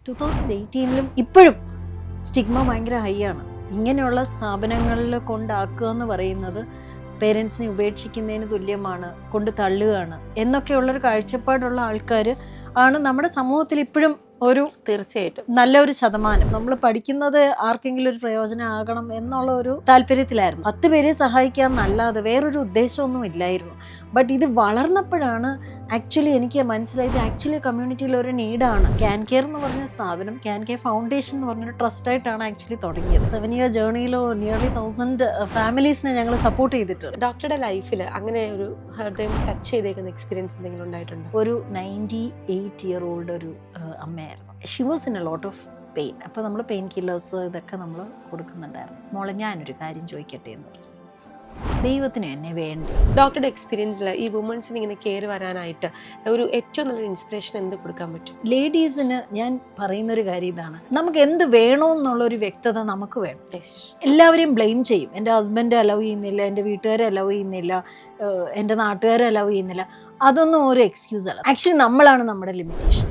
2018 ഇപ്പോഴും സ്റ്റിഗ്മ ഭയങ്കര ഹൈ ആണ്. ഇങ്ങനെയുള്ള സ്ഥാപനങ്ങളിൽ കൊണ്ടാക്കുക എന്ന് പറയുന്നത് പേരൻസിനെ ഉപേക്ഷിക്കുന്നതിന് തുല്യമാണ്, കൊണ്ട് തള്ളുകയാണ് എന്നൊക്കെയുള്ളൊരു കാഴ്ചപ്പാടുള്ള ആൾക്കാർ ആണ് നമ്മുടെ സമൂഹത്തിൽ ഇപ്പോഴും ഒരു തീർച്ചയായിട്ടും നല്ലൊരു ശതമാനം. നമ്മൾ പഠിക്കുന്നത് ആർക്കെങ്കിലും ഒരു പ്രയോജനം ആകണം എന്നുള്ള ഒരു താല്പര്യത്തിലായിരുന്നു. 10 പേരെ സഹായിക്കാന്നല്ലാതെ വേറൊരു ഉദ്ദേശമൊന്നും ഇല്ലായിരുന്നു. ബട്ട് ഇത് വളർന്നപ്പോഴാണ് ആക്ച്വലി എനിക്ക് മനസ്സിലായത് ആക്ച്വലി കമ്മ്യൂണിറ്റിയിൽ ഒരു നീഡാണ്. ക്യാൻ കെയർ എന്ന് പറഞ്ഞ സ്ഥാപനം, ക്യാൻ കെയർ ഫൗണ്ടേഷൻ എന്ന് പറഞ്ഞൊരു ട്രസ്റ്റായിട്ടാണ് ആക്ച്വലി തുടങ്ങിയത്. 7 ഇയർ ജേർണിയിലോ നിയർലി 1000 ഫാമിലീസിനെ ഞങ്ങൾ സപ്പോർട്ട് ചെയ്തിട്ടുണ്ട്. ഡോക്ടറുടെ ലൈഫിൽ അങ്ങനെ ഒരു ഹൃദയം ടച്ച് ചെയ്തേക്കുന്ന എക്സ്പീരിയൻസ് എന്തെങ്കിലും ഉണ്ടായിട്ടുണ്ടോ? ഒരു 98 ഇയർ ഓൾഡ് ഒരു അമ്മയായിരുന്നു. She was in a lot of pain. അപ്പോൾ നമ്മൾ പെയിൻ കില്ലേഴ്സ് ഇതൊക്കെ നമ്മൾ കൊടുക്കുന്നുണ്ടായിരുന്നു. മോളെ ഞാനൊരു കാര്യം ചോദിക്കട്ടെ എന്ന് പറഞ്ഞു. ദൈവത്തിന് എന്നെ വേണ്ടി. ഡോക്ടറുടെ എക്സ്പീരിയൻസിൽ ഈ വുമൻസിന് ഇങ്ങനെ കെയർ വരാനായിട്ട് ഒരു ഏറ്റവും നല്ലൊരു ഇൻസ്പിറേഷൻ എന്ത് കൊടുക്കാൻ പറ്റും? ലേഡീസിന് ഞാൻ പറയുന്നൊരു കാര്യം ഇതാണ്, നമുക്ക് എന്ത് വേണമെന്നുള്ളൊരു വ്യക്തത നമുക്ക് വേണം. എല്ലാവരെയും ബ്ലെയിം ചെയ്യും. എൻ്റെ ഹസ്ബൻഡ് അലൗ ചെയ്യുന്നില്ല, എൻ്റെ വീട്ടുകാരെ അലൗ ചെയ്യുന്നില്ല, എൻ്റെ നാട്ടുകാരെ അലൗ ചെയ്യുന്നില്ല. അതൊന്നും ഒരു എക്സ്ക്യൂസ് അല്ല. ആക്ച്വലി നമ്മളാണ് നമ്മുടെ ലിമിറ്റേഷൻ.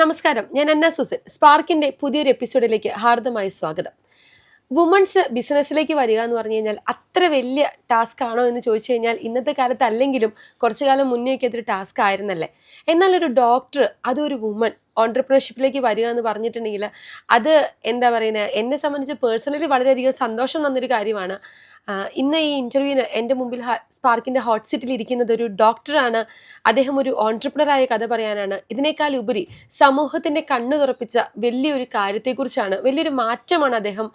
നമസ്കാരം, ഞാൻ അന്ന സുസൻ. സ്പാർക്കിന്റെ പുതിയൊരു എപ്പിസോഡിലേക്ക് ഹാർദമായി സ്വാഗതം. വുമൺസ് ബിസിനസ്സിലേക്ക് വരിക എന്ന് പറഞ്ഞു കഴിഞ്ഞാൽ അത്ര വലിയ ടാസ്ക് ആണോ എന്ന് ചോദിച്ചു കഴിഞ്ഞാൽ ഇന്നത്തെ കാലത്ത് അല്ലെങ്കിലും കുറച്ചു കാലം മുന്നേക്ക് അതൊരു ടാസ്ക് ആയിരുന്നല്ലേ. എന്നാൽ ഒരു ഡോക്ടർ, അതൊരു വുമൺ ഓൺട്രപ്രണർഷിപ്പിലേക്ക് വരിക എന്ന് പറഞ്ഞിട്ടുണ്ടെങ്കിൽ അത് എന്താ പറയുന്നത്, എന്നെ സംബന്ധിച്ച് പേഴ്സണലി വളരെയധികം സന്തോഷം തന്നൊരു കാര്യമാണ്. ഇന്ന് ഈ ഇൻ്റർവ്യൂവിന് എൻ്റെ മുമ്പിൽ സ്പാർക്കിൻ്റെ ഹോട്ട് സീറ്റിൽ ഇരിക്കുന്നത് ഒരു ഡോക്ടറാണ്. അദ്ദേഹം ഒരു ഓൺട്രപ്രണറായ കഥ പറയാനാണ്. ഇതിനേക്കാൾ ഉപരി സമൂഹത്തിൻ്റെ കണ്ണു തുറപ്പിച്ച വലിയൊരു കാര്യത്തെക്കുറിച്ചാണ്. വലിയൊരു മാറ്റമാണ് അദ്ദേഹം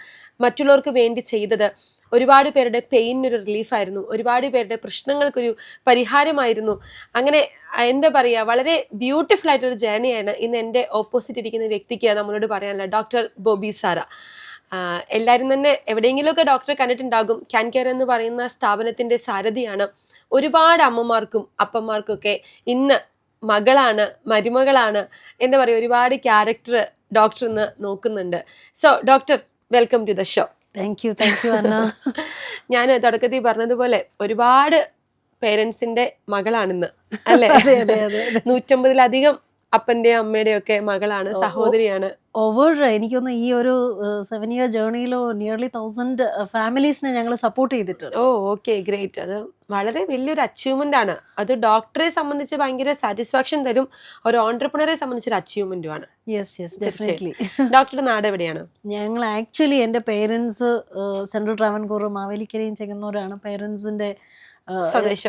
മറ്റുള്ളവർക്ക് വേണ്ടി ചെയ്തത്. ഒരുപാട് പേരുടെ പെയിനൊരു റിലീഫായിരുന്നു, ഒരുപാട് പേരുടെ പ്രശ്നങ്ങൾക്കൊരു പരിഹാരമായിരുന്നു. അങ്ങനെ എന്താ പറയുക, വളരെ ബ്യൂട്ടിഫുൾ ആയിട്ടൊരു ജേർണിയാണ് ഇന്ന് എൻ്റെ ഓപ്പോസിറ്റ് ഇരിക്കുന്ന വ്യക്തിക്ക് നമ്മളോട് പറയാനുള്ള ഡോക്ടർ ബോബി സാറ. എല്ലാവരും തന്നെ എവിടെയെങ്കിലുമൊക്കെ ഡോക്ടറെ കണ്ടിട്ടുണ്ടാകും. ക്യാൻ കെയർ എന്ന് പറയുന്ന സ്ഥാപനത്തിൻ്റെ സാരഥിയാണ്. ഒരുപാട് അമ്മമാർക്കും അപ്പന്മാർക്കൊക്കെ ഇന്ന് മകളാണ്, മരുമകളാണ്, എന്താ പറയുക, ഒരുപാട് ക്യാരക്ടർ ഡോക്ടർ ഇന്ന് നോക്കുന്നുണ്ട്. So doctor, welcome to the show. Thank you Anna. ഞാൻ തുടക്കത്തിൽ പറഞ്ഞതുപോലെ ഒരുപാട് പേരൻസിന്റെ മകളാണെന്ന് അല്ലേ? 150-ലധികം അപ്പന്റെയും അമ്മയുടെയും ഒക്കെ മകളാണ്, സഹോദരിയാണ്. എനിക്കൊന്ന് ഈ ഒരു 7 ഇയർ ജേർണിയിലോ നിയർലി 1000 ഫാമിലീസിനെ ഞങ്ങൾ സപ്പോർട്ട് ചെയ്തിട്ടുണ്ട്. Okay, great. അത് വളരെ വലിയൊരു അച്ചീവ്മെന്റ് ആണ്. അത് ഡോക്ടറെ സംബന്ധിച്ച് ഭയങ്കര സാറ്റിസ്ഫാക്ഷൻ തരും, ഒരു ഓൺട്രപ്രണറെ സംബന്ധിച്ചൊരു അച്ചീവ്മെന്റും ആണ്. Yes definitely. ഡോക്ടറുടെ നാട് എവിടെയാണ്? ഞങ്ങൾ ആക്ച്വലി എൻ്റെ പേരൻസ് സെൻട്രൽ ട്രാവൻകൂർ മാവേലിക്കരയും ചെങ്ങന്നൂരാണ് പേരൻസിന്റെ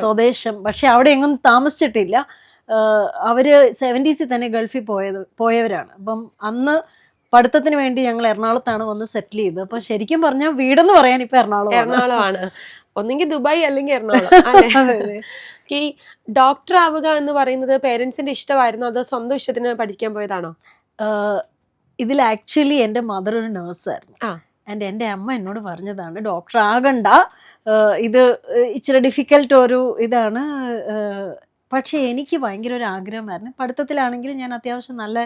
സ്വദേശം. പക്ഷെ അവിടെ എങ്ങും താമസിച്ചിട്ടില്ല. അവര് 70s തന്നെ ഗൾഫിൽ പോയവരാണ്. അപ്പം അന്ന് പഠിത്തത്തിന് വേണ്ടി ഞങ്ങൾ എറണാകുളത്താണ് വന്ന് സെറ്റിൽ ചെയ്തത്. അപ്പൊ ശരിക്കും പറഞ്ഞാൽ വീടെന്ന് പറയാൻ ഇപ്പൊ എറണാകുളമാണ്. ഒന്നെങ്കിൽ ദുബായ് അല്ലെങ്കിൽ എറണാകുളം. ഈ ഡോക്ടർ ആവുക എന്ന് പറയുന്നത് പേരൻസിന്റെ ഇഷ്ടമായിരുന്നോ അതോ സ്വന്തം ഇഷ്ടത്തിന് പഠിക്കാൻ പോയതാണോ? ഇതിൽ ആക്ച്വലി എൻ്റെ മദർ ഒരു നേഴ്സായിരുന്നു. എൻ്റെ അമ്മ എന്നോട് പറഞ്ഞതാണ് ഡോക്ടർ ആകണ്ട, ഇത് ഇച്ചിരി ഡിഫിക്കൽട്ട് ഒരു ഇതാണ്. പക്ഷേ എനിക്ക് ഭയങ്കര ഒരു ആഗ്രഹമായിരുന്നു. പഠിത്തത്തിലാണെങ്കിലും ഞാൻ അത്യാവശ്യം നല്ല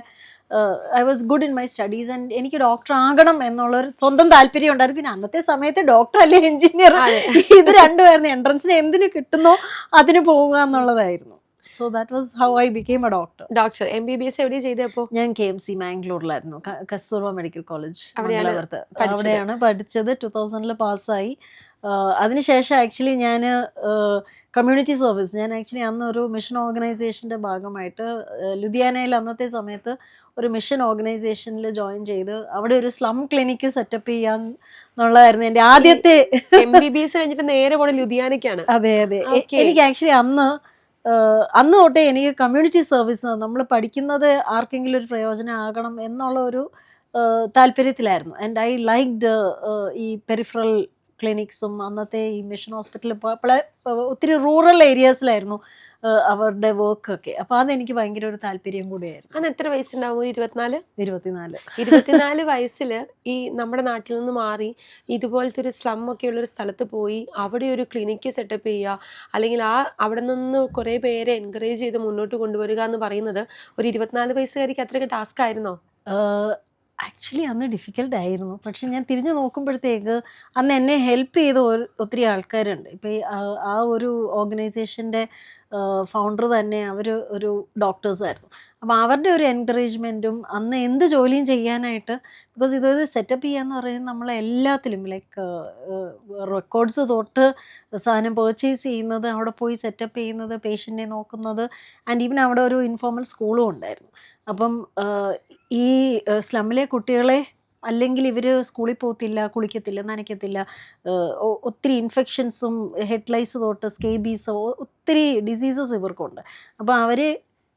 I was good in my studies and എനിക്ക് ഡോക്ടർ ആകണം എന്നുള്ളൊരു സ്വന്തം താല്പര്യം ഉണ്ടായിരുന്നു. പിന്നെ അന്നത്തെ സമയത്ത് ഡോക്ടർ അല്ലെ എഞ്ചിനീയർ, ഇത് രണ്ടുമായിരുന്നു. എൻട്രൻസിന് എന്തിനു കിട്ടുന്നോ അതിന് പോവുക എന്നുള്ളതായിരുന്നു. So that was how I became A doctor. Doctor MBBS എവിടെ ചെയ്തപ്പോൾ? ഞാൻ KMC മാംഗ്ലൂരിലായിരുന്നു, കസ്തൂർബ മെഡിക്കൽ കോളേജ് അവിടെയാണ് പഠിച്ചത്. 2000 പാസ്സായി. അതിനുശേഷം ആക്ച്വലി ഞാൻ കമ്മ്യൂണിറ്റി സർവീസ്, ഞാൻ ആക്ച്വലി അന്ന് ഒരു മിഷൻ ഓർഗനൈസേഷൻ്റെ ഭാഗമായിട്ട് ലുധിയാനയിൽ അന്നത്തെ സമയത്ത് ഒരു മിഷൻ ഓർഗനൈസേഷനിൽ ജോയിൻ ചെയ്ത് അവിടെ ഒരു സ്ലം ക്ലിനിക്ക് സെറ്റപ്പ് ചെയ്യാൻ എന്നുള്ളതായിരുന്നു എൻ്റെ ആദ്യത്തെ. MBBS കഴിഞ്ഞിട്ട് നേരെ പോണ ലുധിയാനയ്ക്കാണ്. അതെ. എനിക്ക് ആക്ച്വലി അന്ന് തൊട്ടേ എനിക്ക് കമ്മ്യൂണിറ്റി സർവീസ്, നമ്മൾ പഠിക്കുന്നത് ആർക്കെങ്കിലും ഒരു പ്രയോജനം ആകണം എന്നുള്ള ഒരു താല്പര്യത്തിലായിരുന്നു. ആൻഡ് ഐ ലൈക്ഡ് ഈ പെരിഫറൽ ക്ലിനിക്സും അന്നത്തെ ഈ മിഷൻ ഹോസ്പിറ്റലിൽ ഒത്തിരി റൂറൽ ഏരിയാസിലായിരുന്നു അവരുടെ വർക്കൊക്കെ. അപ്പോൾ അതെനിക്ക് ഭയങ്കര ഒരു താല്പര്യം കൂടിയായിരുന്നു. അന്ന് എത്ര വയസ്സുണ്ടാവും? 24 വയസ്സിൽ ഈ നമ്മുടെ നാട്ടിൽ നിന്ന് മാറി ഇതുപോലത്തെ ഒരു സ്ലം ഒക്കെ ഉള്ളൊരു സ്ഥലത്ത് പോയി അവിടെ ഒരു ക്ലിനിക്ക് സെറ്റപ്പ് ചെയ്യുക, അല്ലെങ്കിൽ അവിടെ നിന്ന് കുറേ പേരെ എൻകറേജ് ചെയ്ത് മുന്നോട്ട് കൊണ്ടുവരിക എന്ന് പറയുന്നത് ഒരു 24 വയസ്സുകാരിക്ക് അത്രയ്ക്ക് ടാസ്ക് ആയിരുന്നോ? ആക്ച്വലി അന്ന് ഡിഫിക്കൽട്ട് ആയിരുന്നു. പക്ഷെ ഞാൻ തിരിഞ്ഞു നോക്കുമ്പോഴത്തേക്ക് അന്ന് എന്നെ ഹെൽപ്പ് ചെയ്ത ഒത്തിരി ആൾക്കാരുണ്ട്. ഇപ്പോൾ ഈ ആ ഒരു ഓർഗനൈസേഷൻ്റെ ഫൗണ്ടർ തന്നെ അവർ ഒരു ഡോക്ടേഴ്സായിരുന്നു. അപ്പോൾ അവരുടെ ഒരു എൻകറേജ്മെൻറ്റും അന്ന് എന്ത് ജോലിയും ചെയ്യാനായിട്ട്, ബിക്കോസ് ഇതൊരു സെറ്റപ്പ് ചെയ്യാന്ന് പറയുന്നത് നമ്മളെല്ലാത്തിലും ലൈക്ക് റെക്കോർഡ്സ് തൊട്ട് സാധനം പർച്ചേസ് ചെയ്യുന്നത്, അവിടെ പോയി സെറ്റപ്പ് ചെയ്യുന്നത്, പേഷ്യൻറ്റിനെ നോക്കുന്നത്, ആൻഡ് ഈവൻ അവിടെ ഒരു ഇൻഫോർമൽ സ്കൂളും ഉണ്ടായിരുന്നു. അപ്പം ഈ സ്ലമ്മിലെ കുട്ടികളെ, അല്ലെങ്കിൽ ഇവർ സ്കൂളിൽ പോകത്തില്ല, കുളിക്കത്തില്ല, നനയ്ക്കത്തില്ല, ഒത്തിരി ഇൻഫെക്ഷൻസും ഹെഡ്ലൈസ് തൊട്ട് സ്കേബീസ്, ഒത്തിരി ഡിസീസസ് ഇവർക്കുണ്ട്. അപ്പോൾ അവർ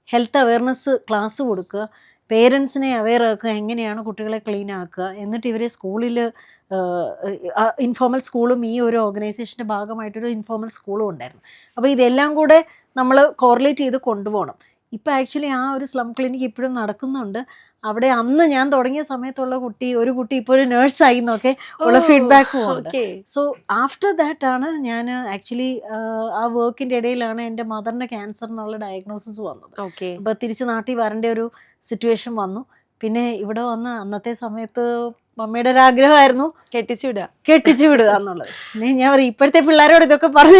ഹെൽത്ത് അവയർനെസ് ക്ലാസ് കൊടുക്കുക, പേരൻസിനെ അവെയർ ആക്കുക, എങ്ങനെയാണ് കുട്ടികളെ ക്ലീൻ ആക്കുക, എന്നിട്ട് ഇവരെ സ്കൂളിൽ ഇൻഫോർമൽ സ്കൂളും ഈ ഒരു ഓർഗനൈസേഷൻ്റെ ഭാഗമായിട്ടൊരു ഇൻഫോർമൽ സ്കൂളും ഉണ്ടായിരുന്നു. അപ്പോൾ ഇതെല്ലാം കൂടെ നമ്മൾ കോറിലേറ്റ് ചെയ്ത് കൊണ്ടുപോകണം. ഇപ്പോൾ ആക്ച്വലി ആ ഒരു സ്ലം ക്ലിനിക്ക് ഇപ്പോഴും നടക്കുന്നുണ്ട്. അവിടെ അന്ന് ഞാൻ തുടങ്ങിയ സമയത്തുള്ള ഒരു കുട്ടി ഇപ്പോൾ ഒരു നേഴ്സായി എന്നൊക്കെ ഉള്ള ഫീഡ്ബാക്കും ഉണ്ട്. സോ ആഫ്റ്റർ ദാറ്റ് ആണ് ഞാൻ ആക്ച്വലി ആ വർക്കിൻ്റെ ഇടയിലാണ് എൻ്റെ മദറിന് ക്യാൻസർ എന്നുള്ള ഡയഗ്നോസിസ് വന്നത്. അപ്പോൾ തിരിച്ച് നാട്ടിൽ വരേണ്ട ഒരു സിറ്റുവേഷൻ വന്നു. പിന്നെ ഇവിടെ വന്ന് അന്നത്തെ സമയത്ത് മമ്മിയുടെ ഒരു ആഗ്രഹമായിരുന്നു കെട്ടിച്ചു വിടുക എന്നുള്ളത്. പിന്നെ ഞാൻ പറയും, ഇപ്പോഴത്തെ പിള്ളേരോട് ഇതൊക്കെ പറഞ്ഞു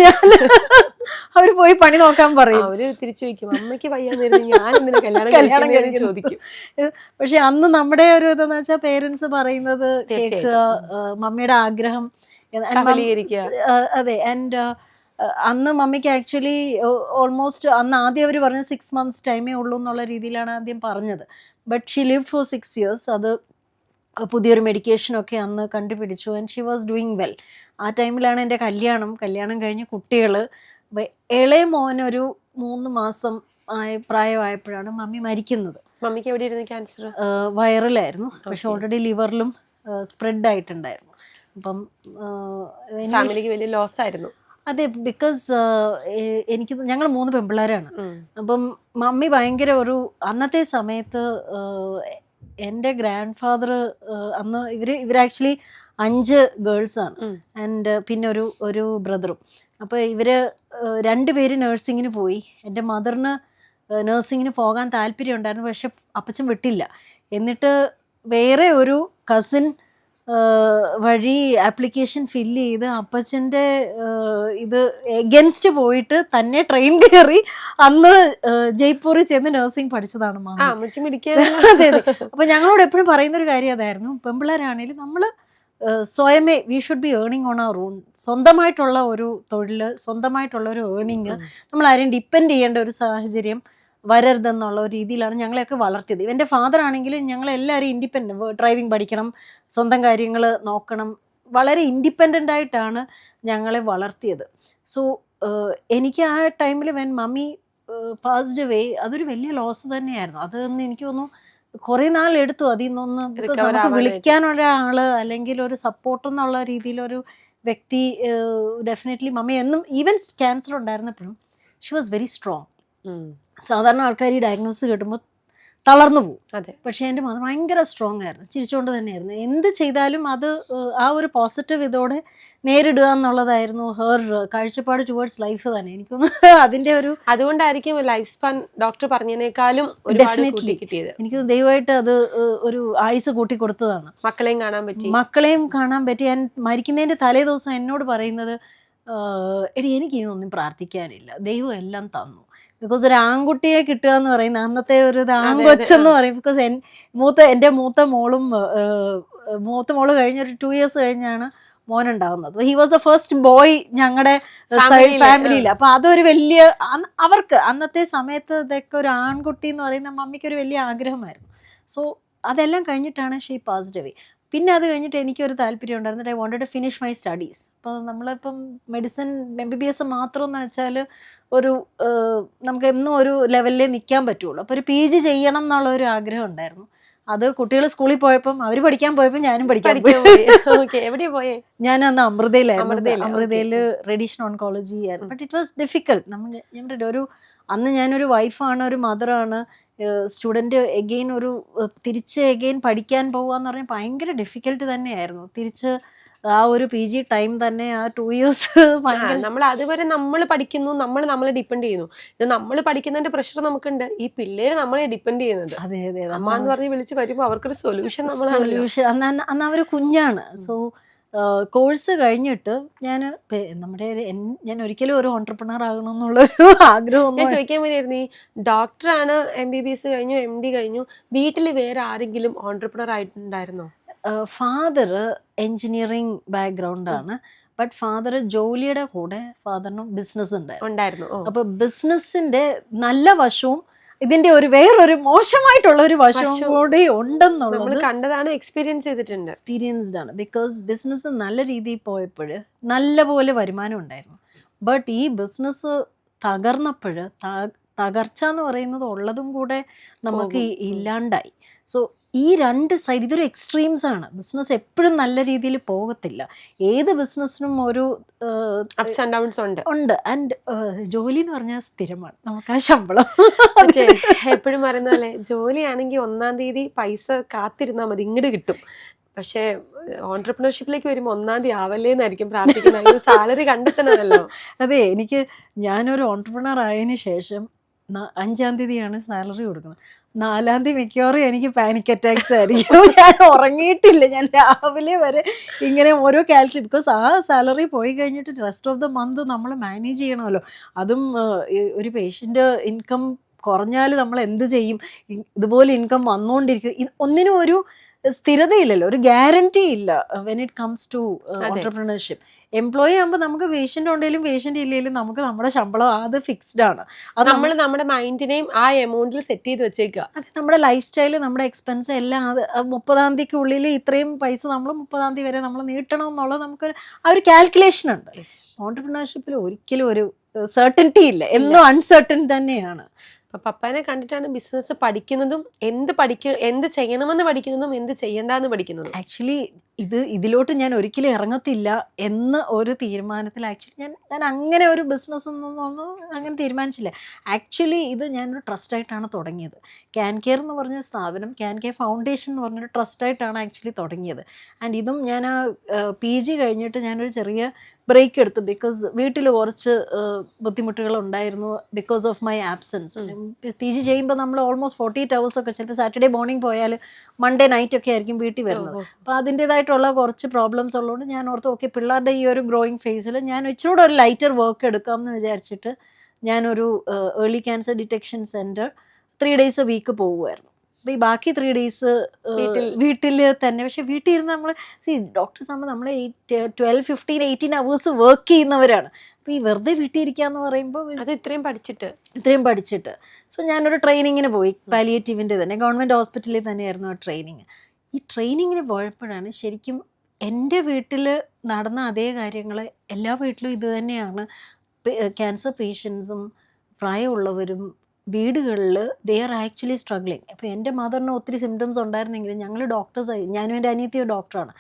അവർ പോയി പണി നോക്കാൻ പറയും. തിരിച്ചു ചോദിക്കും, അമ്മയ്ക്ക് കല്യാണം ചോദിക്കും. പക്ഷെ അന്ന് നമ്മുടെ ഒരു ഇതെന്ന് വെച്ചാൽ പേരൻസ് പറയുന്നത് കേൾക്കുക, മമ്മിയുടെ ആഗ്രഹം. അതെ. ആൻഡ് അന്ന് മമ്മിക്ക് ആക്ച്വലി ഓൾമോസ്റ്റ് അന്ന് ആദ്യം അവർ പറഞ്ഞ 6 months ടൈമേ ഉള്ളൂ എന്നുള്ള രീതിയിലാണ് ആദ്യം പറഞ്ഞത്. But she live four 6 years. അത് പുതിയൊരു മെഡിക്കേഷനൊക്കെ അന്ന് കണ്ടുപിടിച്ചു. And she was doing well. ആ ടൈമിലാണ് എൻ്റെ കല്യാണം കഴിഞ്ഞ് കുട്ടികൾ. ഇളയ മോനൊരു 3 മാസം പ്രായമായപ്പോഴാണ് മമ്മി മരിക്കുന്നത്. മമ്മിക്ക് എവിടെയായിരുന്നു ക്യാൻസർ? വയറിലായിരുന്നു. പക്ഷെ ഓൾറെഡി ലിവറിലും സ്പ്രെഡ് ആയിട്ടുണ്ടായിരുന്നു. അപ്പം ഫാമിലിക്ക് വലിയ ലോസ് ആയിരുന്നു. അതെ, ബിക്കോസ് ഞങ്ങൾ 3 പെൺപിള്ളേരാണ്. അപ്പം മമ്മി ഭയങ്കര അന്നത്തെ സമയത്ത് എൻ്റെ ഗ്രാൻഡ് ഫാദർ അന്ന് ഇവർ ആക്ച്വലി 5 ഗേൾസാണ്. ആൻഡ് പിന്നെ ഒരു ബ്രദറും. അപ്പോൾ ഇവർ 2 പേര് നഴ്സിങ്ങിന് പോയി. എൻ്റെ മദറിന് നഴ്സിങ്ങിന് പോകാൻ താല്പര്യം ഉണ്ടായിരുന്നു, പക്ഷെ അപ്പച്ചൻ വിട്ടില്ല. എന്നിട്ട് വേറെ ഒരു കസിൻ വഴി ആപ്ലിക്കേഷൻ ഫില്ല് ചെയ്ത് അപ്പച്ചൻ്റെ ഇത് എഗൻസ്റ്റ് പോയിട്ട് തന്നെ ട്രെയിൻ കയറി അന്ന് ജയ്പൂരിൽ ചെന്ന് നഴ്സിംഗ് പഠിച്ചതാണ് മാമ. അതെ. അപ്പൊ ഞങ്ങളോട് എപ്പോഴും പറയുന്നൊരു കാര്യം അതായിരുന്നു, പെൺപിള്ളേരാണെങ്കിലും നമ്മൾ സ്വയമേ we should be earning on our own. സ്വന്തമായിട്ടുള്ള ഒരു തൊഴിൽ, സ്വന്തമായിട്ടുള്ള ഒരു ഏർണിങ്, നമ്മൾ ആരെയും ഡിപ്പെൻഡ് ചെയ്യേണ്ട ഒരു സാഹചര്യം വരരുതെന്നുള്ള ഒരു രീതിയിലാണ് ഞങ്ങളെയൊക്കെ വളർത്തിയത്. എൻ്റെ ഫാദർ ആണെങ്കിൽ ഞങ്ങളെല്ലാവരും ഇൻഡിപെൻഡൻറ്റ്, ഡ്രൈവിംഗ് പഠിക്കണം, സ്വന്തം കാര്യങ്ങൾ നോക്കണം, വളരെ ഇൻഡിപെൻഡൻ്റ് ആയിട്ടാണ് ഞങ്ങളെ വളർത്തിയത്. സോ എനിക്ക് ആ ടൈമിൽ വെൻ മമ്മി പാസ്ഡ് അവേ, അതൊരു വലിയ ലോസ് തന്നെയായിരുന്നു. അതൊന്ന് എനിക്ക് തോന്നുന്നു കുറേ നാളെടുത്തു അതിൽ നിന്നൊന്ന്. ബിക്കോസ് നമുക്ക് വിളിക്കാനൊരാള് അല്ലെങ്കിൽ ഒരു സപ്പോർട്ട് എന്നുള്ള രീതിയിലൊരു വ്യക്തി ഡെഫിനറ്റ്ലി മമ്മി എന്നും, ഈവൻ ക്യാൻസർ ഉണ്ടായിരുന്നപ്പോഴും ഷി വാസ് വെരി സ്ട്രോങ്. സാധാരണ ആൾക്കാർ ഈ ഡയഗ്നോസ് കേട്ടുമ്പോൾ തളർന്നു പോകും. അതെ. പക്ഷേ എൻ്റെ മദർ ഭയങ്കര സ്ട്രോങ് ആയിരുന്നു, ചിരിച്ചുകൊണ്ട് തന്നെയായിരുന്നു. എന്ത് ചെയ്താലും അത് ആ ഒരു പോസിറ്റീവ് ഇതോടെ നേരിടുക എന്നുള്ളതായിരുന്നു ഹെർ കാഴ്ചപ്പാട് ടുവേർഡ്സ് ലൈഫ് തന്നെ. എനിക്കൊന്ന് അതിൻ്റെ അതുകൊണ്ടായിരിക്കും ലൈഫ് സ്പാൻ ഡോക്ടർ പറഞ്ഞതിനേക്കാളും കിട്ടിയത്. എനിക്ക് ദൈവമായിട്ട് അത് ഒരു ആയുസ് കൂട്ടി കൊടുത്തതാണ്. മക്കളെയും കാണാൻ പറ്റി. ഞാൻ മരിക്കുന്നതിൻ്റെ തലേ ദിവസം എന്നോട് പറയുന്നത്, എടി എനിക്ക് ഇതൊന്നും പ്രാർത്ഥിക്കാനില്ല, ദൈവം എല്ലാം തന്നു. ബിക്കോസ് ഒരു ആൺകുട്ടിയെ കിട്ടുക എന്ന് പറയുന്നത് അന്നത്തെ ഒരു ആൺകൊച്ചെന്ന് പറയും. ബിക്കോസ് എൻ്റെ മൂത്ത മോള് കഴിഞ്ഞൊരു 2 years കഴിഞ്ഞാണ് മോനുണ്ടാവുന്നത്. He was the first boy ഞങ്ങളുടെ ഫാമിലിയിൽ. അപ്പൊ അതൊരു വലിയ, അവർക്ക് അന്നത്തെ സമയത്ത് ഇതൊക്കെ ഒരു ആൺകുട്ടി എന്ന് പറയുന്ന മമ്മിക്ക് ഒരു വലിയ ആഗ്രഹമായിരുന്നു. സോ അതെല്ലാം കഴിഞ്ഞിട്ടാണ് ഷീ പാസ്ഡ് അവേ. പിന്നെ അത് കഴിഞ്ഞിട്ട് എനിക്കൊരു താല്പര്യം ഉണ്ടായിരുന്നിട്ട് I wanted to finish my studies. അപ്പോൾ നമ്മളിപ്പം മെഡിസിൻ MBBS മാത്രം എന്ന് വെച്ചാൽ നമുക്ക് എന്നും ഒരു ലെവലിലേ നിൽക്കാൻ പറ്റുള്ളൂ. അപ്പോൾ ഒരു PG ചെയ്യണം എന്നുള്ള ഒരു ആഗ്രഹം ഉണ്ടായിരുന്നു. അത് കുട്ടികൾ സ്കൂളിൽ പോയപ്പം, അവർ പഠിക്കാൻ പോയപ്പോൾ ഞാനും പഠിക്കാൻ പോയി. ഞാൻ അന്ന് അമൃതയിൽ റേഡിയേഷൻ ഓൺകോളജി ആയിരുന്നു. But it was difficult. അന്ന് ഞാനൊരു വൈഫാണ്, ഒരു മദറാണ്, സ്റ്റുഡൻറ്റ് തിരിച്ച് എഗെയിൻ പഠിക്കാൻ പോകുക എന്ന് പറഞ്ഞാൽ ഭയങ്കര ഡിഫിക്കൽട്ട് തന്നെയായിരുന്നു. തിരിച്ച് ആ ഒരു PG ടൈം തന്നെ ആ 2 years ഭയങ്കര നമ്മൾ അതുവരെ നമ്മൾ പഠിക്കുന്നു, നമ്മളെ ഡിപ്പെൻഡ് ചെയ്യുന്നു. ഇത് നമ്മൾ പഠിക്കുന്നതിന്റെ പ്രഷർ നമുക്കുണ്ട്, ഈ പിള്ളേര് നമ്മളെ ഡിപ്പെൻഡ് ചെയ്യുന്നത്. അതെ അതെ അമ്മ എന്ന് പറഞ്ഞ് വിളിച്ച് വരുമ്പോ അവർക്കൊരു സൊല്യൂഷൻ നമ്മളാണല്ലോ. സൊല്യൂഷൻ അന്ന് അവർ കുഞ്ഞാണ്. സോ കോഴ്സ് കഴിഞ്ഞിട്ട് ഞാൻ ഞാൻ ഒരിക്കലും ഒരു ഓൺട്രപ്രണർ ആകണമെന്നുള്ളൊരു ആഗ്രഹം ഞാൻ ചോദിക്കാൻ വേണ്ടിയായിരുന്നു, ഈ ഡോക്ടറാണ്, MBBS കഴിഞ്ഞു, MD കഴിഞ്ഞു, വീട്ടിൽ വേറെ ആരെങ്കിലും ഓൺട്രപ്രണർ ആയിട്ടുണ്ടായിരുന്നോ? ഫാദർ എഞ്ചിനീയറിംഗ് ബാക്ക്ഗ്രൗണ്ടാണ്. ബട്ട് ഫാദർ ജോലിയുടെ കൂടെ ഫാദറിനും ബിസിനസ് ഉണ്ടായിരുന്നു. അപ്പൊ ബിസിനസിന്റെ നല്ല വശവും ഇതിന്റെ ഒരു വേറൊരു മോശമായിട്ടുള്ള ഒരു വശവും കൂടി ഉണ്ടെന്നുള്ളത് കണ്ടതാണ്, എക്സ്പീരിയൻസ്ഡ് ആണ്. ബിക്കോസ് ബിസിനസ് നല്ല രീതിയിൽ പോയപ്പോൾ നല്ല പോലെ വരുമാനം ഉണ്ടായിരുന്നു. ബട്ട് ഈ ബിസിനസ് തകർന്നപ്പോൾ തകർച്ച എന്ന് പറയുന്നത് ഉള്ളതും കൂടെ നമുക്ക് ഇല്ലാണ്ടായി. സോ ഈ രണ്ട് സൈഡ് ഇതൊരു എക്സ്ട്രീംസ് ആണ്. ബിസിനസ് എപ്പോഴും നല്ല രീതിയിൽ പോകത്തില്ല. ഏത് ബിസിനസ്സിനും ഒരു അപ്സ് ആൻഡ് ഡൗൺസ് ഉണ്ട്. ആൻഡ് ജോലി എന്ന് പറഞ്ഞാൽ സ്ഥിരമാണ്, നമുക്ക് ആ ശമ്പളം എപ്പോഴും പറയുന്ന പോലെ ജോലിയാണെങ്കിൽ 1-ാം തീയതി പൈസ കാത്തിരുന്നാൽ മതി, ഇങ്ങോട്ട് കിട്ടും. പക്ഷെ ഓൺട്രപ്രണർഷിപ്പിലേക്ക് വരുമ്പോൾ 1-ാം തീയതി ആവല്ലേന്നായിരിക്കും പ്രാർത്ഥിക്കുന്നത്. സാലറി കണ്ടെത്തണമല്ലോ. അതെ, ഞാനൊരു ഓൺട്രപ്രണർ ആയതിനു ശേഷം 5-ാം തീയതിയാണ് സാലറി കൊടുക്കുന്നത്. 4-ാം തീയതി മിക്കവാറും എനിക്ക് പാനിക് അറ്റാക്സ് ആയിരിക്കും. ഞാൻ ഉറങ്ങിയിട്ടില്ല, ഞാൻ രാവിലെ വരെ ഇങ്ങനെ ഓരോ കാൽക്കുലേറ്റ്. ബിക്കോസ് ആ സാലറി പോയി കഴിഞ്ഞിട്ട് റെസ്റ്റ് ഓഫ് ദ മന്ത് നമ്മൾ മാനേജ് ചെയ്യണമല്ലോ. അതും ഒരു പേഷ്യൻ്റ് ഇൻകം കുറഞ്ഞാൽ നമ്മൾ എന്ത് ചെയ്യും? ഇതുപോലെ ഇൻകം വന്നുകൊണ്ടിരിക്കും. ഒന്നിനും ഒരു സ്ഥിരതയില്ലല്ലോ, ഒരു ഗ്യാരണ്ടി ഇല്ല when it comes to entrepreneurship. Employee ആകുമ്പോൾ നമുക്ക് പേഷ്യൻ്റ് ഉണ്ടെങ്കിലും പേഷ്യൻ്റ് ഇല്ലെങ്കിലും നമുക്ക് നമ്മുടെ ശമ്പളം അത് ഫിക്സ്ഡ് ആണ്. അത് നമ്മൾ നമ്മുടെ മൈൻഡിനെയും ആ എമൗണ്ടിൽ സെറ്റ് ചെയ്ത് വെച്ചേക്കുക. അത് നമ്മുടെ ലൈഫ് സ്റ്റൈല്, നമ്മുടെ എക്സ്പെൻസ് എല്ലാം 30-ാം തീയതിക്കുള്ളിൽ ഇത്രയും പൈസ നമ്മൾ 30-ാം തീയതി വരെ നമ്മൾ നീട്ടണം എന്നുള്ളത് നമുക്കൊരു ആ ഒരു കാൽക്കുലേഷൻ ഉണ്ട്. ഓൺട്രപ്രണർഷിപ്പിൽ ഒരിക്കലും ഒരു സെർട്ടനിറ്റി ഇല്ല, എന്നും അൺസെർട്ടൻ തന്നെയാണ്. അപ്പൊ പപ്പാനെ കണ്ടിട്ടാണ് ബിസിനസ് പഠിക്കുന്നതും, എന്ത് ചെയ്യണമെന്ന് പഠിക്കുന്നതും എന്ത് ചെയ്യണ്ടെന്ന് പഠിക്കുന്നതും. ആക്ച്വലി ഇതിലോട്ട് ഞാൻ ഒരിക്കലും ഇറങ്ങത്തില്ല എന്ന ഒരു തീരുമാനത്തിൽ ആക്ച്വലി ഞാൻ അങ്ങനെ ഒരു ബിസിനസ് ഒന്നും അങ്ങനെ തീരുമാനിച്ചില്ല. ആക്ച്വലി ഇത് ഞാനൊരു ട്രസ്റ്റായിട്ടാണ് തുടങ്ങിയത്. ക്യാൻ കെയർ എന്ന് പറഞ്ഞ സ്ഥാപനം, ക്യാൻ കെയർ ഫൗണ്ടേഷൻ എന്ന് പറഞ്ഞൊരു ട്രസ്റ്റായിട്ടാണ് ആക്ച്വലി തുടങ്ങിയത്. ആൻഡ് ഇതും ഞാൻ ആ PG കഴിഞ്ഞിട്ട് ഞാനൊരു ചെറിയ ബ്രേക്ക് എടുത്തു. ബിക്കോസ് വീട്ടിൽ കുറച്ച് ബുദ്ധിമുട്ടുകൾ ഉണ്ടായിരുന്നു because of my absence. PG ചെയ്യുമ്പോൾ നമ്മൾ ഓൾമോസ്റ്റ് 48 hours ഒക്കെ, ചിലപ്പോൾ സാറ്റർഡേ മോർണിംഗ് പോയാൽ മൺഡേ നൈറ്റ് ഒക്കെ ആയിരിക്കും വീട്ടിൽ വരുന്നത്. അപ്പോൾ അതിൻ്റേതായിട്ടുള്ള കുറച്ച് പ്രോബ്ലംസ് ഉള്ളതുകൊണ്ട് ഞാൻ ഓർത്ത് ഓക്കെ, പിള്ളേരുടെ ഈ ഒരു ഗ്രോയിങ് ഫേസിൽ ഞാൻ ഇച്ചിരൂടെ ഒരു ലൈറ്റർ വർക്ക് എടുക്കാമെന്ന് വിചാരിച്ചിട്ട് ഞാനൊരു early cancer detection centre 3 days a week പോകുമായിരുന്നു. അപ്പോൾ ഈ ബാക്കി 3 days വീട്ടിൽ തന്നെ. പക്ഷെ വീട്ടിൽ ഇരുന്ന് നമ്മൾ ഡോക്ടേഴ്സ് ആകുമ്പോൾ നമ്മൾ 12, 15, 18 hours വർക്ക് ചെയ്യുന്നവരാണ്. അപ്പോൾ ഈ വെറുതെ വീട്ടിൽ ഇരിക്കുക എന്ന് പറയുമ്പോൾ അത് ഇത്രയും പഠിച്ചിട്ട് സോ ഞാനൊരു ട്രെയിനിങ്ങിന് പോയി. പാലിയേറ്റീവിൻ്റെ തന്നെ ഗവൺമെൻറ് ഹോസ്പിറ്റലിൽ തന്നെയായിരുന്നു ആ ട്രെയിനിങ്. ഈ ട്രെയിനിങ്ങിന് പോയപ്പോഴാണ് ശരിക്കും എൻ്റെ വീട്ടിൽ നടന്ന അതേ കാര്യങ്ങൾ എല്ലാ വീട്ടിലും ഇത് തന്നെയാണ്. ക്യാൻസർ പേഷ്യൻസും പ്രായമുള്ളവരും വീടുകളിൽ ദേ ആർ ആക്ച്വലി സ്ട്രഗ്ലിങ്. അപ്പോൾ എൻ്റെ മദറിന് ഒത്തിരി സിംറ്റംസ് ഉണ്ടായിരുന്നെങ്കിലും ഞങ്ങൾ ഡോക്ടേഴ്സായി, ഞാനും എൻ്റെ അനിയത്തിയും ഡോക്ടറാണ്.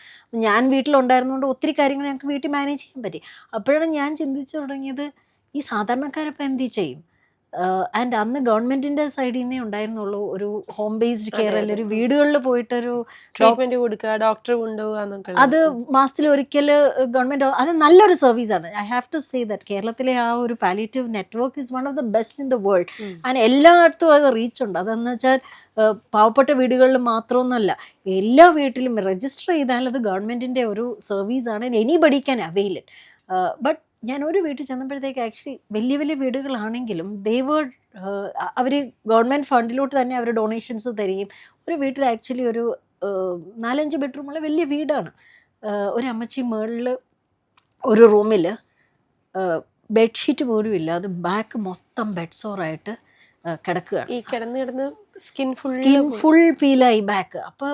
ഞാൻ വീട്ടിലുണ്ടായിരുന്നതുകൊണ്ട് ഒത്തിരി കാര്യങ്ങൾ ഞങ്ങൾക്ക് വീട്ടിൽ മാനേജ് ചെയ്യാൻ പറ്റി. അപ്പോഴാണ് ഞാൻ ചിന്തിച്ചു തുടങ്ങിയത്, ഈ സാധാരണക്കാരപ്പോൾ എന്ത് ചെയ്യും? ആൻഡ് അന്ന് ഗവൺമെൻറ്റിൻ്റെ സൈഡിൽ നിന്നേ ഉണ്ടായിരുന്നുള്ളൂ ഒരു ഹോം ബേസ്ഡ് കെയർ, അല്ലെങ്കിൽ ഒരു വീടുകളിൽ പോയിട്ടൊരു ട്രീറ്റ്മെൻറ്റ് കൊടുക്കുക, ഡോക്ടർ കൊണ്ടുപോകുക. അത് മാസത്തിൽ ഒരിക്കൽ ഗവൺമെൻറ്, അത് നല്ലൊരു സർവീസാണ്. I have to say that കേരളത്തിലെ ആ ഒരു palliative network is one of the best in the world. And എല്ലായിടത്തും അത് റീച്ച് ഉണ്ട്. അതെന്ന് വെച്ചാൽ പാവപ്പെട്ട വീടുകളിൽ മാത്രമൊന്നുമല്ല, എല്ലാ വീട്ടിലും രജിസ്റ്റർ ചെയ്താൽ അത് ഗവൺമെൻറ്റിൻ്റെ ഒരു സർവീസാണ്. Anybody can avail it. But ഞാൻ ഒരു വീട്ടിൽ ചെന്നപ്പോഴത്തേക്ക് ആക്ച്വലി വലിയ വലിയ വീടുകളാണെങ്കിലും അവർ ഗവൺമെൻറ് ഫണ്ടിലോട്ട് തന്നെ അവർ ഡൊണേഷൻസ് തരികയും, ഒരു വീട്ടിൽ ആക്ച്വലി ഒരു 4-5 ബെഡ്റൂമുള്ള വലിയ വീടാണ്. ഒരു അമ്മച്ചി മുകളിൽ ഒരു റൂമിൽ ബെഡ്ഷീറ്റ് പോലും ഇല്ല, അത് ബാക്ക് മൊത്തം ബെഡ് സോറായിട്ട് കിടക്കുകയാണ്. ഈ കിടന്ന് സ്കിൻ ഫുൾ പീലായി ബാക്ക്. അപ്പോൾ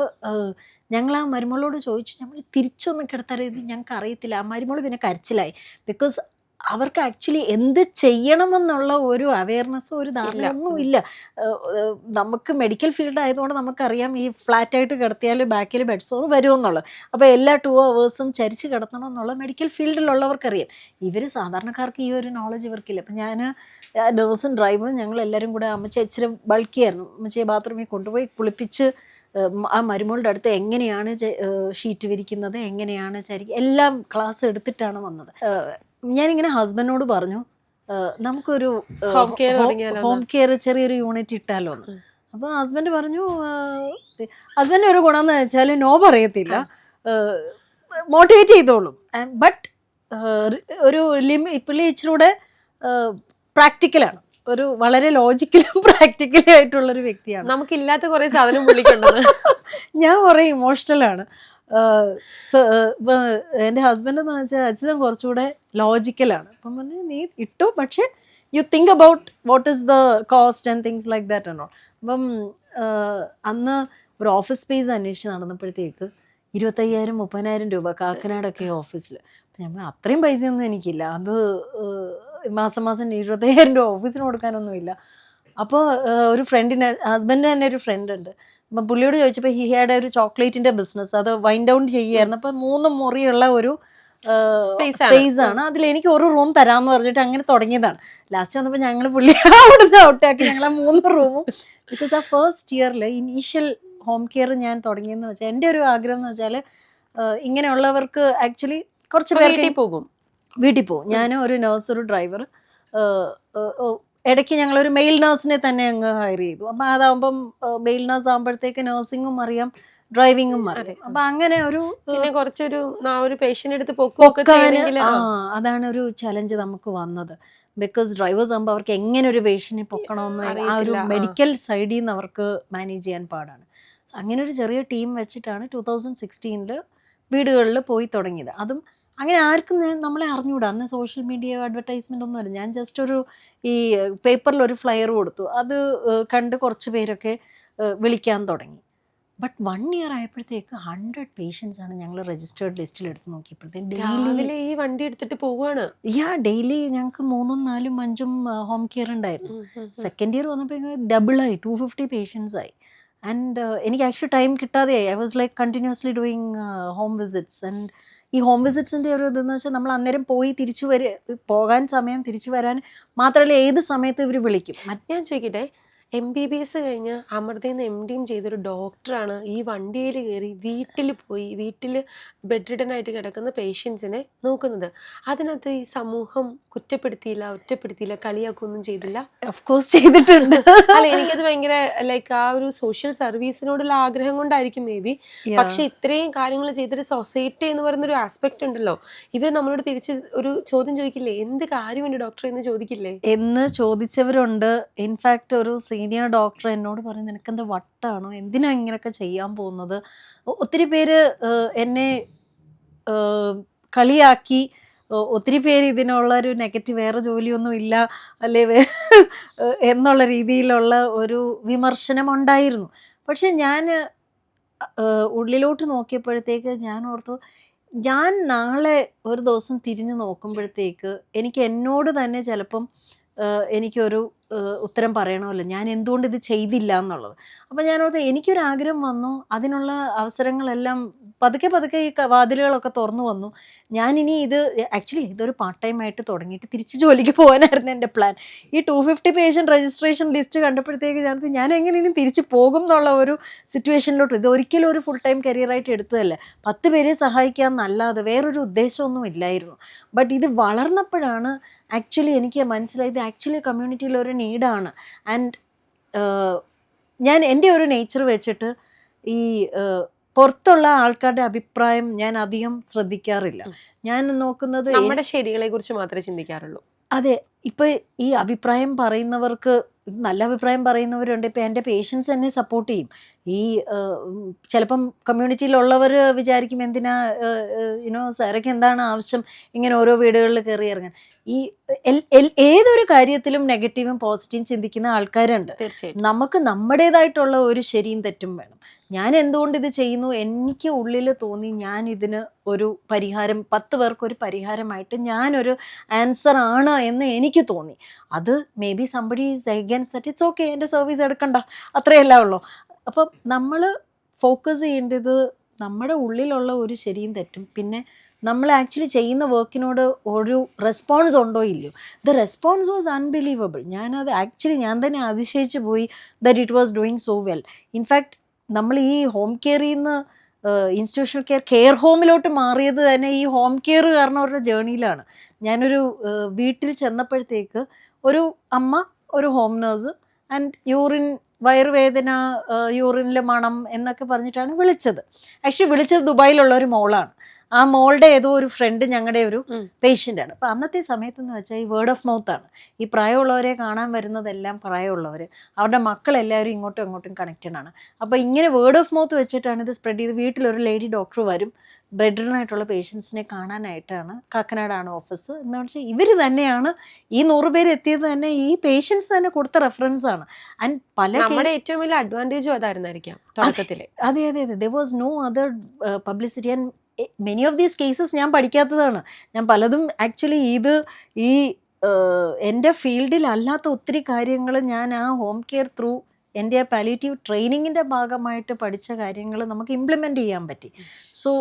ഞങ്ങൾ ആ മരുമകളോട് ചോദിച്ചു, നമ്മൾ തിരിച്ചൊന്ന് കിടത്താറ്, ഇത് ഞങ്ങൾക്ക് അറിയത്തില്ല. ആ മരുമകൾ പിന്നെ കരച്ചിലായി. ബിക്കോസ് അവർക്ക് ആക്ച്വലി എന്ത് ചെയ്യണമെന്നുള്ള ഒരു അവയർനെസ്സോ ഒരു ധാരണയൊന്നും ഇല്ല. നമുക്ക് മെഡിക്കൽ ഫീൽഡ് ആയതുകൊണ്ട് നമുക്കറിയാം ഈ ഫ്ലാറ്റായിട്ട് കിടത്തിയാൽ ബാക്കിൽ ബെഡ് സോർ വരുമെന്നുള്ളത്. അപ്പോൾ എല്ലാ 2 hours ചരിച്ച് കിടത്തണം എന്നുള്ള മെഡിക്കൽ ഫീൽഡിലുള്ളവർക്കറിയാം. ഇവർ സാധാരണക്കാർക്ക് ഈ ഒരു നോളജ് ഇവർക്കില്ല. അപ്പം ഞാൻ നേഴ്സും ഡ്രൈവറും ഞങ്ങൾ എല്ലാവരും കൂടെ, അമ്മച്ചി ഇച്ചിരി ബൾക്കിയായിരുന്നു, അമ്മച്ചിയെ ബാത്റൂമിൽ കൊണ്ടുപോയി കുളിപ്പിച്ച് ആ മരുമകളുടെ അടുത്ത് എങ്ങനെയാണ് ഷീറ്റ് വിരിക്കുന്നത്, എങ്ങനെയാണ് എല്ലാം ക്ലാസ് എടുത്തിട്ടാണ് വന്നത്. ഞാനിങ്ങനെ ഹസ്ബൻഡിനോട് പറഞ്ഞു നമുക്കൊരു ഹോം കെയർ ചെറിയൊരു യൂണിറ്റ് ഇട്ടാലോ എന്ന്. അപ്പോൾ ഹസ്ബൻഡ് പറഞ്ഞു, ഹസ്ബൻഡ് ഒരു ഗുണം എന്ന് വെച്ചാൽ നോ പറയത്തില്ല, മോട്ടിവേറ്റ് ചെയ്തോളും. ബട്ട് ഒരു പുള്ളി ഇച്ചിരൂടെ പ്രാക്ടിക്കലാണ്, ഒരു വളരെ ലോജിക്കലും പ്രാക്ടിക്കലും ആയിട്ടുള്ളൊരു വ്യക്തിയാണ്. നമുക്കില്ലാത്ത കുറേ സാധനം പുള്ളിക്കുണ്ടെന്ന്. ഞാൻ കുറേ ഇമോഷണലാണ്. എൻ്റെ ഹസ്ബൻഡ് എന്ന് വെച്ചാൽ അച്ഛൻ കുറച്ചുകൂടെ ലോജിക്കലാണ്. അപ്പം പറഞ്ഞു നീ ഇട്ടു, പക്ഷേ you think about what is the cost and things like that and all. അപ്പം അന്ന് ഒരു ഓഫീസ് സ്പേസ് അന്വേഷിച്ച് നടന്നപ്പോഴത്തേക്ക് 25,000-30,000 രൂപ കാക്കനാടൊക്കെ ഓഫീസിൽ. അപ്പം ഞങ്ങൾ അത്രയും പൈസയൊന്നും എനിക്കില്ല, അത് മാസം 25,000 രൂപ ഓഫീസിന് കൊടുക്കാനൊന്നുമില്ല. അപ്പോൾ ഒരു ഫ്രണ്ടിന്, ഹസ്ബൻഡിന് തന്നെ ഒരു ഫ്രണ്ട് ഉണ്ട്. അപ്പം പുള്ളിയോട് ചോദിച്ചപ്പോൾ ഹി ഹാഡ് ഒരു ചോക്ലേറ്റിൻ്റെ ബിസിനസ്, അത് വൈൻഡ് ഡൗൺ ചെയ്യുമായിരുന്നു. അപ്പം 3 മുറിയുള്ള ഒരു സ്പേസ് ആണ്, അതിൽ എനിക്ക് ഒരു റൂം തരാമെന്ന് പറഞ്ഞിട്ട് അങ്ങനെ തുടങ്ങിയതാണ്. ലാസ്റ്റ് വന്നപ്പോൾ ഞങ്ങൾ പുള്ളി അവിടുന്ന് ഔട്ടാക്കി ഞങ്ങളെ 3 റൂമും. ബിക്കോസ് ആ ഫസ്റ്റ് ഇയറിൽ ഇനീഷ്യൽ ഹോം കെയർ ഞാൻ തുടങ്ങിയെന്ന് വെച്ചാൽ എൻ്റെ ഒരു ആഗ്രഹം എന്ന് വെച്ചാൽ ഇങ്ങനെയുള്ളവർക്ക് ആക്ച്വലി കുറച്ച് പേർക്ക് വീട്ടിൽ പോകും. ഞാൻ ഒരു നേഴ്സ്, ഒരു ഡ്രൈവർ, ഇടയ്ക്ക് ഞങ്ങളൊരു മെയിൽ നേഴ്സിനെ തന്നെ അങ്ങ് ഹയർ ചെയ്തു. അപ്പം അതാകുമ്പം മെയിൽ നേഴ്സ് ആകുമ്പോഴത്തേക്ക് നേഴ്സിങ്ങും അറിയാം, ഡ്രൈവിങ്ങും അറിയാം. അപ്പം അങ്ങനെ ഒരു അതാണ് ഒരു ചലഞ്ച് നമുക്ക് വന്നത്. ബിക്കോസ് ഡ്രൈവേഴ്സ് ആകുമ്പോൾ അവർക്ക് എങ്ങനെ ഒരു പേഷ്യനെ പൊക്കണമെന്ന് ആ ഒരു മെഡിക്കൽ സൈഡിൽ നിന്ന് അവർക്ക് മാനേജ് ചെയ്യാൻ പാടാണ്. സോ അങ്ങനെ ഒരു ചെറിയ ടീം വെച്ചിട്ടാണ് 2016 വീടുകളിൽ പോയി തുടങ്ങിയത്. അതും അങ്ങനെ ആർക്കും നമ്മളെ അറിഞ്ഞുകൂടാ. അന്ന് സോഷ്യൽ മീഡിയ അഡ്വർടൈസ്മെൻ്റ് ഒന്നുമില്ല. ഞാൻ ജസ്റ്റ് ഒരു ഈ പേപ്പറിൽ ഒരു ഫ്ലയർ കൊടുത്തു, അത് കണ്ട് കുറച്ച് പേരൊക്കെ വിളിക്കാൻ തുടങ്ങി. ബട്ട് 1 ഇയർ ആയപ്പോഴത്തേക്ക് 100 പേഷ്യൻസ് ആണ് ഞങ്ങൾ രജിസ്റ്റേർഡ് ലിസ്റ്റിൽ എടുത്ത് നോക്കിയപ്പോഴത്തേക്ക്. ഡെയിലി ഈ വണ്ടി എടുത്തിട്ട് പോവുകയാണ്. ഡെയിലി ഞങ്ങൾക്ക് 3, 4, 5 ഹോം കെയർ ഉണ്ടായിരുന്നു. സെക്കൻഡ് ഇയർ വന്നപ്പോൾ ഡബിളായി, 250 പേഷ്യൻസ് ആയി. ആൻഡ് എനിക്ക് ആക്ച്വലി ടൈം കിട്ടാതെയായി. I was like continuously doing home visits. And ഈ ഹോം വിസിറ്റ്സിൻ്റെ ഒരു ഇതെന്ന് വെച്ചാൽ നമ്മൾ അന്നേരം പോയി പോകാൻ സമയം, തിരിച്ചു വരാൻ മാത്രമല്ല ഏത് സമയത്ത് ഇവർ വിളിക്കും. ഞാൻ ചോദിക്കട്ടെ, MBBS കഴിഞ്ഞ് അമൃതയിൽ MDയും ചെയ്തൊരു ഡോക്ടറാണ് ഈ വണ്ടിയിൽ കയറി വീട്ടിൽ പോയി വീട്ടിൽ ബെഡ് റിഡൻ ആയിട്ട് കിടക്കുന്ന പേഷ്യൻസിനെ നോക്കുന്നത്. അതിനകത്ത് ഈ സമൂഹം കുറ്റപ്പെടുത്തിയില്ല, ഒറ്റപ്പെടുത്തിയില്ല, കളിയാക്കൊന്നും ചെയ്തില്ല? ഓഫ് കോഴ്സ് ചെയ്തിട്ടുണ്ട്. അല്ല, എനിക്കത് ഭയങ്കര ലൈക്ക് ആ ഒരു സോഷ്യൽ സർവീസിനോടുള്ള ആഗ്രഹം കൊണ്ടായിരിക്കും മേ ബി. പക്ഷെ ഇത്രയും കാര്യങ്ങൾ ചെയ്തൊരു സൊസൈറ്റി എന്ന് പറയുന്ന ഒരു ആസ്പെക്ട് ഉണ്ടല്ലോ, ഇവർ നമ്മളോട് തിരിച്ച് ഒരു ചോദ്യം ചോദിക്കില്ലേ, എന്ത് കാര്യമുണ്ട് ഡോക്ടർ എന്ന് ചോദിക്കില്ലേ എന്ന് ചോദിച്ചവരുണ്ട്. ഇൻഫാക്ട് ഒരു സീനിയർ ഡോക്ടർ എന്നോട് പറഞ്ഞു, നിനക്കെന്താ വട്ടാണോ, എന്തിനാ ഇങ്ങനെയൊക്കെ ചെയ്യാൻ പോകുന്നത്? ഒത്തിരി പേര് എന്നെ കളിയാക്കി, ഒത്തിരി പേര് ഇതിനുള്ളൊരു നെഗറ്റീവ്, വേറെ ജോലിയൊന്നും ഇല്ല അല്ലേ എന്നുള്ള രീതിയിലുള്ള ഒരു വിമർശനം ഉണ്ടായിരുന്നു. പക്ഷെ ഞാൻ ഉള്ളിലോട്ട് നോക്കിയപ്പോഴത്തേക്ക് ഞാൻ ഓർത്തു, ഞാൻ നാളെ ഒരു ദിവസം തിരിഞ്ഞു നോക്കുമ്പോഴത്തേക്ക് എനിക്ക് എന്നോട് തന്നെ ചിലപ്പം എനിക്കൊരു ഉത്തരം പറയണമല്ലോ, ഞാൻ എന്തുകൊണ്ട് ഇത് ചെയ്തില്ല എന്നുള്ളത്. അപ്പം ഞാനോർത്ത് എനിക്കൊരാഗ്രഹം വന്നു, അതിനുള്ള അവസരങ്ങളെല്ലാം പതുക്കെ ഈ വാതിലുകളൊക്കെ തുറന്നു വന്നു. ഞാനിനി ആക്ച്വലി ഇതൊരു പാർട്ട് ടൈം ആയിട്ട് തുടങ്ങിയിട്ട് തിരിച്ച് ജോലിക്ക് പോകാനായിരുന്നു എൻ്റെ പ്ലാൻ. ഈ 250 പേഷ്യൻ്റ് രജിസ്ട്രേഷൻ ലിസ്റ്റ് കണ്ടപ്പോഴത്തേക്ക് ഞാൻ എങ്ങനെ ഇനി തിരിച്ച് പോകും എന്നുള്ള ഒരു സിറ്റുവേഷനിലോട്ട്. ഇത് ഒരിക്കലും ഒരു ഫുൾ ടൈം കരിയറായിട്ട് എടുത്തതല്ലേ, 10 പേരെ സഹായിക്കുക എന്നല്ലാതെ വേറൊരു ഉദ്ദേശമൊന്നും ഇല്ലായിരുന്നു. ബട്ട് ഇത് വളർന്നപ്പോഴാണ് ആക്ച്വലി എനിക്ക് മനസ്സിലായത് ആക്ച്വലി കമ്മ്യൂണിറ്റിയിൽ ഒരു നീഡാണ്. ആൻഡ് ഞാൻ എൻ്റെ ഒരു നേച്ചർ വെച്ചിട്ട് ഈ പുറത്തുള്ള ആൾക്കാരുടെ അഭിപ്രായം ഞാൻ അധികം ശ്രദ്ധിക്കാറില്ല. ഞാൻ നോക്കുന്നത് നമ്മുടെ ശരികളെ കുറിച്ച് മാത്രമേ ചിന്തിക്കാറുള്ളൂ. അതെ, ഇപ്പം ഈ അഭിപ്രായം പറയുന്നവർക്ക് നല്ല അഭിപ്രായം പറയുന്നവരുണ്ട്. ഇപ്പം എൻ്റെ പേഷ്യൻസ് എന്നെ സപ്പോർട്ട് ചെയ്യും. ഈ ചിലപ്പം കമ്മ്യൂണിറ്റിയിലുള്ളവർ വിചാരിക്കും, എന്തിനാ സാറൊക്കെ എന്താണ് ആവശ്യം ഇങ്ങനെ ഓരോ വീടുകളിൽ കയറി ഇറങ്ങാൻ. ഈ ഏതൊരു കാര്യത്തിലും നെഗറ്റീവും പോസിറ്റീവും ചിന്തിക്കുന്ന ആൾക്കാരുണ്ട്. നമുക്ക് നമ്മുടേതായിട്ടുള്ള ഒരു ശരിയും തെറ്റും വേണം. ഞാൻ എന്തുകൊണ്ട് ഇത് ചെയ്യുന്നു, എനിക്ക് ഉള്ളിൽ തോന്നി ഞാൻ ഇതിന് ഒരു പരിഹാരം, 10 പേർക്കൊരു പരിഹാരമായിട്ട് ഞാനൊരു ആൻസർ ആണ് എന്ന് എനിക്ക് തോന്നി. അത് may be somebody is against that, it's okay, എൻ്റെ സർവീസ് എടുക്കണ്ട, അത്രയല്ല ഉള്ളൂ. അപ്പം നമ്മൾ ഫോക്കസ് ചെയ്യേണ്ടത് നമ്മുടെ ഉള്ളിലുള്ള ഒരു ശരിയും തെറ്റും, പിന്നെ നമ്മൾ ആക്ച്വലി ചെയ്യുന്ന വർക്കിനോട് ഒരു റെസ്പോൺസ് ഉണ്ടോ ഇല്ലയോ. The response was unbelievable. ഞാൻ തന്നെ അതിശയിച്ചു പോയി that it was doing so well. In fact നമ്മൾ ഈ ഹോം കെയറിൽ നിന്ന് ഇൻസ്റ്റിറ്റ്യൂഷണൽ കെയർ ഹോമിലോട്ട് മാറിയത് തന്നെ ഈ ഹോം കെയർ കാരണം അവരുടെ ജേണിയിലാണ്. ഞാനൊരു വീട്ടിൽ ചെന്നപ്പോഴത്തേക്ക് ഒരു അമ്മ, ഒരു ഹോം നേഴ്സ് ആൻഡ് വയറുവേദന, യൂറിനിലെ മണം എന്നൊക്കെ പറഞ്ഞിട്ടാണ് വിളിച്ചത്. ആക്ച്വലി വിളിച്ചത് ദുബായിലുള്ള ഒരു മോളാണ്. ആ മോളുടെ ഏതോ ഒരു ഫ്രണ്ട് ഞങ്ങളുടെ ഒരു പേഷ്യൻ്റാണ്. അപ്പോൾ അന്നത്തെ സമയത്തെന്ന് വെച്ചാൽ ഈ വേർഡ് ഓഫ് മൗത്ത് ആണ്. ഈ പ്രായമുള്ളവരെ കാണാൻ വരുന്നതെല്ലാം പ്രായമുള്ളവർ, അവരുടെ മക്കളെല്ലാവരും ഇങ്ങോട്ടും അങ്ങോട്ടും കണക്റ്റഡ് ആണ്. അപ്പോൾ ഇങ്ങനെ വേർഡ് ഓഫ് മൗത്ത് വെച്ചിട്ടാണ് ഇത് സ്പ്രെഡ് ചെയ്ത്. വീട്ടിലൊരു ലേഡി ഡോക്ടർ വരും ബെഡ് റിഡൻ ആയിട്ടുള്ള പേഷ്യൻസിനെ കാണാനായിട്ടാണ്. കാക്കനാടാണ് ഓഫീസ്. എന്ന് വെച്ചാൽ ഇവർ തന്നെയാണ് ഈ 100 പേര് എത്തിയത് തന്നെ ഈ പേഷ്യൻസ് തന്നെ കൊടുത്ത റെഫറൻസ് ആണ്. ആൻഡ് പല നമ്മുടെ ഏറ്റവും വലിയ അഡ്വാൻറ്റേജും അതായിരുന്നായിരിക്കാം തുടക്കത്തില്. അതെ അതെ അതെ, there was no other publicity. And many of these cases ഞാൻ പഠിക്കാത്തതാണ്. ഞാൻ പലതും ആക്ച്വലി ഈ എൻ്റെ ഫീൽഡിൽ അല്ലാത്ത ഒത്തിരി കാര്യങ്ങൾ ഞാൻ ആ ഹോം കെയർ ത്രൂ എൻ്റെ പാലിയേറ്റീവ് ട്രെയിനിങ്ങിൻ്റെ ഭാഗമായിട്ട് പഠിച്ച കാര്യങ്ങൾ നമുക്ക് ഇംപ്ലിമെൻ്റ് ചെയ്യാൻ പറ്റി. സോ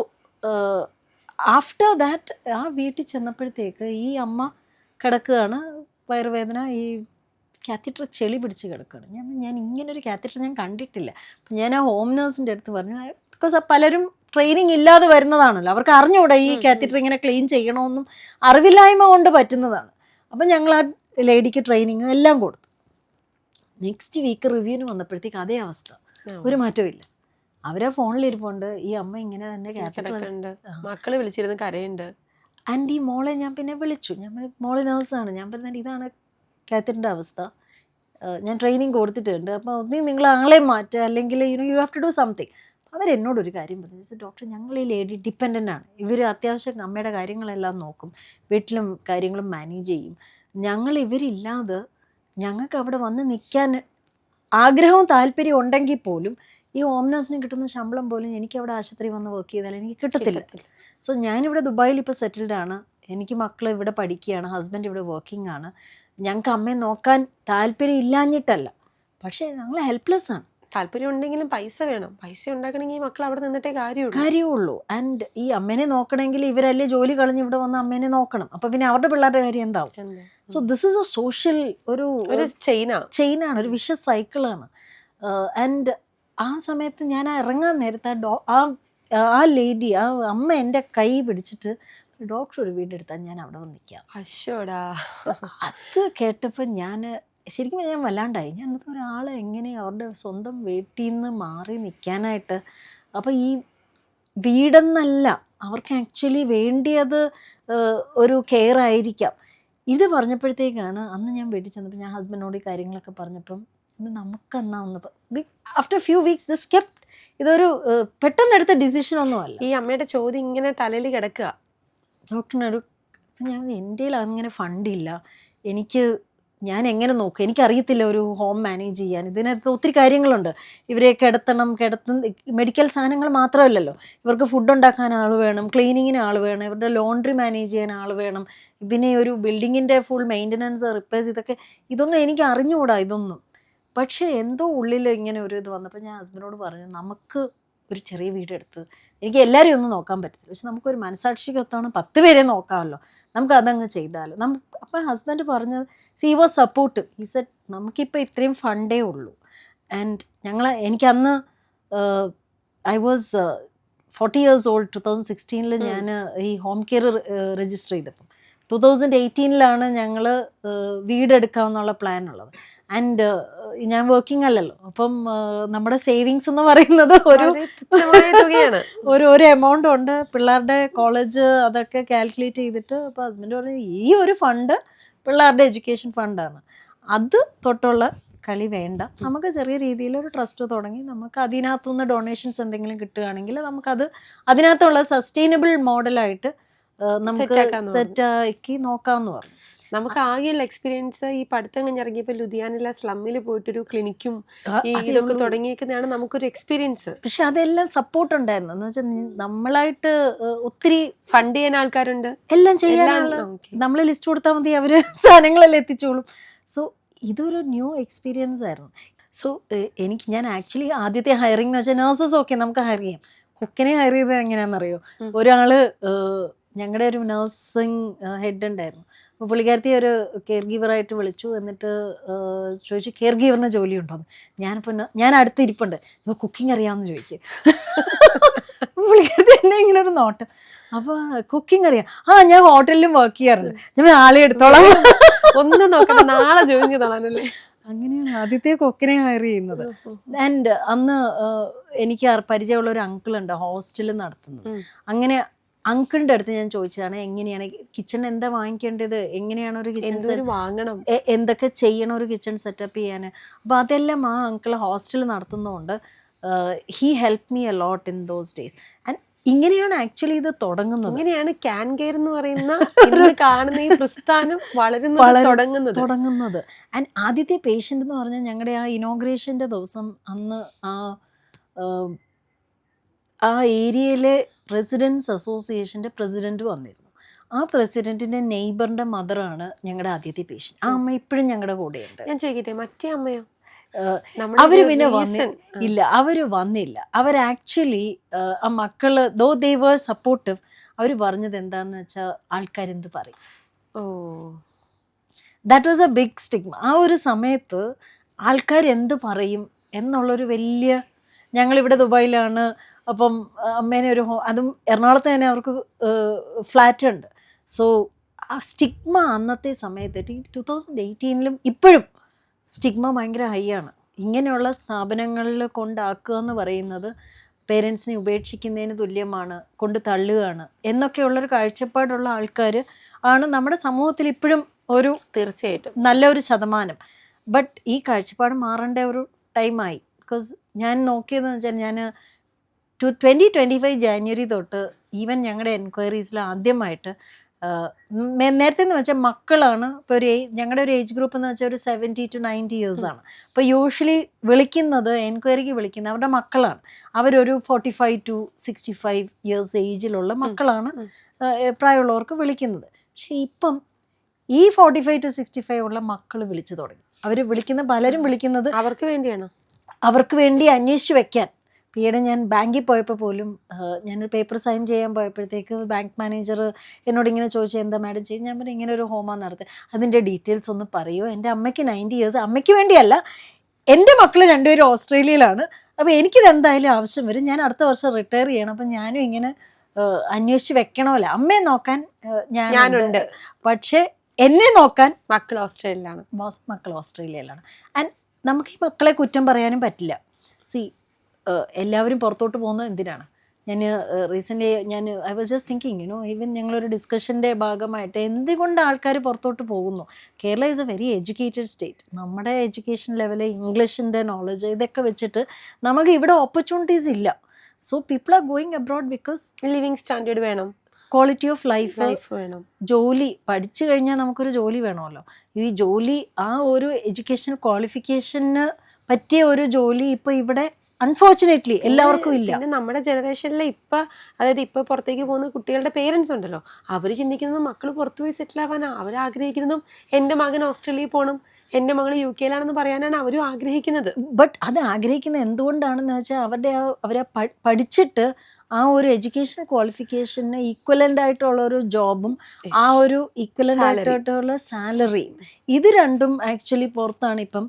ആഫ്റ്റർ ദാറ്റ് ആ വീട്ടിൽ ചെന്നപ്പോഴത്തേക്ക് ഈ അമ്മ കിടക്കുകയാണ്, വയറുവേദന, ഈ കാത്തറ്റർ ചെളി പിടിച്ച് കിടക്കുകയാണ്. ഞാൻ ഇങ്ങനൊരു കാത്തറ്റർ ഞാൻ കണ്ടിട്ടില്ല. അപ്പം ഞാൻ ആ ഹോം നേഴ്സിൻ്റെ അടുത്ത് പറഞ്ഞു, ബിക്കോസ് പലരും ട്രെയിനിങ് ഇല്ലാതെ വരുന്നതാണല്ലോ, അവർക്ക് അറിഞ്ഞുകൂടാ ഈ കാത്തറ്റർ ഇങ്ങനെ ക്ലീൻ ചെയ്യണമെന്നും അറിവില്ലായ്മ കൊണ്ട് പറ്റുന്നതാണ്. അപ്പം ഞങ്ങൾ ആ ലേഡിക്ക് ട്രെയിനിങ് എല്ലാം കൊടുത്തു. നെക്സ്റ്റ് വീക്ക് റിവ്യൂവിന് വന്നപ്പോഴത്തേക്ക് അതേ അവസ്ഥ, ഒരു മാറ്റവും ഇല്ല. അവരെ ഫോണിലിരിപ്പുണ്ട്, ഈ അമ്മ ഇങ്ങനെ തന്നെ കിടക്കുന്നുണ്ട്, മക്കള് വിളിച്ചിരുന്ന് കരയുണ്ട്. ആൻഡ് ഈ മോളെ ഞാൻ പിന്നെ വിളിച്ചു. ഞാൻ മോളെ നേഴ്സാണ്. ഞാൻ പറഞ്ഞാൽ ഇതാണ് കാത്തറ്ററിൻ്റെ അവസ്ഥ, ഞാൻ ട്രെയിനിങ് കൊടുത്തിട്ടുണ്ട്, അപ്പോൾ ഒന്നീ നിങ്ങൾ ആളെ മാറ്റുക, അല്ലെങ്കിൽ you have to do something. അവരെന്നോടൊരു കാര്യം പറഞ്ഞു, ഡോക്ടർ ഞങ്ങൾ ഈ ലേഡി ഡിപ്പെൻഡൻ്റ് ആണ്, ഇവർ അത്യാവശ്യം അമ്മയുടെ കാര്യങ്ങളെല്ലാം നോക്കും, വീട്ടിലും കാര്യങ്ങളും മാനേജ് ചെയ്യും. ഞങ്ങൾ ഇവരില്ലാതെ ഞങ്ങൾക്ക് അവിടെ വന്ന് നിൽക്കാൻ ആഗ്രഹവും താല്പര്യം ഉണ്ടെങ്കിൽ പോലും ഈ ഹോം നേഴ്സിന് കിട്ടുന്ന ശമ്പളം പോലും എനിക്ക് അവിടെ ആശുപത്രി വന്ന് വർക്ക് ചെയ്താൽ എനിക്ക് കിട്ടത്തില്ല. സോ ഞാനിവിടെ ദുബായിൽ ഇപ്പോൾ സെറ്റിൽഡ് ആണ്, എനിക്ക് മക്കൾ ഇവിടെ പഠിക്കുകയാണ്, ഹസ്ബൻഡ് ഇവിടെ വർക്കിംഗ് ആണ്. ഞങ്ങൾക്ക് അമ്മയെ നോക്കാൻ താല്പര്യം ഇല്ലാഞ്ഞിട്ടല്ല, പക്ഷേ ഞങ്ങൾ ഹെൽപ്ലെസ് ആണ്. താല്പര്യം ഉണ്ടെങ്കിലും പൈസ വേണം. പൈസ ഉണ്ടാക്കണമെങ്കിൽ മക്കൾ അവിടെ നിന്നിട്ടേ കാര്യമുള്ളൂ. ആൻഡ് ഈ അമ്മേനെ നോക്കണമെങ്കിൽ ഇവരല്ലേ ജോലി കളഞ്ഞ് ഇവിടെ വന്ന് അമ്മേനെ നോക്കണം. അപ്പം പിന്നെ അവരുടെ പിള്ളേരുടെ കാര്യം എന്താവും? So this is A social ഒരു ചെയിനാണ്, ഒരു വിഷസ് സൈക്കിളാണ്. ആൻഡ് ആ സമയത്ത് ഞാൻ ഇറങ്ങാൻ നേരത്തെ ആ ലേഡി, ആ അമ്മ എൻ്റെ കൈ പിടിച്ചിട്ട്, ഡോക്ടർ ഒരു വീടെടുത്താൽ ഞാൻ അവിടെ വന്ന് നിൽക്കാം. അത് കേട്ടപ്പോൾ ശരിക്കും ഞാൻ വല്ലാണ്ടായി. ഞാൻ ഒരാളെ എങ്ങനെ അവരുടെ സ്വന്തം വീട്ടിൽ നിന്ന് മാറി നിൽക്കാനായിട്ട്. അപ്പോൾ ഈ വീടെന്നല്ല അവർക്ക് ആക്ച്വലി വേണ്ടിയത് ഒരു കെയർ ആയിരിക്കാം. ഇത് പറഞ്ഞപ്പോഴത്തേക്കാണ് അന്ന് ഞാൻ വീട്ടിൽ ചെന്നപ്പോൾ ഞാൻ ഹസ്ബൻഡിനോട് ഈ കാര്യങ്ങളൊക്കെ പറഞ്ഞപ്പം നമുക്കെന്നാ ഒന്ന് after few weeks this kept. ഇതൊരു പെട്ടെന്നെടുത്ത ഡിസിഷൻ ഒന്നുമല്ല. ഈ അമ്മയുടെ ചോദ്യം ഇങ്ങനെ തലയിൽ കിടക്കുക. ഡോക്ടറിനൊരു ഞാൻ എൻ്റെ അങ്ങനെ ഫണ്ടില്ല, ഞാൻ എങ്ങനെ നോക്കും, എനിക്കറിയത്തില്ല ഒരു ഹോം മാനേജ് ചെയ്യാൻ. ഇതിനകത്ത് ഒത്തിരി കാര്യങ്ങളുണ്ട്. ഇവരെ മെഡിക്കൽ സാധനങ്ങൾ മാത്രമല്ലല്ലോ, ഇവർക്ക് ഫുഡ് ഉണ്ടാക്കാൻ ആൾ വേണം, ക്ലീനിങ്ങിന് ആൾ വേണം, ഇവരുടെ ലോണ്ട്രി മാനേജ് ചെയ്യാൻ ആൾ വേണം, പിന്നെ ഒരു ബിൽഡിങ്ങിൻ്റെ ഫുൾ മെയിൻ്റനൻസ്, റിപ്പയർസ്, ഇതൊന്നും എനിക്ക് അറിഞ്ഞുകൂടാ ഇതൊന്നും. പക്ഷേ എന്തോ ഉള്ളിൽ ഇങ്ങനെ ഒരു ഇത് വന്നപ്പോൾ ഞാൻ ഹസ്ബൻഡിനോട് പറഞ്ഞു, നമുക്ക് ഒരു ചെറിയ വീടെടുത്ത്, എനിക്ക് എല്ലാവരെയും ഒന്നും നോക്കാൻ പറ്റത്തില്ല, പക്ഷെ നമുക്കൊരു മനസാക്ഷിക്കൊത്താണ് 10 പേരെ നോക്കാമല്ലോ, നമുക്ക് അതങ്ങ് ചെയ്താലോ. അപ്പം ഹസ്ബൻഡ് പറഞ്ഞത്, he was supportive. He said നമുക്കിപ്പോൾ ഇത്രയും ഫണ്ടേ ഉള്ളൂ. ആൻഡ് എനിക്കന്ന് ഐ വാസ് 40 years old. 2016 ഞാൻ ഈ ഹോം കെയർ രജിസ്റ്റർ ചെയ്തപ്പം 2018 ഞങ്ങൾ വീടെടുക്കാമെന്നുള്ള പ്ലാൻ ഉള്ളത്. ആൻഡ് ഞാൻ വർക്കിംഗ് അല്ലല്ലോ, അപ്പം നമ്മുടെ സേവിങ്സ് എന്ന് പറയുന്നത് ഒരു എമൗണ്ട് ഉണ്ട്. പിള്ളേരുടെ കോളേജ് അതൊക്കെ കാൽക്കുലേറ്റ് ചെയ്തിട്ട് അപ്പോൾ ഹസ്ബൻഡ് പറഞ്ഞു, ഈ ഒരു ഫണ്ട് പിള്ളേരുടെ എഡ്യൂക്കേഷൻ ഫണ്ടാണ്, അത് തൊട്ടുള്ള കളി വേണ്ട, നമുക്ക് ചെറിയ രീതിയിൽ ഒരു ട്രസ്റ്റ് തുടങ്ങി നമുക്ക് അതിനകത്തുനിന്ന് ഡൊണേഷൻസ് എന്തെങ്കിലും കിട്ടുകയാണെങ്കിൽ അതിനകത്തുള്ള സസ്റ്റൈനബിൾ മോഡലായിട്ട് നമുക്ക് സെറ്റാക്കി നോക്കാമെന്ന് പറഞ്ഞു. നമുക്ക് ആകെയുള്ള എക്സ്പീരിയൻസ് ഈ പഠിത്തം കഴിഞ്ഞിറങ്ങിയപ്പോൾ ലുധിയാനിലെ സ്ലമ്മിൽ പോയിട്ടൊരു ക്ലിനിക്കും ഇതൊക്കെ തുടങ്ങിയേക്കുന്നതാണ് നമുക്കൊരു എക്സ്പീരിയൻസ്. പക്ഷെ അതെല്ലാം സപ്പോർട്ട് ഉണ്ടായിരുന്നു. എന്ന് വെച്ചാൽ നമ്മളായിട്ട് ഒത്തിരി ഫണ്ട് ചെയ്യാൻ ആൾക്കാരുണ്ട്, എല്ലാം ചെയ്യാനുള്ള, നമ്മൾ ലിസ്റ്റ് കൊടുത്താൽ മതി, അവര് സാധനങ്ങളെല്ലാം എത്തിച്ചോളും. സോ ഇതൊരു ന്യൂ എക്സ്പീരിയൻസ് ആയിരുന്നു. സോ ഞാൻ ആക്ച്വലി ആദ്യത്തെ ഹയറിംഗ് എന്ന് വെച്ചാൽ നഴ്സസ് ഓക്കെ നമുക്ക് ഹയർ ചെയ്യാം. കുക്കിനെ ഹയർ ചെയ്തത് എങ്ങനെയാണെന്നറിയോ, ഒരാള് ഞങ്ങളുടെ ഒരു നഴ്സിംഗ് ഹെഡ് ഉണ്ടായിരുന്നു. അപ്പോൾ പുള്ളിക്കാരത്തി ഒരു കെയർ ഗീവറായിട്ട് വിളിച്ചു. എന്നിട്ട് ചോദിച്ചു കെയർ ഗീവറിന് ജോലി ഉണ്ടോന്ന്. ഞാൻ അടുത്ത് ഇരിപ്പുണ്ട്, ഇപ്പോൾ കുക്കിംഗ് അറിയാമെന്ന് ചോദിക്കുക. പുള്ളിക്കാരത്തി എന്നെ ഇങ്ങനെ ഒരു നോട്ടം. അപ്പോൾ കുക്കിംഗ് അറിയാം, ഞാൻ ഹോട്ടലിലും വർക്ക് ചെയ്യാറുണ്ട്, ഞാൻ ആളെ എടുത്തോളാം, ഒന്നും നോക്കണ്ട നാളെ ജോയിൻ ചെയ്തോളാനല്ലേ. അങ്ങനെയാണ് ആദ്യത്തെ കൊക്കിനെ ഹയർ ചെയ്യുന്നത്. ആൻഡ് അന്ന് എനിക്ക് പരിചയമുള്ള ഒരു അങ്കിൾ ഉണ്ട് ഹോസ്റ്റൽ നടത്തുന്നത്. അങ്ങനെ അങ്കിളിന്റെ അടുത്ത് ഞാൻ ചോദിച്ചതാണ് എങ്ങനെയാണ് കിച്ചൺ എന്താ വാങ്ങിക്കേണ്ടത്, എങ്ങനെയാണ് ഒരു കിച്ചൺ വാങ്ങണം, എന്തൊക്കെ ചെയ്യണം ഒരു കിച്ചൺ സെറ്റപ്പ് ചെയ്യാൻ. അപ്പോൾ അതെല്ലാം ആ അങ്കിൾ ഹോസ്റ്റൽ നടത്തുന്നതുകൊണ്ട് he help me a lot in those days. And ഇങ്ങനെയാണ് ആക്ച്വലി ഇത് തുടങ്ങുന്നത്. ഇങ്ങനെയാണ് ക്യാൻ കെയർ എന്ന് പറയുന്ന കാണുന്ന ഈ പ്രസ്ഥാനം തുടങ്ങുന്നത്. ആൻഡ് ആദ്യത്തെ പേഷ്യൻ്റ് എന്ന് പറഞ്ഞാൽ ഞങ്ങളുടെ ആ ഇനോഗ്രേഷൻ്റെ ദിവസം അന്ന് ആ ഏരിയയിലെ റെസിഡൻസ് അസോസിയേഷൻ്റെ പ്രസിഡന്റ് വന്നിരുന്നു. ആ പ്രസിഡന്റിന്റെ നെയ്ബറിന്റെ മദറാണ് ഞങ്ങളുടെ ആദ്യത്തെ പേഷ്യൻ്റ്. ആ അമ്മ ഇപ്പോഴും ഞങ്ങളുടെ കൂടെയുണ്ട്. ഞാൻ ചോദിക്കട്ടെ, മറ്റേ അമ്മയോ? അവര് പിന്നെ അവര് വന്നില്ല. അവർ ആക്ച്വലി ആ മക്കള് ദോ ദേ വർ സപ്പോർട്ടീവ്. അവര് പറഞ്ഞത് എന്താന്ന് വെച്ചാൽ ആൾക്കാരെന്ത് പറയും. That was a big stigma. ആ ഒരു സമയത്ത് ആൾക്കാരെന്ത് പറയും എന്നുള്ളൊരു വലിയ, ഞങ്ങളിവിടെ ദുബായിലാണ്, അപ്പം അമ്മേനെ അതും എറണാകുളത്ത് തന്നെ അവർക്ക് ഫ്ലാറ്റ് ഉണ്ട്. സോ ആ സ്റ്റിഗ്മ അന്നത്തെ സമയത്ത് 2018 ഇപ്പോഴും സ്റ്റിഗ്മ ഭയങ്കര ഹൈ ആണ്. ഇങ്ങനെയുള്ള സ്ഥാപനങ്ങളിൽ കൊണ്ടാക്കുക എന്ന് പറയുന്നത് പേരൻസിനെ ഉപേക്ഷിക്കുന്നതിന് തുല്യമാണ്, കൊണ്ട് തള്ളുകയാണ് എന്നൊക്കെയുള്ളൊരു കാഴ്ചപ്പാടുള്ള ആൾക്കാർ ആണ് നമ്മുടെ സമൂഹത്തിൽ ഇപ്പോഴും ഒരു തീർച്ചയായിട്ടും നല്ലൊരു ശതമാനം. ബട്ട് ഈ കാഴ്ചപ്പാട് മാറേണ്ട ഒരു ടൈമായി. ബിക്കോസ് ഞാൻ നോക്കിയതെന്ന് വെച്ചാൽ ഞാൻ 2025 ജാനുവരി തൊട്ട് ഈവൻ ഞങ്ങളുടെ എൻക്വയറീസിൽ ആദ്യമായിട്ട് നേരത്തെ എന്ന് വെച്ചാൽ മക്കളാണ്. ഇപ്പോൾ ഞങ്ങളുടെ ഒരു ഏജ് ഗ്രൂപ്പ് എന്ന് വെച്ചാൽ ഒരു 70 to 90 years ആണ്. അപ്പോൾ യൂഷ്വലി വിളിക്കുന്നത്, എൻക്വയറിക്ക് വിളിക്കുന്നത് അവരുടെ മക്കളാണ്. അവരൊരു 45 to 65 years ഏജിലുള്ള മക്കളാണ് പ്രായമുള്ളവർക്ക് വിളിക്കുന്നത്. പക്ഷേ ഇപ്പം ഈ 45 to 65 ഉള്ള മക്കൾ വിളിച്ചു തുടങ്ങി. അവർ വിളിക്കുന്ന പലരും വിളിക്കുന്നത് അവർക്ക് വേണ്ടിയാണ്, അവർക്ക് വേണ്ടി അന്വേഷിച്ച് വെക്കാൻ. ഈയിടെ ഞാൻ ബാങ്കിൽ പോയപ്പോൾ പോലും ഞാനൊരു പേപ്പർ സൈൻ ചെയ്യാൻ പോയപ്പോഴത്തേക്ക് ബാങ്ക് മാനേജർ എന്നോട് ഇങ്ങനെ ചോദിച്ചു എന്താ മാഡം ചെയ്യും. ഞാൻ പറഞ്ഞു ഇങ്ങനെ ഒരു ഹോമാണ് നടത്തുക, അതിൻ്റെ ഡീറ്റെയിൽസ് ഒന്ന് പറയുമോ. എൻ്റെ അമ്മയ്ക്ക് 90 years, അമ്മയ്ക്ക് വേണ്ടിയല്ല, എൻ്റെ മക്കൾ രണ്ടുപേരും ഓസ്ട്രേലിയയിലാണ്. അപ്പോൾ എനിക്കിത് എന്തായാലും ആവശ്യം വരും, ഞാൻ അടുത്ത വർഷം റിട്ടയർ ചെയ്യണം, അപ്പം ഞാനും ഇങ്ങനെ അന്വേഷിച്ച് വെക്കണമല്ലോ. അമ്മയെ നോക്കാൻ ഞാനുണ്ട്, പക്ഷേ എന്നെ നോക്കാൻ മക്കൾ ഓസ്ട്രേലിയയിലാണ്. ആൻഡ് നമുക്ക് ഈ മക്കളെ കുറ്റം പറയാനും പറ്റില്ല. എല്ലാവരും പുറത്തോട്ട് പോകുന്നത് എന്തിനാണ്? ഞാൻ recently I was just thinking even ഞങ്ങളൊരു ഡിസ്കഷൻ്റെ ഭാഗമായിട്ട് എന്തുകൊണ്ട് ആൾക്കാർ പുറത്തോട്ട് പോകുന്നു. Kerala is A very educated state. നമ്മുടെ എഡ്യൂക്കേഷൻ ലെവല്, ഇംഗ്ലീഷിൻ്റെ നോളജ്, ഇതൊക്കെ വെച്ചിട്ട് നമുക്ക് ഇവിടെ ഓപ്പർച്യൂണിറ്റീസ് ഇല്ല. So people are going abroad because living standard വേണം, ക്വാളിറ്റി ഓഫ് ലൈഫ് വേണം, ജോലി. പഠിച്ചു കഴിഞ്ഞാൽ നമുക്കൊരു ജോലി വേണമല്ലോ. ഈ ജോലി, ആ ഒരു എഡ്യൂക്കേഷണൽ ക്വാളിഫിക്കേഷന് പറ്റിയ ഒരു ജോലി ഇപ്പോൾ ഇവിടെ അൺഫോർച്ചുനേറ്റ്ലി എല്ലാവർക്കും ഇല്ല. പിന്നെ നമ്മുടെ ജനറേഷനിൽ ഇപ്പൊ പുറത്തേക്ക് പോകുന്ന കുട്ടികളുടെ പേരൻസ് ഉണ്ടല്ലോ, അവർ ചിന്തിക്കുന്നത് മക്കൾ പുറത്തു പോയി സെറ്റിൽ ആവാനാ. അവർ ആഗ്രഹിക്കുന്നതും എൻ്റെ മകൻ ഓസ്ട്രേലിയയിൽ പോകണം, എൻ്റെ മകൾ UK യിലാണെന്ന് പറയാനാണ് അവരും ആഗ്രഹിക്കുന്നത്. ബട്ട് അത് ആഗ്രഹിക്കുന്നത് എന്തുകൊണ്ടാണെന്ന് വെച്ചാൽ അവരെ പഠിച്ചിട്ട് ആ ഒരു എഡ്യൂക്കേഷൻ ക്വാളിഫിക്കേഷന് ഈക്വലൻ്റ് ആയിട്ടുള്ള ഒരു ജോബും ആ ഒരു ഈക്വലൻ്റ് ആയിട്ടുള്ള സാലറിയും, ഇത് രണ്ടും ആക്ച്വലി പുറത്താണ് ഇപ്പം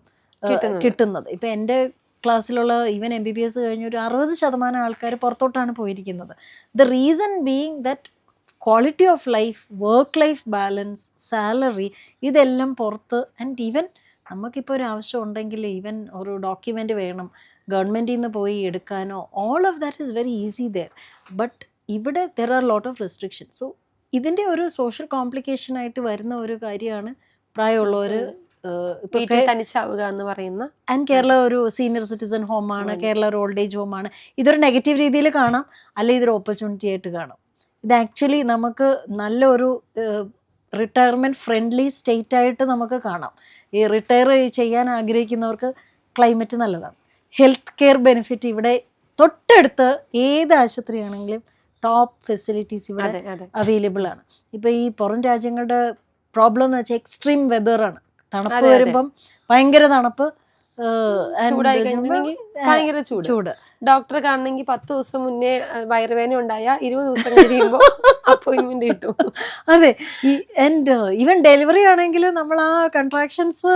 കിട്ടുന്നത്. ഇപ്പം എൻ്റെ ക്ലാസ്സിലുള്ള ഈവൻ MBBS കഴിഞ്ഞ ഒരു 60% ആൾക്കാർ പുറത്തോട്ടാണ് പോയിരിക്കുന്നത്. The reason being that quality of life, work life balance, salary, ഇതെല്ലാം പുറത്ത്. ആൻഡ് ഈവൻ നമുക്കിപ്പോൾ ഒരു ആവശ്യം ഉണ്ടെങ്കിൽ ഈവൻ ഒരു ഡോക്യുമെൻ്റ് വേണം, ഗവൺമെൻറ്റിൽ നിന്ന് പോയി എടുക്കാനോ, all of that is very easy there. But ഇവിടെ there are lot of restriction. So ഇതിൻ്റെ ഒരു സോഷ്യൽ കോംപ്ലിക്കേഷനായിട്ട് വരുന്ന ഒരു കാര്യമാണ് പ്രായമുള്ളവർ തനിച്ചാവുക എന്ന് പറയുന്ന. ആൻഡ് കേരള ഒരു സീനിയർ സിറ്റിസൺ ഹോമാണ്, കേരള ഒരു ഓൾഡ് ഏജ് ഹോമാണ്. ഇതൊരു നെഗറ്റീവ് രീതിയിൽ കാണാം, അല്ലെങ്കിൽ ഇതൊരു ഓപ്പർച്യൂണിറ്റി ആയിട്ട് കാണാം. ഇത് ആക്ച്വലി നമുക്ക് നല്ലൊരു റിട്ടയർമെൻറ്റ് ഫ്രണ്ട്ലി സ്റ്റേറ്റ് ആയിട്ട് നമുക്ക് കാണാം. ഈ റിട്ടയർ ചെയ്യാൻ ആഗ്രഹിക്കുന്നവർക്ക് ക്ലൈമറ്റ് നല്ലതാണ്, ഹെൽത്ത് കെയർ ബെനിഫിറ്റ് ഇവിടെ തൊട്ടടുത്ത് ഏത് ആശുപത്രിയാണെങ്കിലും ടോപ്പ് ഫെസിലിറ്റീസ് ഇവിടെ അവൈലബിൾ ആണ്. ഇപ്പോൾ ഈ പുറം രാജ്യങ്ങളുടെ പ്രോബ്ലം എന്ന് വെച്ചാൽ എക്സ്ട്രീം വെതറാണ്. തണുപ്പ് വരുമ്പം ഭയങ്കര തണുപ്പ്, ചൂട്. ഡോക്ടറെ കാണണമെങ്കിൽ 10 ദിവസം മുന്നേ വയറുവേദന ഉണ്ടായ 20 ദിവസം കഴിയുമ്പോൾ അപ്പോയിന്റ്മെന്റ് കിട്ടും. അതെ. ആൻഡ് ഈവൻ ഡെലിവറി ആണെങ്കിൽ നമ്മൾ ആ കൺട്രാക്ഷൻസ്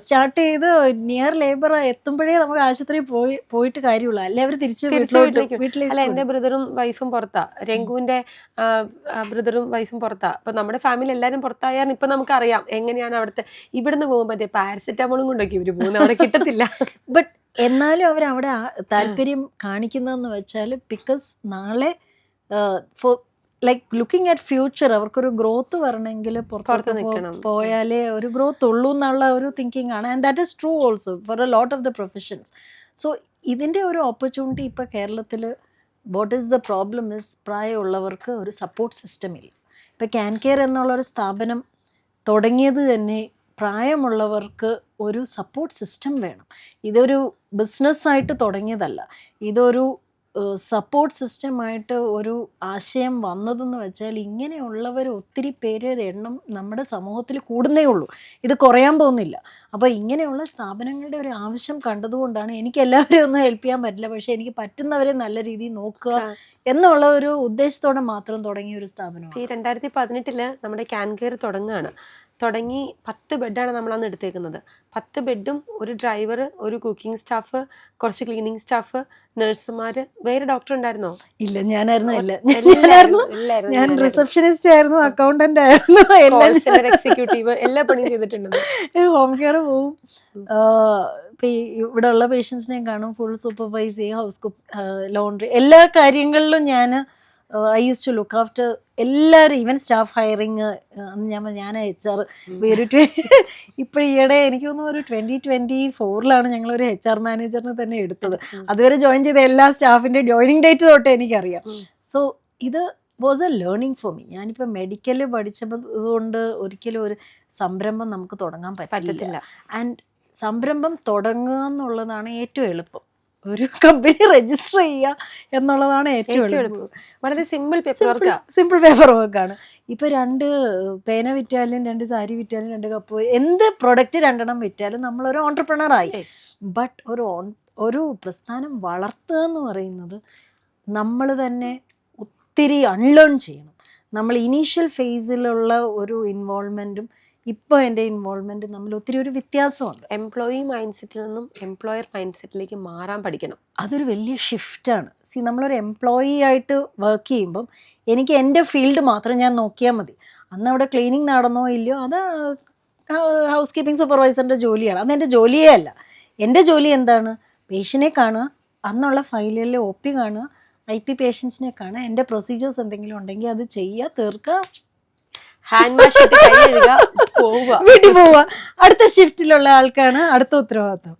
സ്റ്റാർട്ട് ചെയ്ത് നിയർ ലേബർ എത്തുമ്പോഴേ നമുക്ക് ആശുപത്രിയിൽ പോയിട്ട് കാര്യമുള്ളൂ, അല്ലെ അവർ തിരിച്ച് വീട്ടിലേക്ക്. അല്ല, എന്റെ ബ്രദറും വൈഫും പുറത്താ, രംഗുവിന്റെ ബ്രദറും വൈഫും പുറത്താ. അപ്പൊ നമ്മുടെ ഫാമിലി എല്ലാരും പുറത്തായാൽ ഇപ്പൊ നമുക്കറിയാം എങ്ങനെയാണ് അവിടുത്തെ. ഇവിടുന്ന് പോകുമ്പോൾ മറ്റേ പാരസെറ്റാമോളും കൊണ്ടൊക്കെ ഇവര് പോകുന്നത്, അവിടെ കിട്ടത്തില്ല. ബട്ട് എന്നാലും അവരവിടെ താല്പര്യം കാണിക്കുന്നതെന്ന് വെച്ചാൽ ബിക്കോസ് നാളെ for like looking at future അവർക്കൊരു ഗ്രോത്ത് വരണമെങ്കിൽ പുറത്ത് പോയാലേ ഒരു ഗ്രോത്ത് ഉള്ളൂ എന്നുള്ള ഒരു തിങ്കിങ് ആണ്. And that is true also for a lot of the professions. So ഇതിൻ്റെ ഒരു ഓപ്പർച്യൂണിറ്റി ഇപ്പോൾ കേരളത്തിൽ what is the problem is പ്രായമുള്ളവർക്ക് ഒരു സപ്പോർട്ട് സിസ്റ്റം ഇല്ല. ഇപ്പോൾ ക്യാൻ കെയർ എന്നുള്ളൊരു സ്ഥാപനം തുടങ്ങിയത് തന്നെ പ്രായമുള്ളവർക്ക് ഒരു സപ്പോർട്ട് സിസ്റ്റം വേണം. ഇതൊരു ബിസിനസ്സായിട്ട് തുടങ്ങിയതല്ല, ഇതൊരു സപ്പോർട്ട് സിസ്റ്റമായിട്ട് ഒരു ആശയം വന്നതെന്ന് വെച്ചാൽ ഇങ്ങനെയുള്ളവർ ഒത്തിരി പേരുടെ എണ്ണം നമ്മുടെ സമൂഹത്തിൽ കൂടുന്നേ ഉള്ളൂ, ഇത് കുറയാൻ പോകുന്നില്ല. അപ്പോൾ ഇങ്ങനെയുള്ള സ്ഥാപനങ്ങളുടെ ഒരു ആവശ്യം കണ്ടതുകൊണ്ടാണ് എനിക്ക് എല്ലാവരെയും ഒന്നും ഹെൽപ്പ് ചെയ്യാൻ പറ്റില്ല, പക്ഷേ എനിക്ക് പറ്റുന്നവരെ നല്ല രീതിയിൽ നോക്കുക എന്നുള്ള ഒരു ഉദ്ദേശത്തോടെ മാത്രം തുടങ്ങിയ ഒരു സ്ഥാപനമാണ്. ഈ 2018 നമ്മുടെ ക്യാൻ കെയർ തുടങ്ങി 10 ബെഡാണ് നമ്മളന്ന് എടുത്തേക്കുന്നത്. 10 ബെഡും ഒരു ഡ്രൈവർ, ഒരു കുക്കിംഗ് സ്റ്റാഫ്, കുറച്ച് ക്ലീനിങ് സ്റ്റാഫ്, നഴ്സുമാര്. വേറെ ഡോക്ടർ ഉണ്ടായിരുന്നോ? ഇല്ല, ഞാൻ റിസപ്ഷനിസ്റ്റ് ആയിരുന്നു, അക്കൗണ്ടന്റ് ആയിരുന്നു, എക്സിക്യൂട്ടീവ്, എല്ലാ പണിയും ചെയ്തിട്ടുണ്ട്. ഹോം കെയർ പോവും, ഇവിടെ ഉള്ള പേഷ്യൻസിനെയും കാണും, ഫുൾ സൂപ്പർവൈസ് ചെയ്യും, ഹൗസ് കുക്ക്, ലോണ്ടറി, എല്ലാ കാര്യങ്ങളിലും ഞാൻ I use to look after എല്ലാവരും, ഈവൻ സ്റ്റാഫ് ഹയറിങ്. ഞാൻ HR ഇപ്പോൾ ഈയിടെ എനിക്ക് തോന്നുന്നു ഒരു 2024 ഞങ്ങളൊരു HR മാനേജറിനെ തന്നെ എടുത്തത്. അതുവരെ ജോയിൻ ചെയ്ത എല്ലാ സ്റ്റാഫിൻ്റെ ജോയിനിങ് ഡേറ്റ് തൊട്ട് എനിക്കറിയാം. സോ ഇത് was A learning for me. ഞാനിപ്പോൾ മെഡിക്കൽ പഠിച്ചതുകൊണ്ട് ഒരിക്കലും ഒരു സംരംഭം നമുക്ക് തുടങ്ങാൻ പറ്റത്തില്ല. ആൻഡ് സംരംഭം തുടങ്ങുക എന്നുള്ളതാണ് ഏറ്റവും എളുപ്പം. ഒരു കമ്പനി രജിസ്റ്റർ ചെയ്യുക എന്നുള്ളതാണ് ഏറ്റവും എളുപ്പം. വളരെ സിമ്പിൾ പേപ്പർ വർക്കാണ്. ഇപ്പൊ 2 പേന വിറ്റാലും 2 സാരി വിറ്റാലും 2 കപ്പ്, എന്ത് പ്രൊഡക്റ്റ് 2 വിറ്റാലും നമ്മളൊരു ഓൺട്രപ്രണർ ആയി. ബട്ട് ഒരു പ്രസ്ഥാനം വളർത്തുക എന്ന് പറയുന്നത് നമ്മൾ തന്നെ ഒത്തിരി അൺലേൺ ചെയ്യണം. നമ്മൾ ഇനീഷ്യൽ ഫേസിലുള്ള ഒരു ഇൻവോൾവ്മെൻറ്റും ഇപ്പോൾ എൻ്റെ ഇൻവോൾവ്മെൻറ്റ് നമ്മൾ ഒത്തിരി ഒരു വ്യത്യാസമുണ്ട്. എംപ്ലോയി മൈൻഡ് സെറ്റിൽ നിന്നും എംപ്ലോയർ മൈൻഡ് സെറ്റിലേക്ക് മാറാൻ പഠിക്കണം. അതൊരു വലിയ ഷിഫ്റ്റാണ്. നമ്മളൊരു എംപ്ലോയി ആയിട്ട് വർക്ക് ചെയ്യുമ്പം എനിക്ക് എൻ്റെ ഫീൽഡ് മാത്രം ഞാൻ നോക്കിയാൽ മതി. അന്ന് അവിടെ ക്ലീനിങ് നടന്നോ ഇല്ലയോ അത് ഹൗസ് കീപ്പിംഗ് സൂപ്പർവൈസറിൻ്റെ ജോലിയാണ്, അതെൻ്റെ ജോലിയേ അല്ല. എൻ്റെ ജോലി എന്താണ്? പേഷ്യനെ കാണുക, അന്നുള്ള ഫയലുകളിലെ OP കാണുക, IP പേഷ്യൻസിനെ കാണുക, എൻ്റെ പ്രൊസീജിയേഴ്സ് എന്തെങ്കിലും ഉണ്ടെങ്കിൽ അത് ചെയ്യുക, തീർക്കുക, വീട്ടിൽ പോവുക. അടുത്ത ഷിഫ്റ്റിലുള്ള ആൾക്കാണ് അടുത്ത ഉത്തരവാദിത്വം.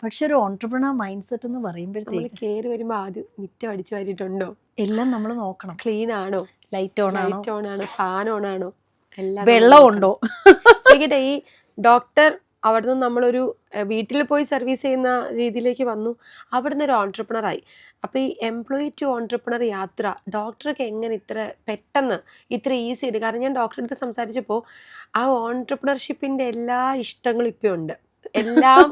പക്ഷെ ഒരു ഓൺട്രപ്രണർ മൈൻഡ് സെറ്റ് എന്ന് പറയുമ്പോഴത്തേക്ക് കയറി വരുമ്പോൾ ആദ്യം മിറ്റം അടിച്ചു വാരിയിട്ടുണ്ടോ, എല്ലാം നമ്മൾ നോക്കണം. ക്ലീൻ ആണോ, ലൈറ്റ് ഓൺ ആണോ, ഫാൻ ഓൺ ആണോ, എല്ലാം വെള്ളം ഉണ്ടോ. ചോദിക്കട്ടെ, ഈ ഡോക്ടർ അവിടുന്ന് നമ്മളൊരു വീട്ടിൽ പോയി സർവീസ് ചെയ്യുന്ന രീതിയിലേക്ക് വന്നു, അവിടുന്ന് ഒരു ഓൺട്രപ്രണറായി. അപ്പോൾ ഈ എംപ്ലോയി ടു ഓൺട്രപ്രണർ യാത്ര ഡോക്ടർക്ക് എങ്ങനെ ഇത്ര പെട്ടെന്ന് ഇത്ര ഈസി ആയിട്ട്? കാരണം ഞാൻ ഡോക്ടറെ അടുത്ത് സംസാരിച്ചപ്പോൾ ആ ഓൺട്രപ്രണർഷിപ്പിൻ്റെ എല്ലാ ഇഷ്ടങ്ങളും ഇപ്പോൾ ഉണ്ട്. എല്ലാം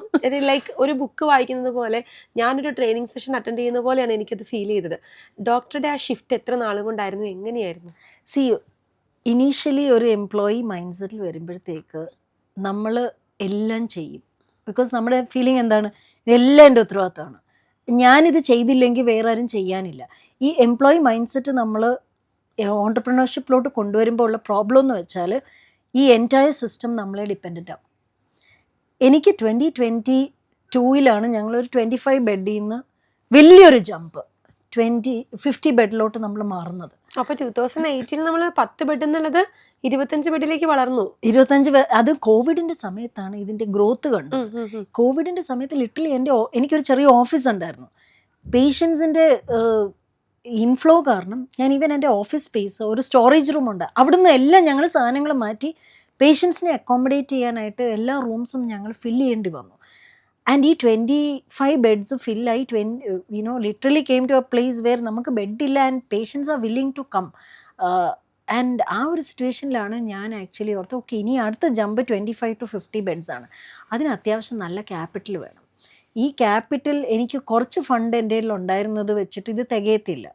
ലൈക്ക് ഒരു ബുക്ക് വായിക്കുന്നത് പോലെ, ഞാനൊരു ട്രെയിനിങ് സെഷൻ അറ്റൻഡ് ചെയ്യുന്ന പോലെയാണ് എനിക്കത് ഫീൽ ചെയ്തത്. ഡോക്ടറുടെ ആ ഷിഫ്റ്റ് എത്ര നാളും കൊണ്ടായിരുന്നു, എങ്ങനെയായിരുന്നു? ഇനീഷ്യലി ഒരു എംപ്ലോയി മൈൻഡ് സെറ്റിൽ വരുമ്പോഴത്തേക്ക് നമ്മൾ എല്ലാം ചെയ്യും. ബിക്കോസ് നമ്മുടെ ഫീലിംഗ് എന്താണ്? ഇതെല്ലാം എൻ്റെ ഉത്തരവാദിത്തമാണ്, ഞാനിത് ചെയ്തില്ലെങ്കിൽ വേറെ ആരും ചെയ്യാനില്ല. ഈ എംപ്ലോയി മൈൻഡ് സെറ്റ് നമ്മൾ ഓൺട്രപ്രണർഷിപ്പിലോട്ട് കൊണ്ടുവരുമ്പോൾ ഉള്ള പ്രോബ്ലം എന്ന് വെച്ചാൽ ഈ എൻറ്റയർ സിസ്റ്റം നമ്മളെ ഡിപ്പെൻഡൻ്റ് ആവും. എനിക്ക് 2022 ഞങ്ങളൊരു 25 ബെഡിൽ നിന്ന് വലിയൊരു ജമ്പ് 50 ബെഡിലോട്ട് നമ്മൾ മാറുന്നത്. അപ്പോൾ 2018 നമ്മൾ 10 ബെഡ് എന്നുള്ളത് 25 ബെഡിലേക്ക് വളർന്നു. 25 അത് കോവിഡിന്റെ സമയത്താണ് ഇതിന്റെ ഗ്രോത്ത് കണ്ടത്. കോവിഡിന്റെ സമയത്ത് ലിറ്ററലി എനിക്കൊരു ചെറിയ ഓഫീസ് ഉണ്ടായിരുന്നു. പേഷ്യൻസിന്റെ ഇൻഫ്ലോ കാരണം ഞാൻ ഈവൻ എൻ്റെ ഓഫീസ് സ്പേസ്, ഒരു സ്റ്റോറേജ് റൂം ഉണ്ട്, അവിടുന്ന് എല്ലാം ഞങ്ങൾ സാധനങ്ങൾ മാറ്റി പേഷ്യൻസിനെ അക്കോമഡേറ്റ് ചെയ്യാനായിട്ട് എല്ലാ റൂംസും ഞങ്ങൾ ഫില്ല് ചെയ്യേണ്ടി വന്നു. ആൻഡ് ഈ 25 ബെഡ്സ് ഫില്ലായി literally came to a place where നമുക്ക് ബെഡില്ല and patients are willing to come. And ആ ഒരു സിറ്റുവേഷനിലാണ് ഞാൻ ആക്ച്വലി ഓർത്ത് ഓക്കെ, ഇനി അടുത്ത ജമ്പ് 25 to 50 ബെഡ്സ് ആണ്. അതിന് അത്യാവശ്യം നല്ല ക്യാപിറ്റൽ വേണം. ഈ ക്യാപിറ്റൽ എനിക്ക് കുറച്ച് ഫണ്ട് എൻ്റെ കയ്യിൽ ഉണ്ടായിരുന്നത് വെച്ചിട്ട് ഇത് തികയത്തില്ല.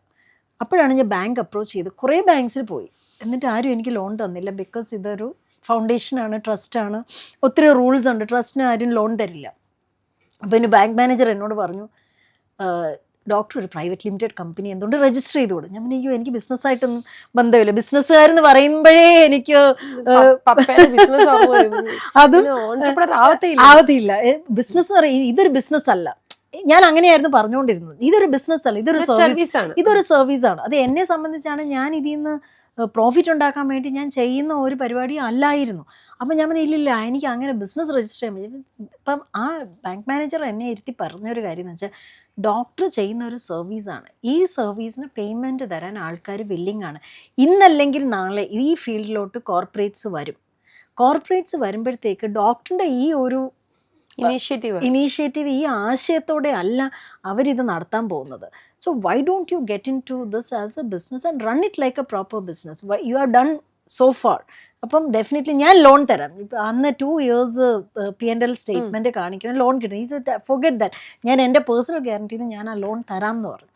അപ്പോഴാണ് ഞാൻ ബാങ്ക് അപ്രോച്ച് ചെയ്ത് കുറേ ബാങ്ക്സിൽ പോയി. എന്നിട്ട് ആരും എനിക്ക് ലോൺ തന്നില്ല. ബിക്കോസ് ഇതൊരു ഫൗണ്ടേഷനാണ്, ട്രസ്റ്റാണ്, ഒത്തിരി റൂൾസ് ഉണ്ട്, ട്രസ്റ്റിന് ആരും ലോൺ തരില്ല. അപ്പോൾ എൻ്റെ ബാങ്ക് മാനേജർ എന്നോട് പറഞ്ഞു, ഡോക്ടർ ഒരു പ്രൈവറ്റ് ലിമിറ്റഡ് കമ്പനി എന്തുകൊണ്ട് രജിസ്റ്റർ ചെയ്തുകൂടും. ഞാൻ പറഞ്ഞു, അയ്യോ എനിക്ക് ബിസിനസ്സായിട്ടൊന്നും ബന്ധമില്ല, ബിസിനസ്സുകാരെന്ന് പറയുമ്പോഴേ എനിക്ക് അതും ആവത്തില്ല. ബിസിനസ് എന്ന് പറയും, ഇതൊരു ബിസിനസ് അല്ല. ഞാൻ അങ്ങനെയായിരുന്നു പറഞ്ഞുകൊണ്ടിരുന്നത്. ഇതൊരു ബിസിനസ് അല്ല, ഇതൊരു സർവീസാണ്. അത് എന്നെ സംബന്ധിച്ചാണ് ഞാൻ ഇതിൽ നിന്ന് പ്രോഫിറ്റ് ഉണ്ടാക്കാൻ വേണ്ടി ഞാൻ ചെയ്യുന്ന ഒരു പരിപാടി അല്ലായിരുന്നു. അപ്പം ഞാൻ പറഞ്ഞു, ഇല്ലില്ല, എനിക്ക് അങ്ങനെ ബിസിനസ് രജിസ്റ്റർ ചെയ്യാൻ പറ്റും. ഇപ്പം ആ ബാങ്ക് മാനേജർ എന്നെ ഇരുത്തി പറഞ്ഞൊരു കാര്യം എന്ന് വെച്ചാൽ, ഡോക്ടർ ചെയ്യുന്ന ഒരു സർവീസാണ്, ഈ സർവീസിന് പേയ്മെൻറ്റ് തരാൻ ആൾക്കാർ വില്ലിങ് ആണ്. ഇന്നല്ലെങ്കിൽ നാളെ ഈ ഫീൽഡിലോട്ട് കോർപ്പറേറ്റ്സ് വരും. കോർപ്പറേറ്റ്സ് വരുമ്പോഴത്തേക്ക് ഡോക്ടറിൻ്റെ ഈ ഒരു ഇനീഷ്യേറ്റീവ്, ഈ ആശയത്തോടെ അല്ല അവരിത് നടത്താൻ പോകുന്നത്. So why don't you get into this as a business and run it like a proper business. You have done so far. അപ്പം ഡെഫിനറ്റ്ലി ഞാൻ ലോൺ തരാം. ഇപ്പം അന്ന് 2 years P&L സ്റ്റേറ്റ്മെൻറ്റ് കാണിക്കണം, ലോൺ കിട്ടും. Is forget that. ഞാൻ എൻ്റെ personal ഗ്യാരണ്ടീന് ഞാൻ ആ ലോൺ തരാം എന്ന് പറഞ്ഞു.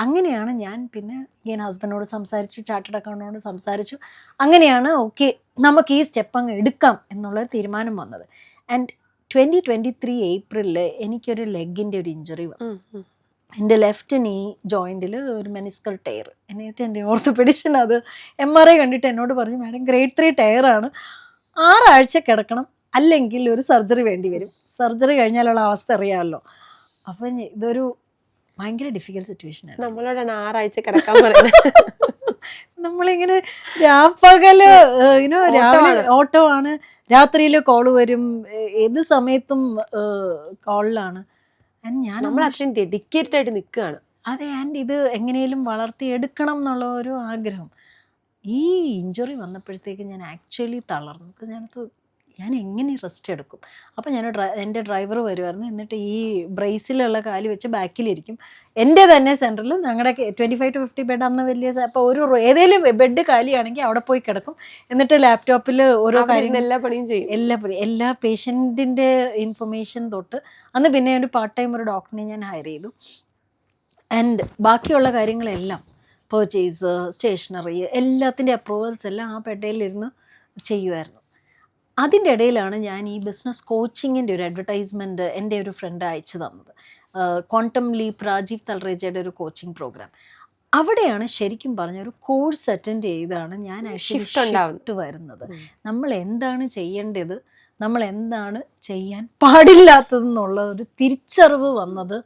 അങ്ങനെയാണ് ഞാൻ പിന്നെ ഞാൻ ഹസ്ബൻഡിനോട് സംസാരിച്ചു, ചാർട്ടേഡ് അക്കൗണ്ടിനോട് സംസാരിച്ചു. അങ്ങനെയാണ് ഓക്കെ നമുക്ക് ഈ സ്റ്റെപ്പ് അങ്ങ് എടുക്കാം എന്നുള്ളൊരു തീരുമാനം വന്നത്. ആൻഡ് 2023 ഏപ്രിലിൽ എനിക്കൊരു ലെഗിൻ്റെ ഒരു ഇഞ്ചുറി വന്നു. എൻ്റെ ലെഫ്റ്റ് നീ ജോയിൻറ്റിൽ ഒരു മെനിസ്കൽ ടയർ. എന്നിട്ട് എൻ്റെ ഓർത്തോപെഡിഷൻ അത് MRI കണ്ടിട്ട് എന്നോട് പറഞ്ഞു, മാഡം grade 3 ടയറാണ്, 6 ആഴ്ച കിടക്കണം, അല്ലെങ്കിൽ ഒരു സർജറി വേണ്ടി വരും. സർജറി കഴിഞ്ഞാലുള്ള അവസ്ഥ അറിയാമല്ലോ. അപ്പം ഇതൊരു ഭയങ്കര ഡിഫിക്കൽട്ട് സിറ്റുവേഷനാണ്. നമ്മളോടാണ് 6 ആഴ്ച കിടക്കാൻ പറയുന്നത്. നമ്മളിങ്ങനെ രാപ്പകല് രാവിലെ ഓട്ടോ ആണ്, രാത്രിയിൽ കോള് വരും, ഏത് സമയത്തും കോളിലാണ്. നമ്മൾ അത്രയും ഡെഡിക്കേറ്റഡ് ആയിട്ട് നിൽക്കുകയാണ്. അതെ. ആൻഡ് ഇത് എങ്ങനെയും വളർത്തിയെടുക്കണം എന്നുള്ള ഒരു ആഗ്രഹം. ഈ ഇഞ്ചുറി വന്നപ്പോഴത്തേക്ക് ഞാൻ ആക്ച്വലി തളർന്നു. ബിക്കോസ് ഞാൻ എങ്ങനെ റെസ്റ്റ് എടുക്കും. അപ്പോൾ എൻ്റെ ഡ്രൈവർ വരുമായിരുന്നു. എന്നിട്ട് ഈ ബ്രേസിലുള്ള കാല് വെച്ച് ബാക്കിലിരിക്കും. എൻ്റെ തന്നെ സെൻറ്ററിൽ ഞങ്ങളുടെ 25 to 50 ബെഡ് അന്ന് വലിയ, അപ്പോൾ ഒരു ഏതെങ്കിലും ബെഡ് കാലിയാണെങ്കിൽ അവിടെ പോയി കിടക്കും. എന്നിട്ട് ലാപ്ടോപ്പിൽ ഓരോ കാര്യങ്ങൾ എല്ലാ പണിയും ചെയ്യും. എല്ലാ പേഷ്യൻറ്റിൻ്റെ ഇൻഫർമേഷൻ തൊട്ട്. അന്ന് പിന്നെ ഒരു പാർട്ട് ടൈം ഒരു ഡോക്ടറിനെ ഞാൻ ഹയർ ചെയ്തു. ആൻഡ് ബാക്കിയുള്ള കാര്യങ്ങളെല്ലാം പർച്ചേസ്, സ്റ്റേഷനറി, എല്ലാത്തിൻ്റെ അപ്രൂവൽസ് എല്ലാം ആ പെഡയിലിരുന്ന് ചെയ്യുമായിരുന്നു. അതിൻ്റെ ഇടയിലാണ് ഞാൻ ഈ ബിസിനസ് കോച്ചിങ്ങിൻ്റെ ഒരു അഡ്വർടൈസ്മെൻറ്റ് എൻ്റെ ഒരു ഫ്രണ്ട് അയച്ചു തന്നത്. ക്വാണ്ടം ലീപ്പ്, രാജീവ് തൽറേജയുടെ ഒരു കോച്ചിങ് പ്രോഗ്രാം. അവിടെയാണ് ശരിക്കും പറഞ്ഞ ഒരു കോഴ്സ് അറ്റൻഡ് ചെയ്താണ് ഞാൻ ഷിഫ്റ്റ് വരുന്നത്. നമ്മൾ എന്താണ് ചെയ്യേണ്ടത്, നമ്മൾ എന്താണ് ചെയ്യാൻ പാടില്ലാത്തതെന്നുള്ള ഒരു തിരിച്ചറിവ് വന്നത്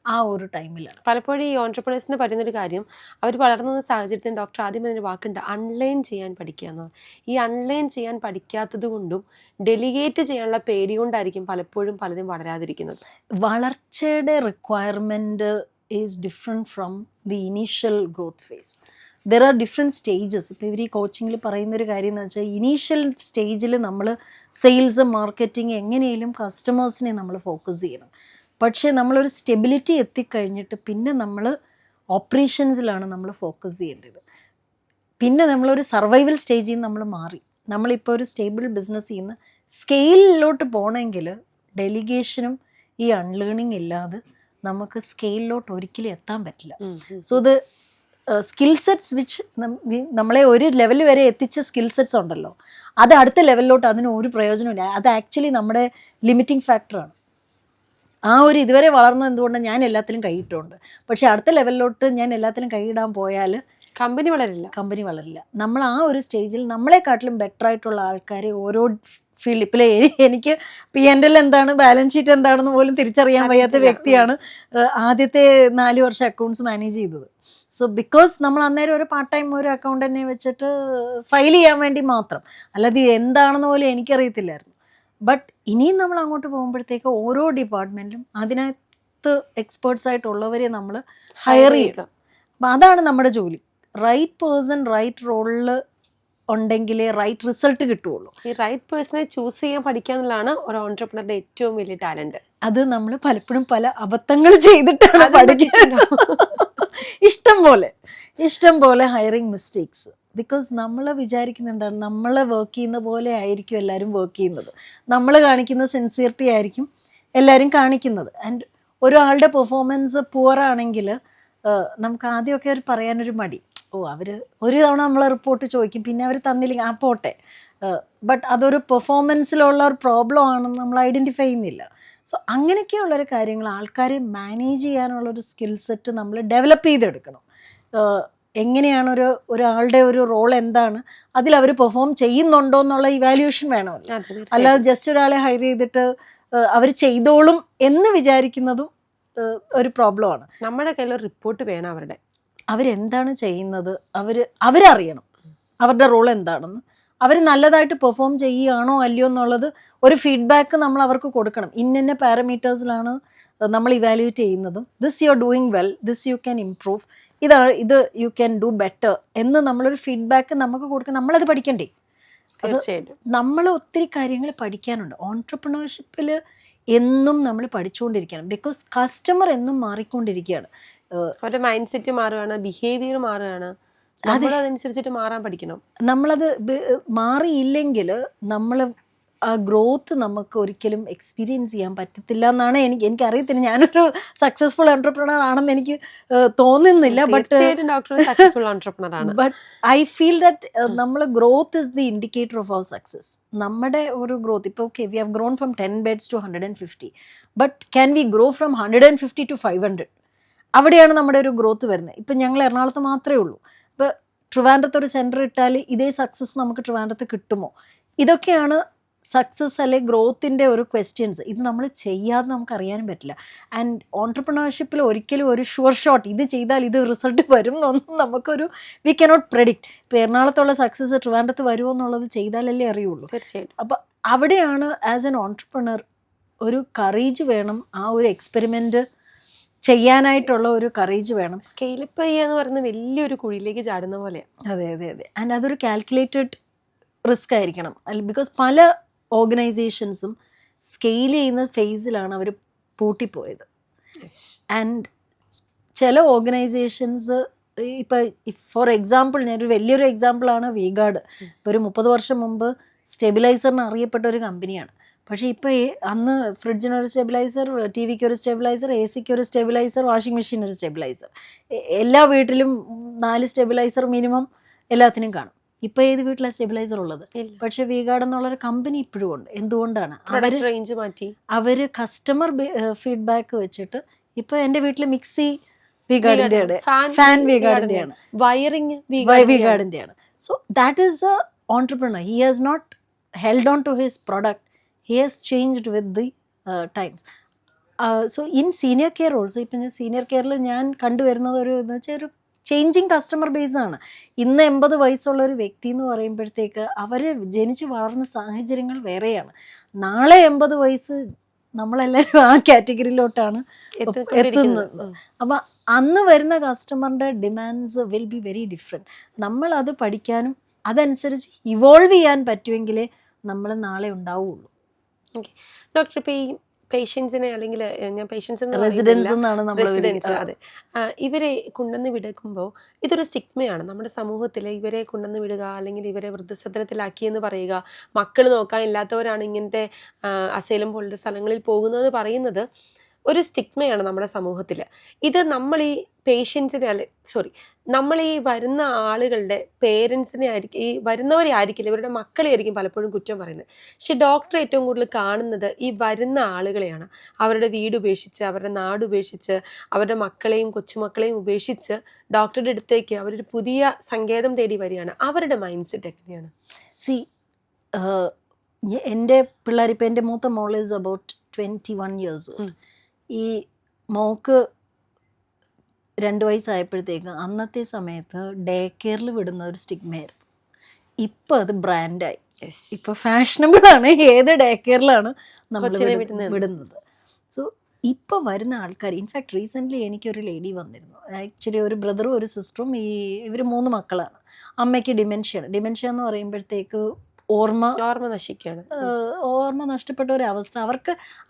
ആ ഒരു ടൈമിലാണ്. പലപ്പോഴും ഈ ഓൺട്രപ്രണേഴ്സിന് പറയുന്നൊരു കാര്യം, അവർ വളർന്ന സാഹചര്യത്തിൽ ഡോക്ടർ ആദ്യം അതിന് വാക്കുണ്ട്, അൺലൈൻ ചെയ്യാൻ പഠിക്കുക എന്ന്. ഈ അൺലൈൻ ചെയ്യാൻ പഠിക്കാത്തത് കൊണ്ടും ഡെലിഗേറ്റ് ചെയ്യാനുള്ള പേടി കൊണ്ടായിരിക്കും പലപ്പോഴും പലരും വളരാതിരിക്കുന്നത്. വളർച്ചയുടെ requirement is different from the initial growth phase. There are different stages. ഇപ്പോൾ ഇവർ ഈ കോച്ചിങ്ങിൽ പറയുന്നൊരു കാര്യം എന്ന് വെച്ചാൽ, ഇനീഷ്യൽ സ്റ്റേജിൽ നമ്മൾ സെയിൽസ്, മാർക്കറ്റിംഗ്, എങ്ങനെയും കസ്റ്റമേഴ്സിനെ നമ്മൾ ഫോക്കസ് ചെയ്യണം. പക്ഷേ നമ്മളൊരു സ്റ്റെബിലിറ്റി എത്തിക്കഴിഞ്ഞിട്ട് പിന്നെ നമ്മൾ ഓപ്പറേഷൻസിലാണ് നമ്മൾ ഫോക്കസ് ചെയ്യേണ്ടത്. പിന്നെ നമ്മളൊരു സർവൈവൽ സ്റ്റേജിൽ നിന്ന് നമ്മൾ മാറി. നമ്മളിപ്പോൾ ഒരു സ്റ്റേബിൾ ബിസിനസ് ചെയ്യുന്ന സ്കെയിലിലോട്ട് പോകണമെങ്കിൽ ഡെലിഗേഷനും ഈ അൺലേണിങ് ഇല്ലാതെ നമുക്ക് സ്കെയിലിലോട്ട് ഒരിക്കലും എത്താൻ പറ്റില്ല. So the skill sets which നമ്മളെ ഒരു ലെവൽ വരെ എത്തിച്ച സ്കിൽ സെറ്റ്സ് ഉണ്ടല്ലോ, അത് അടുത്ത ലെവലിലോട്ട് അതിന് ഒരു പ്രയോജനമില്ല. അത് ആക്ച്വലി നമ്മുടെ ലിമിറ്റിംഗ് ഫാക്ടറാണ്. ആ ഒരു ഇതുവരെ വളർന്നത് എന്തുകൊണ്ട് ഞാൻ എല്ലാത്തിലും കൈയിട്ടുണ്ട്. പക്ഷേ അടുത്ത ലെവലിലോട്ട് ഞാൻ എല്ലാത്തിലും കൈയിടാൻ പോയാൽ കമ്പനി വളരില്ല. നമ്മൾ ആ ഒരു സ്റ്റേജിൽ നമ്മളെക്കാട്ടിലും ബെറ്റർ ആയിട്ടുള്ള ആൾക്കാരെ ഓരോ ഫീൽഡ്, ഇപ്പോൾ എനിക്ക് P&L എന്താണ്, ബാലൻസ് ഷീറ്റ് എന്താണെന്ന് പോലും തിരിച്ചറിയാൻ വയ്യാത്ത വ്യക്തിയാണ് ആദ്യത്തെ 4 വർഷം അക്കൗണ്ട്സ് മാനേജ് ചെയ്തത്. സോ ബിക്കോസ് നമ്മൾ അന്നേരം ഒരു പാർട്ട് ടൈം ഒരു അക്കൗണ്ടന്റിനെ വെച്ചിട്ട് ഫയൽ ചെയ്യാൻ വേണ്ടി മാത്രം, അല്ലാതെ എന്താണെന്ന് പോലും എനിക്കറിയത്തില്ലായിരുന്നു. ബട്ട് ഇനിയും നമ്മൾ അങ്ങോട്ട് പോകുമ്പോഴത്തേക്ക് ഓരോ ഡിപ്പാർട്ട്മെൻറ്റിലും അതിനകത്ത് എക്സ്പേർട്സ് ആയിട്ടുള്ളവരെ നമ്മൾ ഹയർ ചെയ്യുക. അപ്പം അതാണ് നമ്മുടെ ജോലി. റൈറ്റ് പേഴ്സൺ റൈറ്റ് റോളിൽ ഉണ്ടെങ്കിലേ റൈറ്റ് റിസൾട്ട് കിട്ടുകയുള്ളൂ. ഈ റൈറ്റ് പേഴ്സണെ ചൂസ് ചെയ്യാൻ പഠിക്കുക എന്നുള്ളതാണ് ഒരു ഓൺട്രപ്രണറുടെ ഏറ്റവും വലിയ ടാലൻറ്റ്. അത് നമ്മൾ പലപ്പോഴും പല അബദ്ധങ്ങൾ ചെയ്തിട്ടാണ് പഠിക്കുന്നത്. ഇഷ്ടം പോലെ ഹയറിങ് മിസ്റ്റേക്സ്. ബിക്കോസ് നമ്മൾ വിചാരിക്കുന്ന എന്താണ്, നമ്മൾ വർക്ക് ചെയ്യുന്ന പോലെ ആയിരിക്കും എല്ലാവരും വർക്ക് ചെയ്യുന്നത്. നമ്മൾ കാണിക്കുന്ന സിൻസിയറിറ്റി ആയിരിക്കും എല്ലാവരും കാണിക്കുന്നത്. ആൻഡ് ഒരാളുടെ പെർഫോമൻസ് പുവറാണെങ്കിൽ നമുക്ക് ആദ്യമൊക്കെ അവർ പറയാനൊരു മടി, അവർ ഒരു തവണ നമ്മളെ റിപ്പോർട്ട് ചോദിക്കും, പിന്നെ അവർ തന്നില്ലെങ്കിൽ പോട്ടെ. ബട്ട് അതൊരു പെർഫോമൻസിലുള്ള ഒരു പ്രോബ്ലം ആണെന്ന് നമ്മൾ ഐഡൻറ്റിഫൈ ചെയ്യുന്നില്ല. സോ അങ്ങനെയൊക്കെയുള്ളൊരു കാര്യങ്ങൾ ആൾക്കാരെ മാനേജ് ചെയ്യാനുള്ളൊരു സ്കിൽ സെറ്റ് നമ്മൾ ഡെവലപ്പ് ചെയ്തെടുക്കണം. എങ്ങനെയാണ് ഒരാളുടെ ഒരു റോൾ എന്താണ്, അതിൽ അവർ പെർഫോം ചെയ്യുന്നുണ്ടോ എന്നുള്ള ഇവാലുവേഷൻ വേണമല്ലോ. അല്ലാതെ ജസ്റ്റ് ഒരാളെ ഹയർ ചെയ്തിട്ട് അവർ ചെയ്തോളും എന്ന് വിചാരിക്കുന്നതും ഒരു പ്രോബ്ലമാണ്. നമ്മുടെ കയ്യിൽ ഒരു റിപ്പോർട്ട് വേണം. അവരെന്താണ് ചെയ്യുന്നത്, അവരറിയണം അവരുടെ റോൾ എന്താണെന്ന്. അവർ നല്ലതായിട്ട് പെർഫോം ചെയ്യുകയാണോ അല്ലയോ എന്നുള്ളത് ഒരു ഫീഡ്ബാക്ക് നമ്മൾ അവർക്ക് കൊടുക്കണം. ഇന്ന പാരാമീറ്റേഴ്സിലാണ് നമ്മൾ ഇവാലുവേറ്റ് ചെയ്യുന്നതും. This you are doing well, this you can improve, ഇത് യു ക്യാൻ ഡു ബെറ്റർ എന്ന് നമ്മളൊരു ഫീഡ്ബാക്ക് നമുക്ക് കൊടുക്കണം. നമ്മളത് പഠിക്കണ്ടേ? തീർച്ചയായിട്ടും നമ്മൾ ഒത്തിരി കാര്യങ്ങൾ പഠിക്കാനുണ്ട്. ഓൺട്രപ്രണർഷിപ്പിൽ എന്നും നമ്മൾ പഠിച്ചുകൊണ്ടിരിക്കണം. ബിക്കോസ് കസ്റ്റമർ എന്നും മാറിക്കൊണ്ടിരിക്കുകയാണ്. അവരുടെ മൈൻഡ് സെറ്റ് മാറുകയാണ്, ബിഹേവിയർ മാറുകയാണ്. അതനുസരിച്ചിട്ട് മാറാൻ പഠിക്കണം. നമ്മളത് മാറിയില്ലെങ്കിൽ നമ്മൾ ആ ഗ്രോത്ത് നമുക്ക് ഒരിക്കലും എക്സ്പീരിയൻസ് ചെയ്യാൻ പറ്റത്തില്ല എന്നാണ് എനിക്കറിയത്തില്ല. ഞാനൊരു സക്സസ്ഫുൾ എന്റർപ്രണർ ആണെന്ന് എനിക്ക് തോന്നുന്നില്ല. ബട്ട് ഐ ഫീൽ ദാറ്റ് നമ്മൾ growth is the indicator of our success. നമ്മുടെ ഒരു ഗ്രോത്ത് ഇപ്പോൾ okay we have grown from 10 beds to 150, but can we grow from 150 to 500? അവിടെയാണ് നമ്മുടെ ഒരു ഗ്രോത്ത് വരുന്നത്. ഇപ്പം ഞങ്ങൾ എറണാകുളത്ത് മാത്രമേ ഉള്ളൂ. ഇപ്പോൾ ട്രിവാൻഡ്രത്ത് ഒരു സെൻറ്റർ ഇട്ടാൽ ഇതേ സക്സസ് നമുക്ക് ട്രിവാൻഡ്രത്ത് കിട്ടുമോ? ഇതൊക്കെയാണ് സക്സസ് അല്ലെ ഗ്രോത്തിൻ്റെ ഒരു ക്വസ്റ്റ്യൻസ്. ഇത് നമ്മൾ ചെയ്യാതെ നമുക്ക് അറിയാനും പറ്റില്ല. ആൻഡ് ഓൺട്രപ്രണർഷിപ്പിൽ ഒരിക്കലും ഒരു ഷുവർ ഷോട്ട് ഇത് ചെയ്താൽ ഇത് റിസൾട്ട് വരും എന്നൊന്നും നമുക്കൊരു വി കനോട്ട് പ്രെഡിക്റ്റ്. ഇപ്പോൾ എറണാകുളത്തുള്ള സക്സസ് ട്രിവാൻഡ്രത്ത് വരുമോ എന്നുള്ളത് ചെയ്താലല്ലേ അറിയുള്ളൂ. തീർച്ചയായിട്ടും. അപ്പോൾ അവിടെയാണ് ആസ് എൻ ഓൺട്രപ്രണർ ഒരു കറേജ് വേണം. ആ ഒരു എക്സ്പെരിമെൻറ്റ് ചെയ്യാനായിട്ടുള്ള ഒരു കറേജ് വേണം. സ്കെയിലപ്പ് ചെയ്യാന്ന് പറയുന്നത് വലിയൊരു കുഴിയിലേക്ക് ചാടുന്ന പോലെയാണ്. അതെ അതെ അതെ. ആൻഡ് അതൊരു കാൽക്കുലേറ്റഡ് റിസ്ക് ആയിരിക്കണം. ബിക്കോസ് പല ഓർഗനൈസേഷൻസും സ്കെയിൽ ചെയ്യുന്ന ഫേസിലാണ് അവർ പൂട്ടിപ്പോയത്. ആൻഡ് ചില ഓർഗനൈസേഷൻസ് ഇപ്പോൾ ഫോർ എക്സാമ്പിൾ ഞാനൊരു വലിയൊരു എക്സാമ്പിളാണ് വി-ഗാർഡ്. ഇപ്പോൾ ഒരു 30 വർഷം മുമ്പ് സ്റ്റെബിലൈസറിന് അറിയപ്പെട്ട ഒരു കമ്പനിയാണ്. പക്ഷേ ഇപ്പോൾ അന്ന് ഫ്രിഡ്ജിനൊരു സ്റ്റെബിലൈസർ, ടി വിക്ക് ഒരു സ്റ്റെബിലൈസർ, എ സിക്ക് ഒരു സ്റ്റെബിലൈസർ, വാഷിംഗ് മെഷീൻ ഒരു സ്റ്റെബിലൈസർ, എല്ലാ വീട്ടിലും 4 സ്റ്റെബിലൈസർ മിനിമം എല്ലാത്തിനും കാണും. ഇപ്പോൾ ഏത് വീട്ടിലാണ് സ്റ്റെബിലൈസർ ഉള്ളത്? പക്ഷേ വി-ഗാർഡ് എന്നുള്ളൊരു കമ്പനി ഇപ്പോഴും ഉണ്ട്. എന്തുകൊണ്ടാണ്? റേഞ്ച് മാറ്റി അവർ കസ്റ്റമർ ഫീഡ്ബാക്ക് വെച്ചിട്ട് ഇപ്പോൾ എൻ്റെ വീട്ടിൽ മിക്സി വി-ഗാർഡിൻ്റെയാണ്, ഫാൻ വി-ഗാർഡിൻ്റെയാണ്, വയറിങ് വി-ഗാർഡിൻ്റെയാണ്. So that is a entrepreneur. He has not held on to his product. He has changed with the times. So in senior care also, ഇപ്പം ഞാൻ സീനിയർ കെയറിൽ ഞാൻ കണ്ടുവരുന്നത് എന്ന് വെച്ചാൽ ഒരു ചേഞ്ചിങ് കസ്റ്റമർ ബേസ് ആണ്. ഇന്ന് 80 വയസ്സുള്ള ഒരു വ്യക്തി എന്ന് പറയുമ്പോഴത്തേക്ക് അവർ ജനിച്ച് വളർന്ന സാഹചര്യങ്ങൾ വേറെയാണ്. നാളെ 80 വയസ്സ് നമ്മളെല്ലാവരും ആ കാറ്റഗറിയിലോട്ടാണ് എത്തുന്നത്. അപ്പം അന്ന് വരുന്ന കസ്റ്റമറിൻ്റെ demands will be very different. നമ്മളത് പഠിക്കാനും അതനുസരിച്ച് ഇവോൾവ് ചെയ്യാൻ പറ്റുമെങ്കിലേ നമ്മൾ നാളെ ഉണ്ടാവുള്ളൂ. ഓക്കെ ഡോക്ടർ, ഇപ്പോൾ ഈ പേഷ്യൻസിനെ അല്ലെങ്കിൽ ഞാൻ പേഷ്യൻസ് റെസിഡൻസ് അതെ ഇവരെ കൊണ്ടുവന്ന് വിടുമ്പോൾ ഇതൊരു സ്റ്റിഗ്മയാണ് നമ്മുടെ സമൂഹത്തിൽ. ഇവരെ കൊണ്ടുവന്ന് വിടുക അല്ലെങ്കിൽ ഇവരെ വൃദ്ധസദനത്തിലാക്കി എന്ന് പറയുക, മക്കൾ നോക്കാൻ ഇല്ലാത്തവരാണ് ഇങ്ങനത്തെ അസൈലം പോലുള്ള സ്ഥലങ്ങളിൽ പോകുന്നതെന്ന് പറയുന്നത് ഒരു സ്റ്റിഗ്മയാണ് നമ്മുടെ സമൂഹത്തിൽ. ഇത് നമ്മൾ ഈ പേഷ്യൻസിനെ നമ്മൾ ഈ വരുന്ന ആളുകളുടെ പേരൻസിനെ ആയിരിക്കും, ഈ വരുന്നവരെ ആയിരിക്കില്ല, ഇവരുടെ മക്കളെ ആയിരിക്കും പലപ്പോഴും കുറ്റം പറയുന്നത്. പക്ഷെ ഡോക്ടർ ഏറ്റവും കൂടുതൽ കാണുന്നത് ഈ വരുന്ന ആളുകളെയാണ്. അവരുടെ വീട് ഉപേക്ഷിച്ച്, അവരുടെ നാട് ഉപേക്ഷിച്ച്, അവരുടെ മക്കളെയും കൊച്ചുമക്കളെയും ഉപേക്ഷിച്ച് ഡോക്ടറുടെ അടുത്തേക്ക് അവരൊരു പുതിയ സങ്കേതം തേടി വരികയാണ്. അവരുടെ മൈൻഡ് സെറ്റ് എങ്ങനെയാണ്? എൻ്റെ പിള്ളേർ, ഇപ്പം എൻ്റെ മൂത്ത മോൾ ഈസ് അബൌട്ട് 21 years old. ഈ മോക്ക് 2 വയസ്സായപ്പോഴത്തേക്ക് അന്നത്തെ സമയത്ത് ഡേ കെയറിൽ വിടുന്ന ഒരു സ്റ്റിഗ്മയായിരുന്നു. ഇപ്പം അത് ബ്രാൻഡായി, ഇപ്പം ഫാഷനബിളാണ്. ഏത് ഡേ കെയറിലാണ് നമ്മൾ വിടുന്നത്. സോ ഇപ്പോൾ വരുന്ന ആൾക്കാർ, ഇൻഫാക്ട് റീസെൻ്റ്ലി എനിക്കൊരു ലേഡി വന്നിരുന്നു. ആക്ച്വലി ഒരു ബ്രദറും ഒരു സിസ്റ്ററും, ഇവർ 3 മക്കളാണ്. അമ്മയ്ക്ക് ഡിമെൻഷ്യ എന്ന് പറയുമ്പോഴത്തേക്ക് ഓർമ്മ നശിക്കുകയാണ്. ഓർമ്മ നഷ്ടപ്പെട്ട ഒരു അവസ്ഥ.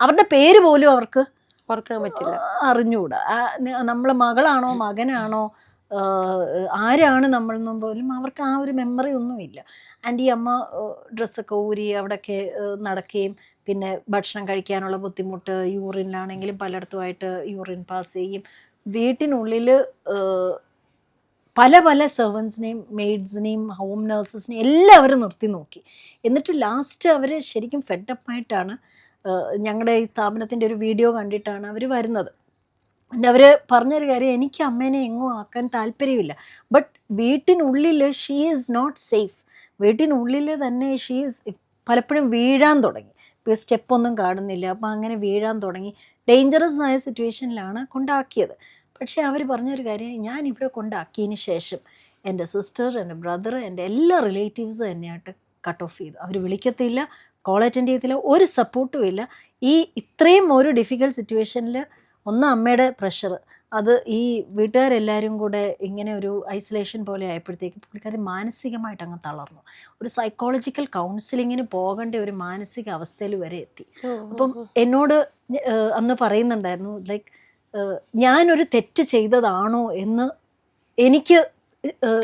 അവരുടെ പേര് പോലും അവർക്ക് ഓർക്കാൻ പറ്റില്ല, അറിഞ്ഞുകൂടാ. നമ്മളെ മകളാണോ മകനാണോ ആരാണ് നമ്മളെന്നും പോലും അവർക്ക് ആ ഒരു മെമ്മറി ഒന്നുമില്ല. ആൻഡ് ഈ അമ്മ ഡ്രസ്സൊക്കെ ഊരി അവിടെയൊക്കെ നടക്കുകയും പിന്നെ ഭക്ഷണം കഴിക്കാനുള്ള ബുദ്ധിമുട്ട്, യൂറിനിലാണെങ്കിലും പലയിടത്തുമായിട്ട് യൂറിൻ പാസ് ചെയ്യും. വീട്ടിനുള്ളിൽ പല പല സെർവൻസിനെയും മെയ്ഡ്സിനെയും ഹോം നഴ്സസിനെയും എല്ലാവരും നിർത്തി നോക്കി. എന്നിട്ട് ലാസ്റ്റ് അവർ ശരിക്കും ഫെഡപ്പായിട്ടാണ് ഞങ്ങളുടെ ഈ സ്ഥാപനത്തിൻ്റെ ഒരു വീഡിയോ കണ്ടിട്ടാണ് അവർ വരുന്നത്. അവർ പറഞ്ഞൊരു കാര്യം, എനിക്ക് അമ്മേനെ എങ്ങും ആക്കാൻ താല്പര്യമില്ല, ബട്ട് വീട്ടിനുള്ളിൽ ഷീ ഈസ് നോട്ട് സേഫ്. വീട്ടിനുള്ളിൽ തന്നെ ഷീ ഈസ് പലപ്പോഴും വീഴാൻ തുടങ്ങി. ഇപ്പോൾ സ്റ്റെപ്പൊന്നും കാണുന്നില്ല, അപ്പോൾ അങ്ങനെ വീഴാൻ തുടങ്ങി. ഡേഞ്ചറസ് ആയ സിറ്റുവേഷനിലാണ് കൊണ്ടാക്കിയത്. പക്ഷേ അവർ പറഞ്ഞൊരു കാര്യം, ഞാൻ ഇവിടെ കൊണ്ടാക്കിയതിന് ശേഷം എൻ്റെ സിസ്റ്റർ, എൻ്റെ ബ്രദർ, എൻ്റെ എല്ലാ റിലേറ്റീവ്സും എന്നെയായിട്ട് കട്ട് ഓഫ് ചെയ്തു. അവർ വിളിക്കത്തില്ല, കോൾ അറ്റൻഡ് ചെയ്യത്തില്ല, ഒരു സപ്പോർട്ടും ഇല്ല. ഇത്രയും ഒരു ഡിഫിക്കൽട്ട് സിറ്റുവേഷനിൽ ഒന്ന് അമ്മയുടെ പ്രഷർ, അത് ഈ വീട്ടുകാരെല്ലാവരും കൂടെ ഇങ്ങനെ ഒരു ഐസൊലേഷൻ പോലെ ആയപ്പോഴത്തേക്ക് പുള്ളിക്കാരി മാനസികമായിട്ട് അങ്ങ് തളർന്നു. ഒരു സൈക്കോളജിക്കൽ കൗൺസിലിങ്ങിന് പോകേണ്ട ഒരു മാനസിക അവസ്ഥയിൽ വരെ എത്തി. അപ്പം എന്നോട് അന്ന് പറയുന്നുണ്ടായിരുന്നു, ലൈക്ക് ഞാനൊരു തെറ്റ് ചെയ്തതാണോ എന്ന് എനിക്ക്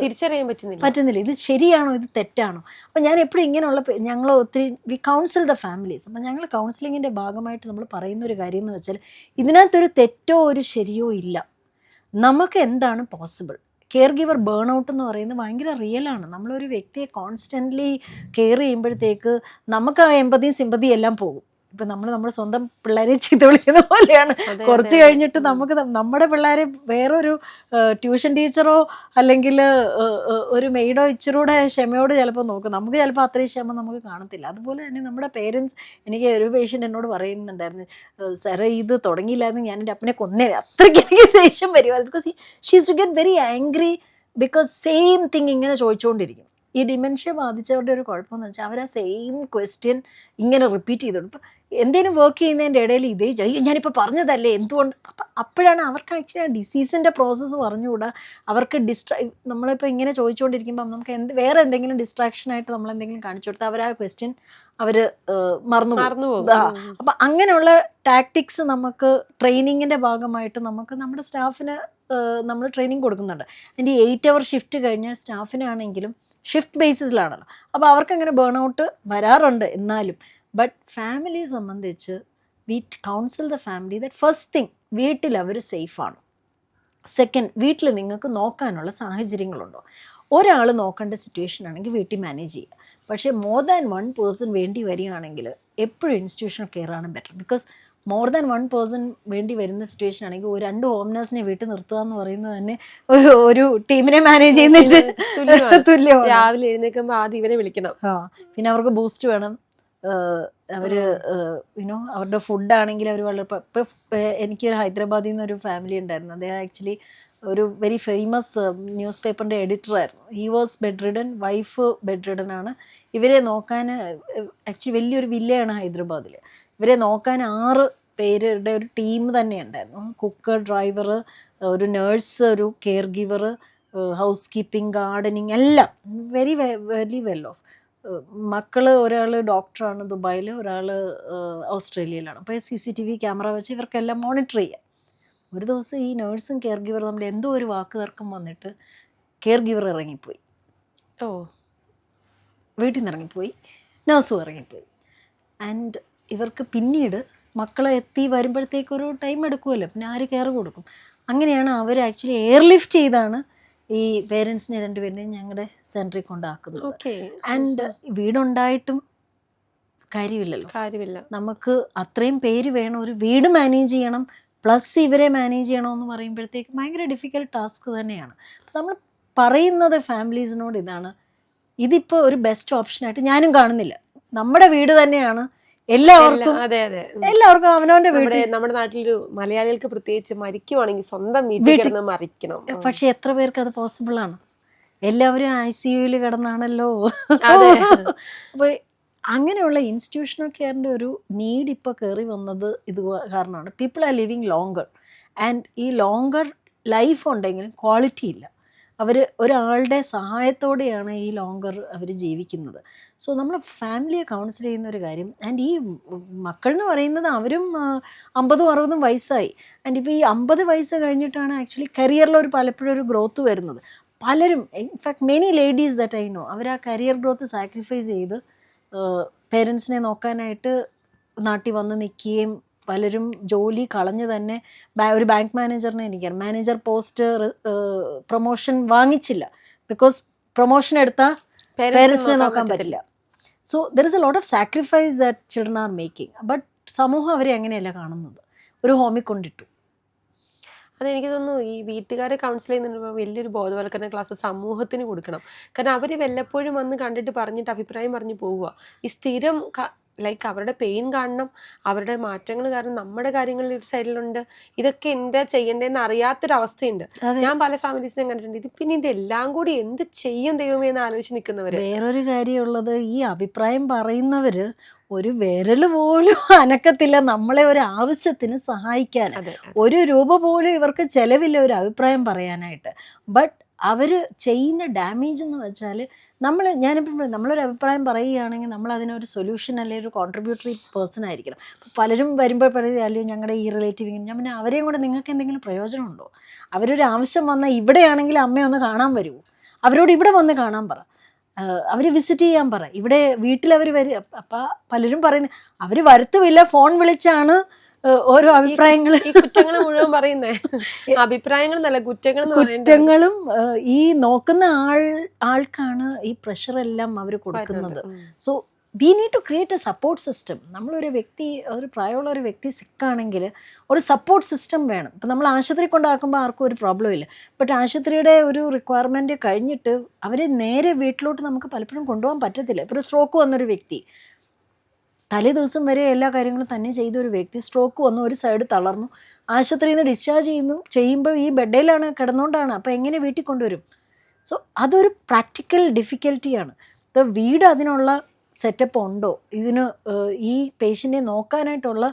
തിരിച്ചറിയാൻ പറ്റുന്നില്ല. ഇത് ശരിയാണോ, ഇത് തെറ്റാണോ? അപ്പം ഞാൻ എപ്പോഴും ഇങ്ങനെയുള്ള ഞങ്ങൾ ഒത്തിരി വി കൗൺസിൽ ദ ഫാമിലീസ്. അപ്പം ഞങ്ങൾ കൗൺസിലിങ്ങിൻ്റെ ഭാഗമായിട്ട് നമ്മൾ പറയുന്നൊരു കാര്യം എന്ന് വെച്ചാൽ, ഇതിനകത്തൊരു തെറ്റോ ഒരു ശരിയോ ഇല്ല. നമുക്ക് എന്താണ് possible? Care giver burn out എന്ന് പറയുന്നത് ഭയങ്കര റിയലാണ്. നമ്മളൊരു വ്യക്തിയെ കോൺസ്റ്റൻ്റ്ലി കെയർ ചെയ്യുമ്പോഴത്തേക്ക് നമുക്ക് ആ എമ്പതിയും സിമ്പതിയും എല്ലാം പോകും. ഇപ്പം നമ്മുടെ സ്വന്തം പിള്ളേരെ ചീത്ത വിളിക്കുന്ന പോലെയാണ്. കുറച്ച് കഴിഞ്ഞിട്ട് നമുക്ക് നമ്മുടെ പിള്ളേരെ വേറൊരു ട്യൂഷൻ ടീച്ചറോ അല്ലെങ്കിൽ ഒരു മെയ്ഡോ ഇച്ചിരൂടെ ക്ഷമയോട് ചിലപ്പോൾ നോക്കും. നമുക്ക് ചിലപ്പോൾ അത്രയും ക്ഷമ നമുക്ക് കാണത്തില്ല. അതുപോലെ തന്നെ നമ്മുടെ പേരൻസ്, എനിക്ക് ഒരു പേഷ്യൻ്റ് എന്നോട് പറയുന്നുണ്ടായിരുന്നു, സാറേ ഇത് തുടങ്ങിയില്ലായിരുന്നു ഞാൻ എൻ്റെ അപ്പനെ കൊന്നേനെ, അത്രയ്ക്ക് എനിക്ക് ദേഷ്യം വരുമായിരുന്നു. Because she's to get very angry because same thing ഇങ്ങനെ ചോദിച്ചുകൊണ്ടിരിക്കും. ഈ ഡിമെൻഷ്യ ബാധിച്ചവരുടെ ഒരു കുഴപ്പമെന്ന് വെച്ചാൽ അവർ ആ സെയിം ക്വസ്റ്റ്യൻ ഇങ്ങനെ റിപ്പീറ്റ് ചെയ്തോളും. ഇപ്പം എന്തെങ്കിലും വർക്ക് ചെയ്യുന്നതിൻ്റെ ഇടയിൽ ഇതേ ഞാനിപ്പോൾ പറഞ്ഞതല്ലേ എന്തുകൊണ്ട്, അപ്പം അപ്പോഴാണ് അവർക്ക് ആക്ച്വലി ആ ഡിസീസിൻ്റെ പ്രോസസ്സ് പറഞ്ഞുകൂടാ. അവർക്ക് നമ്മളിപ്പോൾ ഇങ്ങനെ ചോദിച്ചുകൊണ്ടിരിക്കുമ്പം നമുക്ക് വേറെ എന്തെങ്കിലും ഡിസ്ട്രാക്ഷനായിട്ട് നമ്മളെന്തെങ്കിലും കാണിച്ചു കൊടുത്താൽ അവർ ആ ക്വസ്റ്റ്യൻ അവർ മറന്നു പോകും. അപ്പം അങ്ങനെയുള്ള ടാക്ടിക്സ് നമുക്ക് ട്രെയിനിങ്ങിൻ്റെ ഭാഗമായിട്ട് നമുക്ക് നമ്മുടെ സ്റ്റാഫിന് നമ്മൾ ട്രെയിനിങ് കൊടുക്കുന്നുണ്ട്. അതിൻ്റെ 8 hour ഷിഫ്റ്റ് കഴിഞ്ഞ സ്റ്റാഫിനാണെങ്കിലും ഷിഫ്റ്റ് ബേസിസിലാണല്ലോ. അപ്പോൾ അവർക്കങ്ങനെ ബേൺ ഔട്ട് വരാറുണ്ട്. എന്നാലും ബട്ട് ഫാമിലിയെ സംബന്ധിച്ച് we counsel the family that first thing, വീട്ടിൽ അവർ സേഫാണ്. സെക്കൻഡ്, വീട്ടിൽ നിങ്ങൾക്ക് നോക്കാനുള്ള സാഹചര്യങ്ങളുണ്ടോ? ഒരാൾ നോക്കേണ്ട സിറ്റുവേഷൻ ആണെങ്കിൽ വീട്ടിൽ മാനേജ് ചെയ്യുക. പക്ഷേ മോർ ദാൻ 1 person വേണ്ടി വരികയാണെങ്കിൽ എപ്പോഴും ഇൻസ്റ്റിറ്റ്യൂഷണൽ കെയർ ആണ് better. Because more than 1 person വേണ്ടി വരുന്ന സിറ്റുവേഷൻ ആണെങ്കിൽ 2 ഹോം നഴ്സിനെ വീട്ടിൽ നിർത്തുക എന്ന് പറയുന്നത് തന്നെ ഒരു ടീമിനെ മാനേജ് ചെയ്യുന്നതിന് തുല്യമാണ്. രാവിലെ എഴുന്നേൽക്കുമ്പോൾ ആദ്യം ഇവരെ വിളിക്കണം. പിന്നെ അവർക്ക് ബൂസ്റ്റ് വേണം. അവർ അവരുടെ ഫുഡാണെങ്കിൽ അവർ വളരെ ഇപ്പം എനിക്കൊരു ഹൈദരാബാദിൽ നിന്നൊരു ഫാമിലി ഉണ്ടായിരുന്നു. അദ്ദേഹം ആക്ച്വലി ഒരു വെരി ഫേമസ് ന്യൂസ് പേപ്പറിൻ്റെ എഡിറ്ററായിരുന്നു. He was bedridden, wife bedridden ആണ്. ഇവരെ നോക്കാൻ ആക്ച്വലി വലിയൊരു വില്ലയാണ് ഹൈദരാബാദിൽ. ഇവരെ നോക്കാൻ 6 പേരുടെ ഒരു ടീം തന്നെ ഉണ്ടായിരുന്നു. കുക്ക്, ഡ്രൈവർ, ഒരു നേഴ്സ്, ഒരു care giver, house keeping, gardening എല്ലാം വെരി വെൽ ഓഫ്. മക്കൾ, ഒരാൾ ഡോക്ടറാണ് ദുബായിൽ, ഒരാൾ ഓസ്ട്രേലിയയിലാണ്. അപ്പോൾ CCTV ക്യാമറ വെച്ച് ഇവർക്കെല്ലാം മോണിറ്റർ ചെയ്യാം. ഒരു ദിവസം ഈ നേഴ്സും കെയർ ഗിവർ തമ്മിൽ എന്തോ ഒരു വാക്ക് തർക്കം വന്നിട്ട് കെയർ ഗിവർ ഇറങ്ങിപ്പോയി. വീട്ടിൽ നിന്ന് ഇറങ്ങിപ്പോയി, നേഴ്സും ഇറങ്ങിപ്പോയി. ആൻഡ് ഇവർക്ക് പിന്നീട് മക്കളെ എത്തി വരുമ്പോഴത്തേക്കൊരു ടൈം എടുക്കുമല്ലോ, പിന്നെ ആര് കെയർ കൊടുക്കും? അങ്ങനെയാണ് അവർ ആക്ച്വലി എയർലിഫ്റ്റ് ചെയ്താണ് ഈ പേരൻസിനെ 2 പേരെയും ഞങ്ങളുടെ സെൻറ്ററിൽ കൊണ്ടാക്കുന്നത്. ആൻഡ് വീടുണ്ടായിട്ടും കാര്യമില്ല. നമുക്ക് അത്രയും പേര് വേണം, ഒരു വീട് മാനേജ് ചെയ്യണം, പ്ലസ് ഇവരെ മാനേജ് ചെയ്യണമെന്ന് പറയുമ്പോഴത്തേക്ക് ഭയങ്കര ഡിഫിക്കൽട്ട് ടാസ്ക് തന്നെയാണ്. അപ്പം നമ്മൾ പറയുന്നത് ഫാമിലീസിനോട് ഇതാണ്, ഇതിപ്പോൾ ഒരു ബെസ്റ്റ് ഓപ്ഷനായിട്ട് ഞാനും കാണുന്നില്ല. നമ്മുടെ വീട് തന്നെയാണ് എല്ലാവർക്കും അവനവന്റെ വീട്. നമ്മുടെ നാട്ടിലൊരു മലയാളികൾക്ക് പ്രത്യേകിച്ച് മരിക്കുവാണെങ്കിൽ സ്വന്തം വീട്ടിൽ മരിക്കണം. പക്ഷെ എത്ര പേർക്ക് അത് പോസിബിൾ ആണ്? എല്ലാവരും ICUയിൽ കിടന്നാണല്ലോ. അപ്പൊ അങ്ങനെയുള്ള ഇൻസ്റ്റിറ്റ്യൂഷണൽ കെയറിൻ്റെ ഒരു നീഡ് ഇപ്പോൾ കയറി വന്നത് ഇത് കാരണമാണ്. People are living longer, and ഈ ലോങ്കർ ലൈഫ് ഉണ്ടെങ്കിലും ക്വാളിറ്റി ഇല്ല. അവർ ഒരാളുടെ സഹായത്തോടെയാണ് ഈ ലോങ്കർ അവർ ജീവിക്കുന്നത്. സോ നമ്മൾ ഫാമിലിയെ കൗൺസിൽ ചെയ്യുന്ന ഒരു കാര്യം. ആൻഡ് ഈ മക്കൾ എന്ന് പറയുന്നത് അവരും 50-60 വയസ്സായി. ആൻഡ് ഇപ്പോൾ ഈ 50 വയസ്സ് കഴിഞ്ഞിട്ടാണ് ആക്ച്വലി കരിയറിൽ പലപ്പോഴും ഒരു ഗ്രോത്ത് വരുന്നത്. പലരും in fact many ladies that I know, അവർ ആ കരിയർ ഗ്രോത്ത് സാക്രിഫൈസ് ചെയ്ത് പേരൻസിനെ നോക്കാനായിട്ട് നാട്ടിൽ വന്ന് നിൽക്കുകയും പലരും ജോലി കളഞ്ഞ് തന്നെ ഒരു ബാങ്ക് മാനേജറിനെ എനിക്കറിയാം, മാനേജർ പോസ്റ്റ് പ്രൊമോഷൻ വാങ്ങിച്ചില്ല ബിക്കോസ് പ്രൊമോഷൻ എടുത്താൽ പേരൻസിനെ നോക്കാൻ പറ്റില്ല. So there is a lot of sacrifice that children are making. But സമൂഹം അവരെ അങ്ങനെയല്ല കാണുന്നത്, ഒരു ഹോമിൽ കൊണ്ടിട്ടു. അതെനിക്ക് തോന്നുന്നു ഈ വീട്ടുകാരെ കൗൺസിൽ ചെയ്യുന്ന വലിയൊരു ബോധവൽക്കരണ ക്ലാസ് സമൂഹത്തിന് കൊടുക്കണം. കാരണം അവർ വല്ലപ്പോഴും വന്ന് കണ്ടിട്ട് പറഞ്ഞിട്ട് അഭിപ്രായം പറഞ്ഞ് പോവുക. ഈ സ്ഥിരം ലൈക്ക് അവരുടെ പെയിൻ കാണണം, അവരുടെ മാറ്റങ്ങൾ കാരണം നമ്മുടെ കാര്യങ്ങളിൽ ഒരു സൈഡിലുണ്ട്, ഇതൊക്കെ എന്താ ചെയ്യേണ്ടതെന്ന് അറിയാത്തൊരവസ്ഥയുണ്ട്. ഞാൻ പല ഫാമിലീസിനെ കണ്ടിട്ടുണ്ട്. ഇത് പിന്നെ ഇതെല്ലാം കൂടി എന്ത് ചെയ്യും ദൈവമേ എന്ന് ആലോചിച്ച് നിൽക്കുന്നവര്. വേറൊരു കാര്യമുള്ളത്, ഈ അഭിപ്രായം പറയുന്നവര് ഒരു വിരൽ പോലും അനക്കത്തില്ല നമ്മളെ ഒരു ആവശ്യത്തിന് സഹായിക്കാൻ. ഒരു രൂപ പോലും ഇവർക്ക് ചെലവില്ല ഒരു അഭിപ്രായം പറയാനായിട്ട്. ബട്ട് അവർ ചെയ്യുന്ന ഡാമേജ് എന്ന് വെച്ചാൽ ഞാനിപ്പോൾ നമ്മളൊരു അഭിപ്രായം പറയുകയാണെങ്കിൽ നമ്മൾ അതിനൊരു സൊല്യൂഷൻ അല്ലെങ്കിൽ ഒരു കോൺട്രിബ്യൂട്ടറി പേഴ്സൺ ആയിരിക്കണം. പലരും വരുമ്പോൾ പറയുക അല്ലെങ്കിൽ ഞങ്ങളുടെ ഈ റിലേറ്റീവ് ഇങ്ങനെ, ഞാൻ പിന്നെ അവരെയും കൂടെ നിങ്ങൾക്ക് എന്തെങ്കിലും പ്രയോജനമുണ്ടോ? അവരൊരു ആവശ്യം വന്നാൽ ഇവിടെയാണെങ്കിൽ അമ്മയെ ഒന്ന് കാണാൻ വരുമോ? അവരോട് ഇവിടെ വന്ന് കാണാൻ പറ, അവർ വിസിറ്റ് ചെയ്യാൻ പറ. ഇവിടെ വീട്ടിലവർ വരും. അപ്പം പലരും പറയുന്നത് അവർ വരുത്തുമില്ല, ഫോൺ വിളിച്ചാണ് ഓരോ അഭിപ്രായങ്ങൾ, കുറ്റങ്ങൾ മുഴുവൻ പറയുന്നേ. അഭിപ്രായങ്ങൾ നല്ല കുറ്റങ്ങളും ഈ നോക്കുന്ന ആൾക്കാണ് ഈ പ്രഷർ എല്ലാം അവർ കൊടുക്കുന്നത്. So we need to create a support system. നമ്മളൊരു വ്യക്തി, ഒരു പ്രായമുള്ള ഒരു വ്യക്തി സിക്കാണെങ്കിൽ ഒരു സപ്പോർട്ട് സിസ്റ്റം വേണം. ഇപ്പം നമ്മൾ ആശുപത്രി കൊണ്ടാക്കുമ്പോൾ ആർക്കും ഒരു പ്രോബ്ലം ഇല്ല. ബട്ട് ആശുപത്രിയുടെ ഒരു റിക്വയർമെൻറ്റ് കഴിഞ്ഞിട്ട് അവരെ നേരെ വീട്ടിലോട്ട് നമുക്ക് പലപ്പോഴും കൊണ്ടുപോകാൻ പറ്റത്തില്ല. ഇപ്പോൾ ഒരു സ്ട്രോക്ക് വന്നൊരു വ്യക്തി, തലേ ദിവസം വരെ എല്ലാ കാര്യങ്ങളും തന്നെ ചെയ്തൊരു വ്യക്തി സ്ട്രോക്ക് വന്നു, ഒരു സൈഡ് തളർന്നു, ആശുപത്രിയിൽ നിന്ന് ഡിസ്ചാർജ് ചെയ്യുമ്പോൾ ഈ ബെഡയിലാണ് കിടന്നുകൊണ്ടാണ്. അപ്പോൾ എങ്ങനെ വീട്ടിൽ കൊണ്ടുവരും? സോ അതൊരു പ്രാക്ടിക്കൽ ഡിഫിക്കൽറ്റിയാണ്. വീട് അതിനുള്ള സെറ്റപ്പ് ഉണ്ടോ? ഇതിന് ഈ പേഷ്യൻറ്റിനെ നോക്കാനായിട്ടുള്ള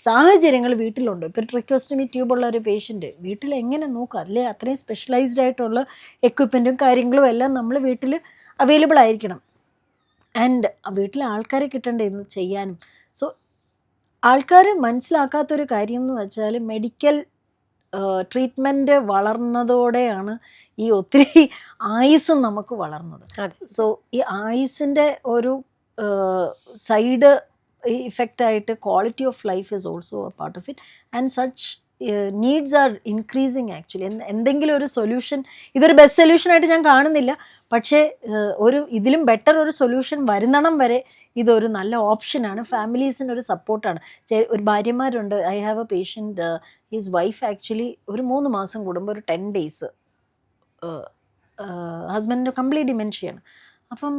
സാഹചര്യങ്ങൾ വീട്ടിലുണ്ടോ? ഇപ്പോൾ ട്രിക്കോസ്റ്റമി ട്യൂബുള്ള ഒരു പേഷ്യൻറ്റ് വീട്ടിൽ എങ്ങനെ നോക്കുക? അല്ലേ അത്രയും സ്പെഷ്യലൈസ്ഡ് ആയിട്ടുള്ള എക്വിപ്മെൻറ്റും കാര്യങ്ങളും എല്ലാം നമ്മൾ വീട്ടിൽ അവൈലബിൾ ആയിരിക്കണം. ആൻഡ് വീട്ടിലെ ആൾക്കാരെ കിട്ടണ്ടേ ഇത് ചെയ്യാനും. സോ ആൾക്കാർ മനസ്സിലാക്കാത്തൊരു കാര്യം എന്ന് വെച്ചാൽ മെഡിക്കൽ ട്രീറ്റ്മെൻറ്റ് വളർന്നതോടെയാണ് ഈ ഒത്തിരി ആയുസ്സും നമുക്ക് വളർന്നത്. സോ ഈ ആയുസിൻ്റെ ഒരു സൈഡ് ഇഫക്റ്റായിട്ട് quality of life is also a part of it. And such needs are increasing actually. എന്തെങ്കിലും ഒരു സൊല്യൂഷൻ, ഇതൊരു ബെസ്റ്റ് സൊല്യൂഷനായിട്ട് ഞാൻ കാണുന്നില്ല, പക്ഷേ ഇതിലും ബെറ്റർ ഒരു സൊല്യൂഷൻ വരുന്നണം വരെ ഇതൊരു നല്ല ഓപ്ഷനാണ്. ഫാമിലീസിന് ഒരു സപ്പോർട്ടാണ്. ഒരു ഭാര്യമാരുണ്ട്. I have a patient, his wife actually ഒരു 3 മാസം കൂടുമ്പോൾ ഒരു 10 days ഹസ്ബൻഡിൻ്റെ കംപ്ലീറ്റ് ഡിമെൻഷ്യയാണ്. അപ്പം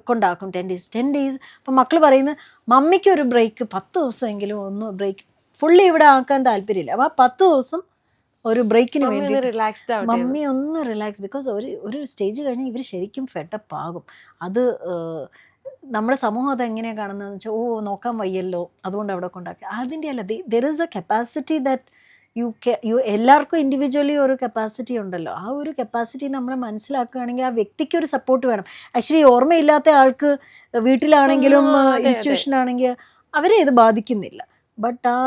കൊണ്ടാക്കും 10 days. അപ്പം മക്കൾ പറയുന്നത് മമ്മിക്ക് ഒരു ബ്രേക്ക് 10 ദിവസമെങ്കിലും ഒന്ന് ബ്രേക്ക്, ഫുള്ളി ഇവിടെ ആക്കാൻ താല്പര്യമില്ല. അപ്പോൾ ആ 10 ദിവസം ഒരു ബ്രേക്കിന് വേണ്ടി മമ്മി ഒന്ന് റിലാക്സ്. ബിക്കോസ് ഒരു സ്റ്റേജ് കഴിഞ്ഞാൽ ഇവർ ശരിക്കും ഫെഡപ്പ് ആകും. അത് നമ്മുടെ സമൂഹം അതെങ്ങനെയാണ് കാണുന്നതെന്ന് വെച്ചാൽ, നോക്കാൻ വയ്യല്ലോ അതുകൊണ്ട് അവിടെ കൊണ്ടാക്കി. അതിൻ്റെ അല്ല, there is A capacity that you എല്ലാവർക്കും ഇൻഡിവിജ്വലി ഒരു കപ്പാസിറ്റി ഉണ്ടല്ലോ. ആ ഒരു കപ്പാസിറ്റി നമ്മൾ മനസ്സിലാക്കുകയാണെങ്കിൽ ആ വ്യക്തിക്ക് ഒരു സപ്പോർട്ട് വേണം. ആക്ച്വലി ഓർമ്മയില്ലാത്ത ആൾക്ക് വീട്ടിലാണെങ്കിലും ഇൻസ്റ്റിറ്റ്യൂഷനാണെങ്കിൽ അവരെ ഇത് ബാധിക്കുന്നില്ല. ബട്ട് ആ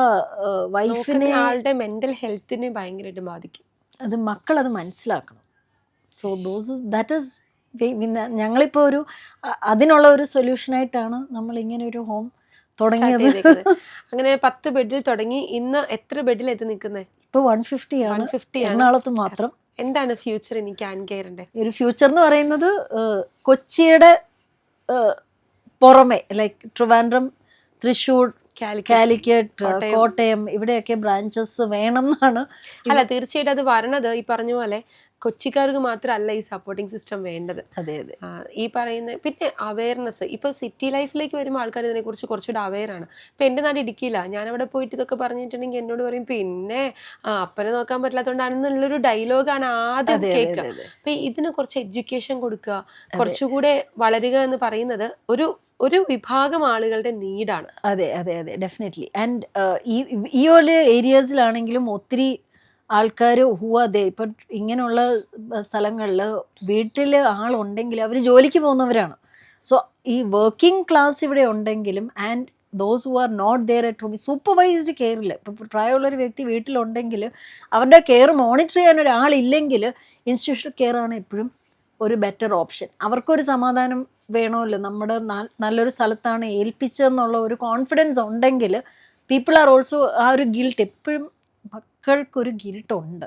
വൈഫിനെ, ആളുടെ മെന്റൽ ഹെൽത്തിനെ ഭയങ്കരമായിട്ട് ബാധിക്കും. അത് മക്കളത് മനസ്സിലാക്കണം. സോ ദാറ്റ് ഈസ് ഞങ്ങളിപ്പോൾ അതിനുള്ള ഒരു സൊല്യൂഷനായിട്ടാണ് നമ്മൾ ഇങ്ങനെ ഒരു ഹോം തുടങ്ങിയത്. അങ്ങനെ 10 ബെഡിൽ തുടങ്ങി ഇന്ന് എത്ര ബെഡിൽ എത്തി നിൽക്കുന്നത്? ഇപ്പോൾ 150 ആണ് എറണാകുളത്ത് മാത്രം. എന്താണ് ഫ്യൂച്ചർ ഇനി ക്യാൻ കെയറിന്റെ ഒരു ഫ്യൂച്ചർ എന്ന് പറയുന്നത്? കൊച്ചിയുടെ പുറമെ ലൈക്ക് ട്രിവാൻഡ്രം, തൃശ്ശൂർ, കാലിക്കറ്റ്, കോട്ടയം ഇവിടെയൊക്കെ ബ്രാഞ്ചസ് വേണം എന്നാണ്. അല്ല, തീർച്ചയായിട്ടും അത് വരണത് ഈ പറഞ്ഞ പോലെ കൊച്ചിക്കാർക്ക് മാത്രമല്ല ഈ സപ്പോർട്ടിങ് സിസ്റ്റം വേണ്ടത്. അതെ അതെ. ഈ പറയുന്ന പിന്നെ അവയർനെസ്. ഇപ്പോൾ സിറ്റി ലൈഫിലേക്ക് വരുമ്പോൾ ആൾക്കാർ ഇതിനെക്കുറിച്ച് കുറച്ചുകൂടെ അവെയറാണ്. ഇപ്പം എൻ്റെ നാട് ഇടുക്കിയില്ല, ഞാനവിടെ പോയിട്ട് ഇതൊക്കെ പറഞ്ഞിട്ടുണ്ടെങ്കിൽ എന്നോട് പറയും പിന്നെ അപ്പനെ നോക്കാൻ പറ്റില്ലാത്തതുകൊണ്ടാണെന്നുള്ളൊരു ഡയലോഗാണ് ആദ്യം കേൾക്കുക. അപ്പം ഇതിന് കുറച്ച് എഡ്യൂക്കേഷൻ കൊടുക്കുക, കുറച്ചുകൂടെ വളരുക എന്ന് പറയുന്നത് ഒരു വിഭാഗം ആളുകളുടെ നീഡാണ്. അതെ അതെ അതെ, ഡെഫിനറ്റ്ലി. ആൻഡ് ഈ ഒരു ഏരിയാസിലാണെങ്കിലും ഒത്തിരി ആൾക്കാർ ഹൂവാതെ ഇപ്പം ഇങ്ങനെയുള്ള സ്ഥലങ്ങളിൽ വീട്ടിൽ ആളുണ്ടെങ്കിൽ അവർ ജോലിക്ക് പോകുന്നവരാണ്. സോ ഈ വർക്കിംഗ് ക്ലാസ് ഇവിടെ ഉണ്ടെങ്കിലും and those who are not there at home, supervised കെയറിൽ ഇപ്പം പ്രായമുള്ളൊരു വ്യക്തി വീട്ടിലുണ്ടെങ്കിൽ അവരുടെ കെയർ മോണിറ്റർ ചെയ്യാൻ ഒരാളില്ലെങ്കിൽ ഇൻസ്റ്റിറ്റ്യൂഷണൽ കെയർ ആണ് എപ്പോഴും ഒരു ബെറ്റർ ഓപ്ഷൻ. അവർക്കൊരു സമാധാനം വേണമല്ലോ, നമ്മുടെ നല്ലൊരു സ്ഥലത്താണ് ഏൽപ്പിച്ചതെന്നുള്ള ഒരു കോൺഫിഡൻസ് ഉണ്ടെങ്കിൽ പീപ്പിൾ ആർ ഓൾസോ ആ ഒരു ഗിൽട്ട് എപ്പോഴും മക്കൾക്കൊരു ഗിൽട്ടുണ്ട്.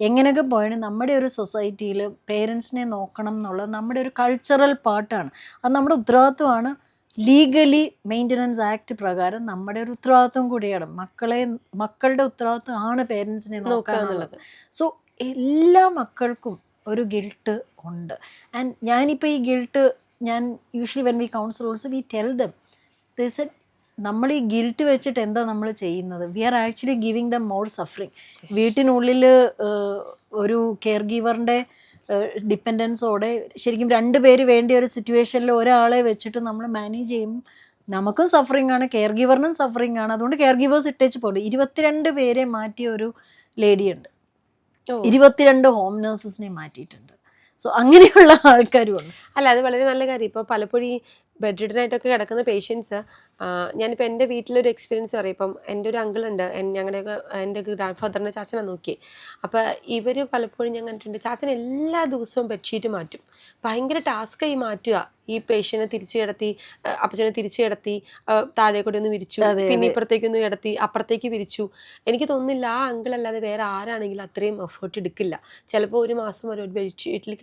എങ്ങനെയൊക്കെ പോയാലും നമ്മുടെ ഒരു സൊസൈറ്റിയിൽ പേരൻസിനെ നോക്കണം എന്നുള്ളത് നമ്മുടെ ഒരു കൾച്ചറൽ പാർട്ടാണ്. അത് നമ്മുടെ ഉത്തരവാദിത്വമാണ്. ലീഗലി മെയിൻ്റനൻസ് ആക്ട് പ്രകാരം നമ്മുടെ ഒരു ഉത്തരവാദിത്വം കൂടിയാണ്. മക്കളുടെ ഉത്തരവാദിത്വം ആണ് പേരൻസിനെ നോക്കുക എന്നുള്ളത്. സോ എല്ലാ മക്കൾക്കും ഒരു ഗിൽട്ട് ഉണ്ട്. ആൻഡ് ഞാനിപ്പോൾ ഈ ഗിൽട്ട് ഞാൻ usually when we counsel also we tell them this, നമ്മൾ ഈ ഗിൽറ്റ് വെച്ചിട്ട് എന്താ നമ്മൾ ചെയ്യുന്നത്? We are actually giving them more suffering. വീട്ടിനുള്ളിൽ ഒരു കെയർ ഗീവറിൻ്റെ ഡിപ്പെൻഡൻസോടെ ശരിക്കും 2 പേര് വേണ്ടിയ ഒരു സിറ്റുവേഷനിൽ ഒരാളെ വെച്ചിട്ട് നമ്മൾ മാനേജ് ചെയ്യും. നമുക്കും സഫറിങ് ആണ്, കെയർ ഗീവറിനും സഫറിങ് ആണ്. അതുകൊണ്ട് കെയർ ഗീവേഴ്സ് ഇട്ടേച്ച് പോകും. 22 പേരെ മാറ്റിയ ഒരു ലേഡിയുണ്ട്, 22 ഹോം നേഴ്സസിനെ മാറ്റിയിട്ടുണ്ട്. സോ അങ്ങനെയുള്ള ആൾക്കാരും ഉണ്ട്. അല്ല, അത് വളരെ നല്ല കാര്യം. ഇപ്പോൾ പലപ്പോഴും ഈ ബെഡ് റിഡനായിട്ടൊക്കെ കിടക്കുന്ന പേഷ്യൻസ്, ഞാനിപ്പോൾ എൻ്റെ വീട്ടിലൊരു എക്സ്പീരിയൻസ് പറയും. ഇപ്പം എൻ്റെ ഒരു അങ്കിളുണ്ട്, ഞങ്ങളുടെയൊക്കെ എൻ്റെ ഗ്രാൻഡ് ഫാദറിൻ്റെ ചാച്ചനെ നോക്കി. അപ്പോൾ ഇവർ പലപ്പോഴും ഞാൻ കണ്ടിട്ടുണ്ട്, ചാച്ചൻ എല്ലാ ദിവസവും ബെഡ്ഷീറ്റ് മാറ്റും. ഭയങ്കര ടാസ്ക്കായി മാറ്റുക. ഈ പേഷ്യനെ തിരിച്ചു കിടത്തി, അപ്പച്ചനെ തിരിച്ചു കിടത്തി, താഴെ കൂടി ഒന്ന് വിരിച്ചു, പിന്നെ ഇപ്പുറത്തേക്കൊന്ന് കിടത്തി, അപ്പുറത്തേക്ക് വിരിച്ചു. എനിക്ക് തോന്നുന്നില്ല ആ അങ്കിളല്ലാതെ വേറെ ആരാണെങ്കിലും അത്രയും എഫേർട്ട് എടുക്കില്ല. ചിലപ്പോൾ ഒരു മാസം വരെ ഒരു ബെഡ്ഷീറ്റിൽ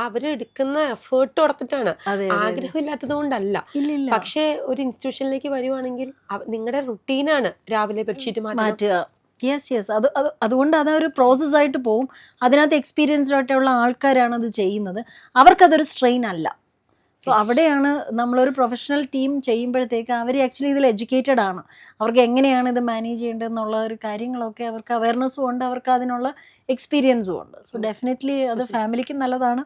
അവരെടുക്കുന്ന എഫേർട്ട് ഓർത്തിട്ടാണ്, ആഗ്രഹമില്ലാത്തത് കൊണ്ടല്ല. പക്ഷേ ഒരു ഇൻസ്റ്റിറ്റ്യൂഷനിലേക്ക് വരുവാണെങ്കിൽ നിങ്ങളുടെ റുട്ടീനാണ് രാവിലെ ബെഡ്ഷീറ്റ് മാറ്റുക. യെസ് അതുകൊണ്ട് അതൊരു പ്രോസസ്സായിട്ട് പോവും. അതിനകത്ത് എക്സ്പീരിയൻസ്ഡ് ആയിട്ടുള്ള ആൾക്കാരാണ് അത് ചെയ്യുന്നത്. അവർക്കതൊരു സ്ട്രെയിൻ അല്ല. സോ അവിടെയാണ് നമ്മളൊരു പ്രൊഫഷണൽ ടീം ചെയ്യുമ്പോഴത്തേക്ക് അവർ ആക്ച്വലി ഇതിൽ എഡ്യൂക്കേറ്റഡ് ആണ്. അവർക്ക് എങ്ങനെയാണ് ഇത് മാനേജ് ചെയ്യേണ്ടതെന്നുള്ള ഒരു കാര്യങ്ങളൊക്കെ അവർക്ക് അവയർനെസ്സും ഉണ്ട്, അവർക്ക് അതിനുള്ള എക്സ്പീരിയൻസും ഉണ്ട്. സോ ഡെഫിനറ്റ്ലി അത് ഫാമിലിക്കും നല്ലതാണ്,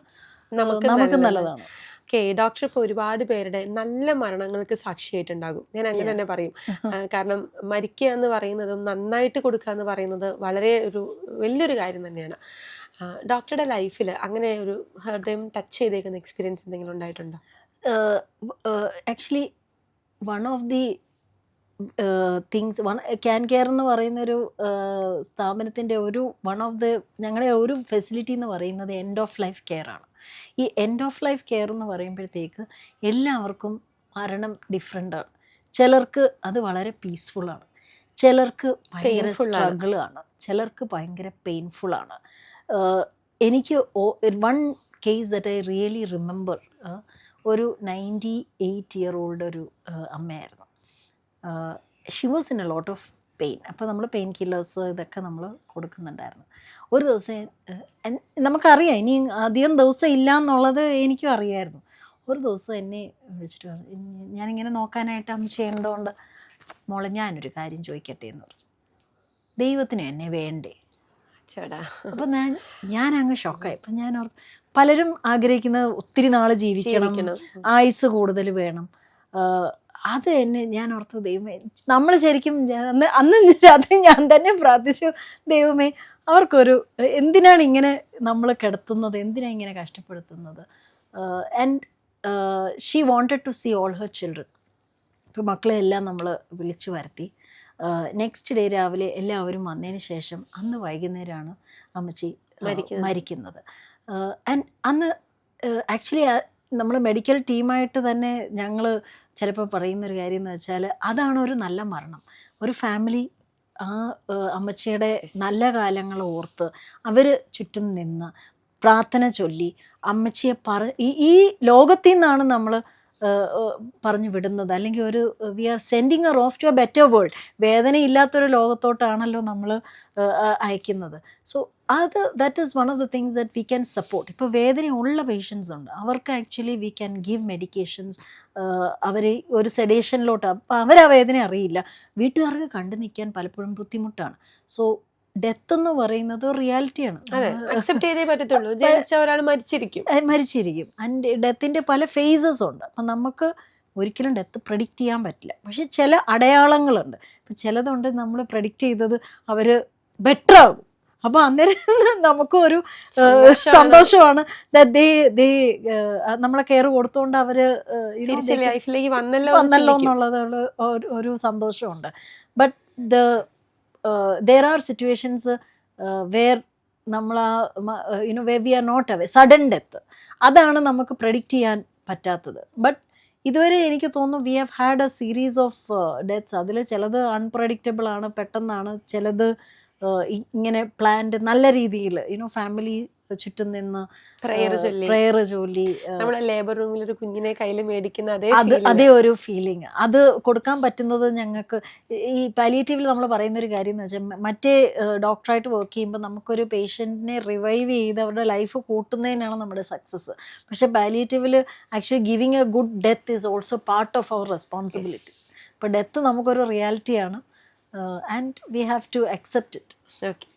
നമുക്കും നല്ലതാണ്. ഓക്കെ, ഡോക്ടർ ഇപ്പോൾ ഒരുപാട് പേരുടെ നല്ല മരണങ്ങൾക്ക് സാക്ഷിയായിട്ടുണ്ടാകും. ഞാൻ അങ്ങനെ തന്നെ പറയും. കാരണം മരിക്കുക എന്ന് പറയുന്നതും നന്നായിട്ട് കൊടുക്കുക എന്ന് പറയുന്നത് വളരെ വലിയൊരു കാര്യം തന്നെയാണ്. ഡോക്ടറുടെ ലൈഫിൽ അങ്ങനെ ഒരു ഹൃദയം ടച്ച് ചെയ്തേക്കുന്ന എക്സ്പീരിയൻസ് എന്തെങ്കിലും ഉണ്ടായിട്ടുണ്ടോ? Actually one of the things, can care എന്ന് പറയുന്നൊരു സ്ഥാപനത്തിൻ്റെ വൺ ഓഫ് ദി ഞങ്ങളുടെ ഒരു ഫെസിലിറ്റി എന്ന് പറയുന്നത് എൻഡ് ഓഫ് ലൈഫ് കെയർ ആണ്. ഈ എൻഡ് ഓഫ് ലൈഫ് കെയർ എന്ന് പറയുമ്പോഴത്തേക്ക് എല്ലാവർക്കും മരണം ഡിഫറെൻ്റാണ്. ചിലർക്ക് അത് വളരെ പീസ്ഫുള്ളാണ്, ചിലർക്ക് ഭയങ്കര സ്ട്രഗിളാണ്, ചിലർക്ക് ഭയങ്കര പെയിൻഫുള്ളാണ്. എനിക്ക് one case that I really remember, ഒരു 98-year-old ഒരു അമ്മയായിരുന്നു. She was in a lot of pain. അപ്പോൾ നമ്മൾ പെയിൻ കില്ലേഴ്സ് ഇതൊക്കെ നമ്മൾ കൊടുക്കുന്നുണ്ടായിരുന്നു. ഒരു ദിവസം നമുക്കറിയാം ഇനി അധികം ദിവസം ഇല്ല എന്നുള്ളത് എനിക്കും അറിയായിരുന്നു. ഒരു ദിവസം എന്നെ വിളിച്ചിട്ട് പറഞ്ഞു, ഞാനിങ്ങനെ നോക്കാനായിട്ട് അമ്മച്ചി എന്തുകൊണ്ട് മോളെ ഞാനൊരു കാര്യം ചോദിക്കട്ടെ എന്ന് പറഞ്ഞു. ദൈവത്തിന് എന്നെ വേണ്ടേ? ചേടാ. അപ്പം ഞാൻ അങ്ങ് ഷോക്കായി. അപ്പം ഞാൻ ഓർത്ത് പലരും ആഗ്രഹിക്കുന്നത് ഒത്തിരി നാൾ ജീവിക്കണം, ആയുസ് കൂടുതൽ വേണം. അത് എന്നെ ഞാൻ ഓർത്തു, ദൈവമേ നമ്മൾ ശരിക്കും അന്ന് രാത്രി ഞാൻ തന്നെ പ്രാർത്ഥിച്ചു, ദൈവമേ അവർക്കൊരു എന്തിനാണ് ഇങ്ങനെ നമ്മൾ കിടത്തുന്നത്, എന്തിനാണ് ഇങ്ങനെ കഷ്ടപ്പെടുത്തുന്നത്. And she wanted to see all her children. ഇപ്പോൾ മക്കളെ എല്ലാം നമ്മൾ വിളിച്ചു വരുത്തി. നെക്സ്റ്റ് ഡേ രാവിലെ എല്ലാവരും വന്നതിന് ശേഷം അന്ന് വൈകുന്നേരമാണ് അമ്മച്ചി മരിക്കുന്നത്. ആൻഡ് അന്ന് ആക്ച്വലി നമ്മൾ മെഡിക്കൽ ടീമായിട്ട് തന്നെ ഞങ്ങൾ ചിലപ്പോൾ പറയുന്നൊരു കാര്യം എന്ന് വെച്ചാൽ അതാണ് ഒരു നല്ല മരണം. ഒരു ഫാമിലി ആ അമ്മച്ചിയുടെ നല്ല കാലങ്ങൾ ഓർത്ത് അവർ ചുറ്റും നിന്ന് പ്രാർത്ഥന ചൊല്ലി അമ്മച്ചിയെ ഈ ലോകത്തിൽ നിന്നാണ് നമ്മൾ പറഞ്ഞു വിടുന്നത്, അല്ലെങ്കിൽ ഒരു we are sending her off to a better world. വേദനയില്ലാത്തൊരു ലോകത്തോട്ടാണല്ലോ നമ്മൾ അയക്കുന്നത്. So that is one of the things that we can support. ഇപ്പോൾ വേദനയുള്ള പേഷ്യൻസ് ഉണ്ട്, അവർക്ക് actually we can give medications. അവർ ഒരു സെഡേഷനിലോട്ട്, അപ്പോൾ അവർ ആ വേദന അറിയില്ല. വീട്ടുകാർക്ക് കണ്ടു നിൽക്കാൻ പലപ്പോഴും ബുദ്ധിമുട്ടാണ്. സോ ഡെത്ത് എന്ന് പറയുന്നത് റിയാലിറ്റിയാണ്, അക്സെപ്റ്റ് ചെയ്തേ പറ്റത്തുള്ളൂ. ജനിച്ച ഒരാൾ മരിച്ചിരിക്കും. ആൻഡ് ഡെത്തിൻ്റെ പല ഫേസസ് ഉണ്ട്. അപ്പം നമുക്ക് ഒരിക്കലും ഡെത്ത് പ്രെഡിക്റ്റ് ചെയ്യാൻ പറ്റില്ല. പക്ഷെ ചില അടയാളങ്ങളുണ്ട്. ഇപ്പം ചിലതുണ്ട് നമ്മൾ പ്രെഡിക്റ്റ് ചെയ്തത് അവർ ബെറ്റർ ആകും, അപ്പൊ അന്നേരം നമുക്കും ഒരു സന്തോഷമാണ് നമ്മളെ കെയർ കൊടുത്തോണ്ട് അവര് ലൈഫിലേക്ക് വന്നല്ലോ എന്നുള്ളത് ഒരു സന്തോഷമുണ്ട്. But there are situations where നമ്മൾ where we are not aware, sudden death, അതാണ് നമുക്ക് പ്രെഡിക്റ്റ് ചെയ്യാൻ പറ്റാത്തത്. ബട്ട് ഇതുവരെ എനിക്ക് തോന്നുന്നു we have had A series of deaths. അതിൽ ചിലത് അൺപ്രഡിക്റ്റബിൾ ആണ്, പെട്ടെന്നാണ്, ചിലത് ഇങ്ങനെ പ്ലാൻഡ് നല്ല രീതിയിൽ ഫാമിലി ചുറ്റും നിന്ന് പ്രയർ ചൊല്ലി ലേബർ റൂമിൽ ഒരു കുഞ്ഞിനെ കയ്യിൽ മേടിക്കുന്ന അതേ ഒരു ഫീലിംഗ് അത് കൊടുക്കാൻ പറ്റുന്നത് ഞങ്ങൾക്ക്. ഈ പാലിയേറ്റീവിൽ നമ്മൾ പറയുന്ന ഒരു കാര്യം എന്ന് വെച്ചാൽ, മറ്റേ ഡോക്ടറായിട്ട് വർക്ക് ചെയ്യുമ്പോൾ നമുക്കൊരു പേഷ്യൻറ്റിനെ റിവൈവ് ചെയ്ത് അവരുടെ ലൈഫ് കൂട്ടുന്നതിനാണ് നമ്മുടെ സക്സസ്. പക്ഷേ പാലിയേറ്റീവിൽ actually giving a good death is also part of our responsibility. അപ്പോൾ ഡെത്ത് നമുക്കൊരു റിയാലിറ്റിയാണ് and we have to accept it. Okay,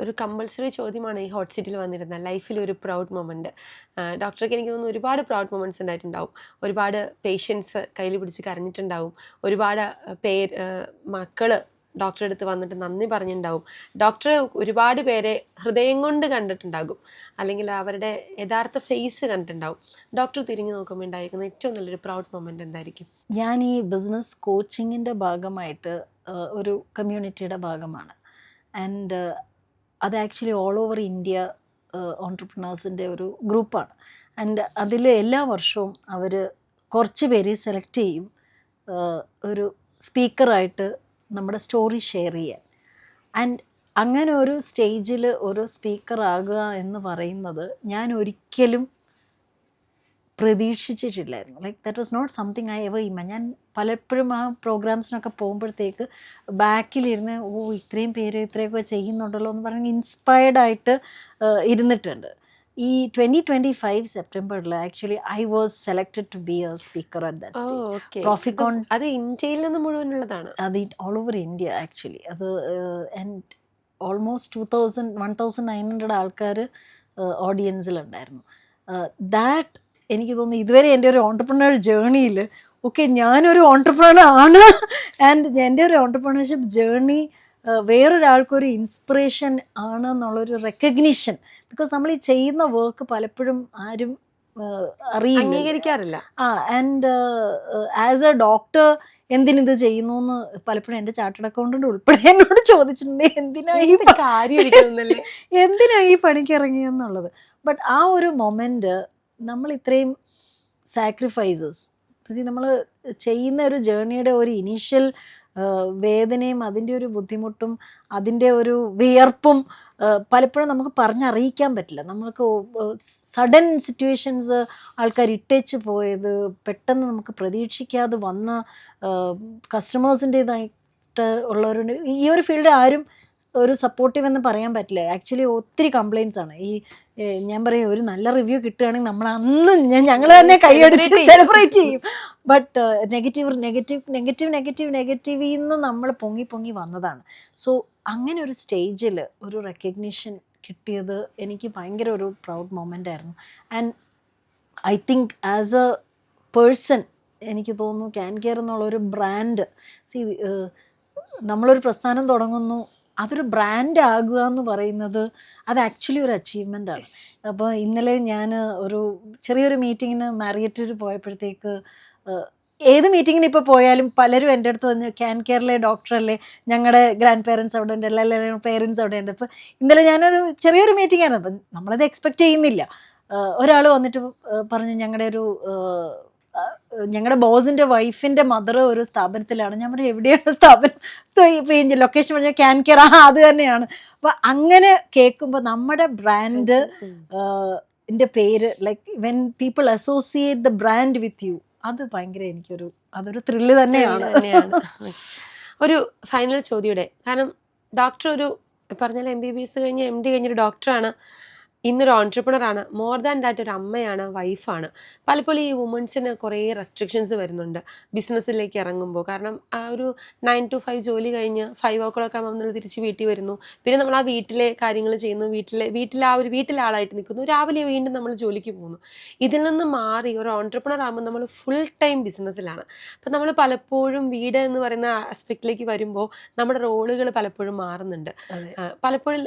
ഒരു കമ്പൾസറി ചോദ്യമാണ് ഈ ഹോട്ട് സീറ്റിൽ വന്നിരുന്നത്. ലൈഫിൽ ഒരു പ്രൗഡ് മൊമെൻറ്റ്. ഡോക്ടർക്ക് എനിക്ക് തോന്നുന്നു ഒരുപാട് പ്രൗഡ് മൊമെൻറ്റ്സ് ഉണ്ടായിട്ടുണ്ടാവും. ഒരുപാട് പേഷ്യൻസ് കയ്യിൽ പിടിച്ച് കരഞ്ഞിട്ടുണ്ടാവും. ഒരുപാട് മക്കൾ ഡോക്ടറെ അടുത്ത് വന്നിട്ട് നന്ദി പറഞ്ഞിട്ടുണ്ടാവും. ഡോക്ടറെ ഒരുപാട് പേരെ ഹൃദയം കൊണ്ട് കണ്ടിട്ടുണ്ടാകും, അല്ലെങ്കിൽ അവരുടെ യഥാർത്ഥ ഫേസ് കണ്ടിട്ടുണ്ടാവും. ഡോക്ടർ തിരിഞ്ഞു നോക്കുമ്പോൾ ഉണ്ടായിരിക്കുന്ന ഏറ്റവും നല്ലൊരു പ്രൗഡ് മൊമെൻറ്റ് എന്തായിരിക്കും? ഞാൻ ഈ ബിസിനസ് കോച്ചിങ്ങിൻ്റെ ഭാഗമായിട്ട് ഒരു കമ്മ്യൂണിറ്റിയുടെ ഭാഗമാണ്. ആൻഡ് അത് ആക്ച്വലി ഓൾ ഓവർ ഇന്ത്യ ഓൺട്രപ്രണേഴ്സിൻ്റെ ഒരു ഗ്രൂപ്പാണ്. ആൻഡ് അതിൽ എല്ലാ വർഷവും അവർ കുറച്ച് പേരെ സെലക്ട് ചെയ്യും ഒരു സ്പീക്കറായിട്ട് നമ്മുടെ സ്റ്റോറി ഷെയർ ചെയ്യാൻ. ആൻഡ് അങ്ങനെ ഒരു സ്റ്റേജിൽ ഒരു സ്പീക്കർ ആകുക എന്ന് പറയുന്നത് ഞാൻ ഒരിക്കലും പ്രതീക്ഷിച്ചിട്ടില്ലായിരുന്നു. Like that was not something I ever imagine. ഞാൻ പലപ്പോഴും ആ പ്രോഗ്രാംസിനൊക്കെ പോകുമ്പോഴത്തേക്ക് ബാക്കിലിരുന്ന് ഇത്രയും പേര് ഇത്രയൊക്കെ ചെയ്യുന്നുണ്ടല്ലോ എന്ന് പറഞ്ഞ് ഇൻസ്പയർഡായിട്ട് ഇരുന്നിട്ടുണ്ട്. ഈ 2025 സെപ്റ്റംബറിൽ actually I was selected to be a speaker at that stage. പ്രോഫിക്കോൺ അത് ഇന്ത്യയിൽ നിന്ന് മുഴുവനുള്ളതാണ്. അത് ഓൾ ഓവർ ഇന്ത്യ ആക്ച്വലി. അത് ആൻഡ് ഓൾമോസ്റ്റ് 1900 ആൾക്കാർ ഓഡിയൻസിലുണ്ടായിരുന്നു. ദാറ്റ് എനിക്ക് തോന്നുന്നു ഇതുവരെ എൻ്റെ ഒരു ഓൺട്രപ്രണർ ജേർണിയിൽ ഞാനൊരു ഓൺട്രപ്രണർ ആണ്. ആൻഡ് എൻ്റെ ഒരു ഓൺട്രപ്രണർഷിപ്പ് ജേർണി വേറൊരാൾക്കൊരു ഇൻസ്പിറേഷൻ ആണ് എന്നുള്ളൊരു റെക്കഗ്നിഷൻ. ബിക്കോസ് നമ്മൾ ഈ ചെയ്യുന്ന വർക്ക് പലപ്പോഴും ആരും അംഗീകരിക്കാറില്ല. ആൻഡ് ആസ് എ ഡോക്ടർ എന്തിനിത് ചെയ്യുന്നു എന്ന് പലപ്പോഴും എൻ്റെ ചാർട്ടേഡ് അക്കൗണ്ടന്റ് ഉൾപ്പെടെ എന്നോട് ചോദിച്ചിട്ടുണ്ട്, എന്തിനാ ഈ പണിക്ക് ഇറങ്ങിയെന്നുള്ളത്. ബട്ട് ആ ഒരു മൊമെന്റ് നമ്മൾ ഇത്രയും സാക്രിഫൈസസ്, നമ്മൾ ചെയ്യുന്ന ഒരു ജേർണിയുടെ ഒരു ഇനീഷ്യൽ വേദനയും അതിൻ്റെ ഒരു ബുദ്ധിമുട്ടും അതിൻ്റെ ഒരു വിയർപ്പും പലപ്പോഴും നമുക്ക് പറഞ്ഞറിയിക്കാൻ പറ്റില്ല. നമുക്ക് സഡൻ സിറ്റുവേഷൻസ്, ആൾക്കാർ ഇട്ടേച്ച് പോയത്, പെട്ടെന്ന് നമുക്ക് പ്രതീക്ഷിക്കാതെ വന്ന കസ്റ്റമേഴ്സിൻ്റേതായിട്ട് ഉള്ളവരുണ്ട്. ഈ ഒരു ഫീൽഡ് ആരും ഒരു സപ്പോർട്ടീവ് എന്ന് പറയാൻ പറ്റില്ല. ആക്ച്വലി ഒത്തിരി കംപ്ലയിൻസ് ആണ്. ഈ ഞാൻ പറയും, ഒരു നല്ല റിവ്യൂ കിട്ടുകയാണെങ്കിൽ നമ്മൾ അന്ന് ഞങ്ങൾ തന്നെ കൈയടിച്ച് സെലിബ്രേറ്റ് ചെയ്യും. ബട്ട് നെഗറ്റീവിൽ നിന്ന് നമ്മൾ പൊങ്ങി വന്നതാണ്. സോ അങ്ങനെ ഒരു സ്റ്റേജിൽ ഒരു റെക്കഗ്നിഷൻ കിട്ടിയത് എനിക്ക് ഭയങ്കര ഒരു പ്രൗഡ് മൊമെൻ്റ് ആയിരുന്നു. And I think as A person എനിക്ക് തോന്നുന്നു ക്യാൻ കെയർ എന്നുള്ളൊരു ബ്രാൻഡ്, നമ്മളൊരു പ്രസ്ഥാനം തുടങ്ങുന്നു, അതൊരു ബ്രാൻഡ് ആകുക എന്ന് പറയുന്നത് അത് ആക്ച്വലി ഒരു അച്ചീവ്മെൻ്റ് ആണ്. അപ്പോൾ ഇന്നലെ ഞാൻ ഒരു ചെറിയൊരു മീറ്റിങ്ങിന് മാരിയറ്റിൽ പോയപ്പോഴത്തേക്ക്, ഏത് മീറ്റിങ്ങിന് ഇപ്പോൾ പോയാലും പലരും എൻ്റെ അടുത്ത് വന്ന് ക്യാൻ കെയറിലെ ഡോക്ടറല്ലേ, ഞങ്ങളുടെ ഗ്രാൻഡ് പേരൻസ് അവിടെ ഉണ്ട്, എല്ലാവരും പേരൻസ് അവിടെ ഉണ്ട്. അപ്പോൾ ഇന്നലെ ഞാനൊരു ചെറിയൊരു മീറ്റിംഗ് ആയിരുന്നു. അപ്പം നമ്മളത് എക്സ്പെക്റ്റ് ചെയ്യുന്നില്ല. ഒരാൾ വന്നിട്ട് പറഞ്ഞു, ഞങ്ങളുടെ ബോസിൻ്റെ വൈഫിൻ്റെ മദർ ഒരു സ്ഥാപനത്തിലാണ്. ഞാൻ പറഞ്ഞു, എവിടെയാണ് സ്ഥാപനം? ഇപ്പോൾ ലൊക്കേഷൻ പറഞ്ഞാൽ ക്യാൻ കെയർ, അത് തന്നെയാണ്. അപ്പോൾ അങ്ങനെ കേൾക്കുമ്പോൾ നമ്മുടെ ബ്രാൻഡ് ൻ്റെ പേര്, like when people associate the brand with you, അത് ഭയങ്കര അതൊരു ത്രില്ല് തന്നെയാണ്. ഒരു ഫൈനൽ ചോദ്യയുടെ, കാരണം ഡോക്ടർ ഒരു പറഞ്ഞാൽ MBBS കഴിഞ്ഞ് MD കഴിഞ്ഞൊരു ഡോക്ടറാണ്. ഇന്നൊരു ഓൺട്രപ്രണർ ആണ്, മോർ ദാൻ ദാറ്റ് ഒരു അമ്മയാണ്, വൈഫാണ്. പലപ്പോഴും ഈ വുമൺസിന് കുറേ റെസ്ട്രിക്ഷൻസ് വരുന്നുണ്ട് ബിസിനസ്സിലേക്ക് ഇറങ്ങുമ്പോൾ. കാരണം ആ ഒരു 9 to 5 ജോലി കഴിഞ്ഞ് 5 o'clock ആകുമ്പോൾ നമ്മൾ തിരിച്ച് വീട്ടിൽ വരുന്നു. പിന്നെ നമ്മൾ ആ വീട്ടിലെ കാര്യങ്ങൾ ചെയ്യുന്നു, വീട്ടിലെ ആളായിട്ട് നിൽക്കുന്നു. രാവിലെ വീണ്ടും നമ്മൾ ജോലിക്ക് പോകുന്നു. ഇതിൽ നിന്ന് മാറി ഒരു ഓൺട്രപ്രണർ ആകുമ്പോൾ നമ്മൾ ഫുൾ ടൈം ബിസിനസ്സിലാണ്. അപ്പം നമ്മൾ പലപ്പോഴും വീട് എന്ന് പറയുന്ന ആസ്പെക്റ്റിലേക്ക് വരുമ്പോൾ നമ്മുടെ റോളുകൾ പലപ്പോഴും മാറുന്നുണ്ട്. പലപ്പോഴും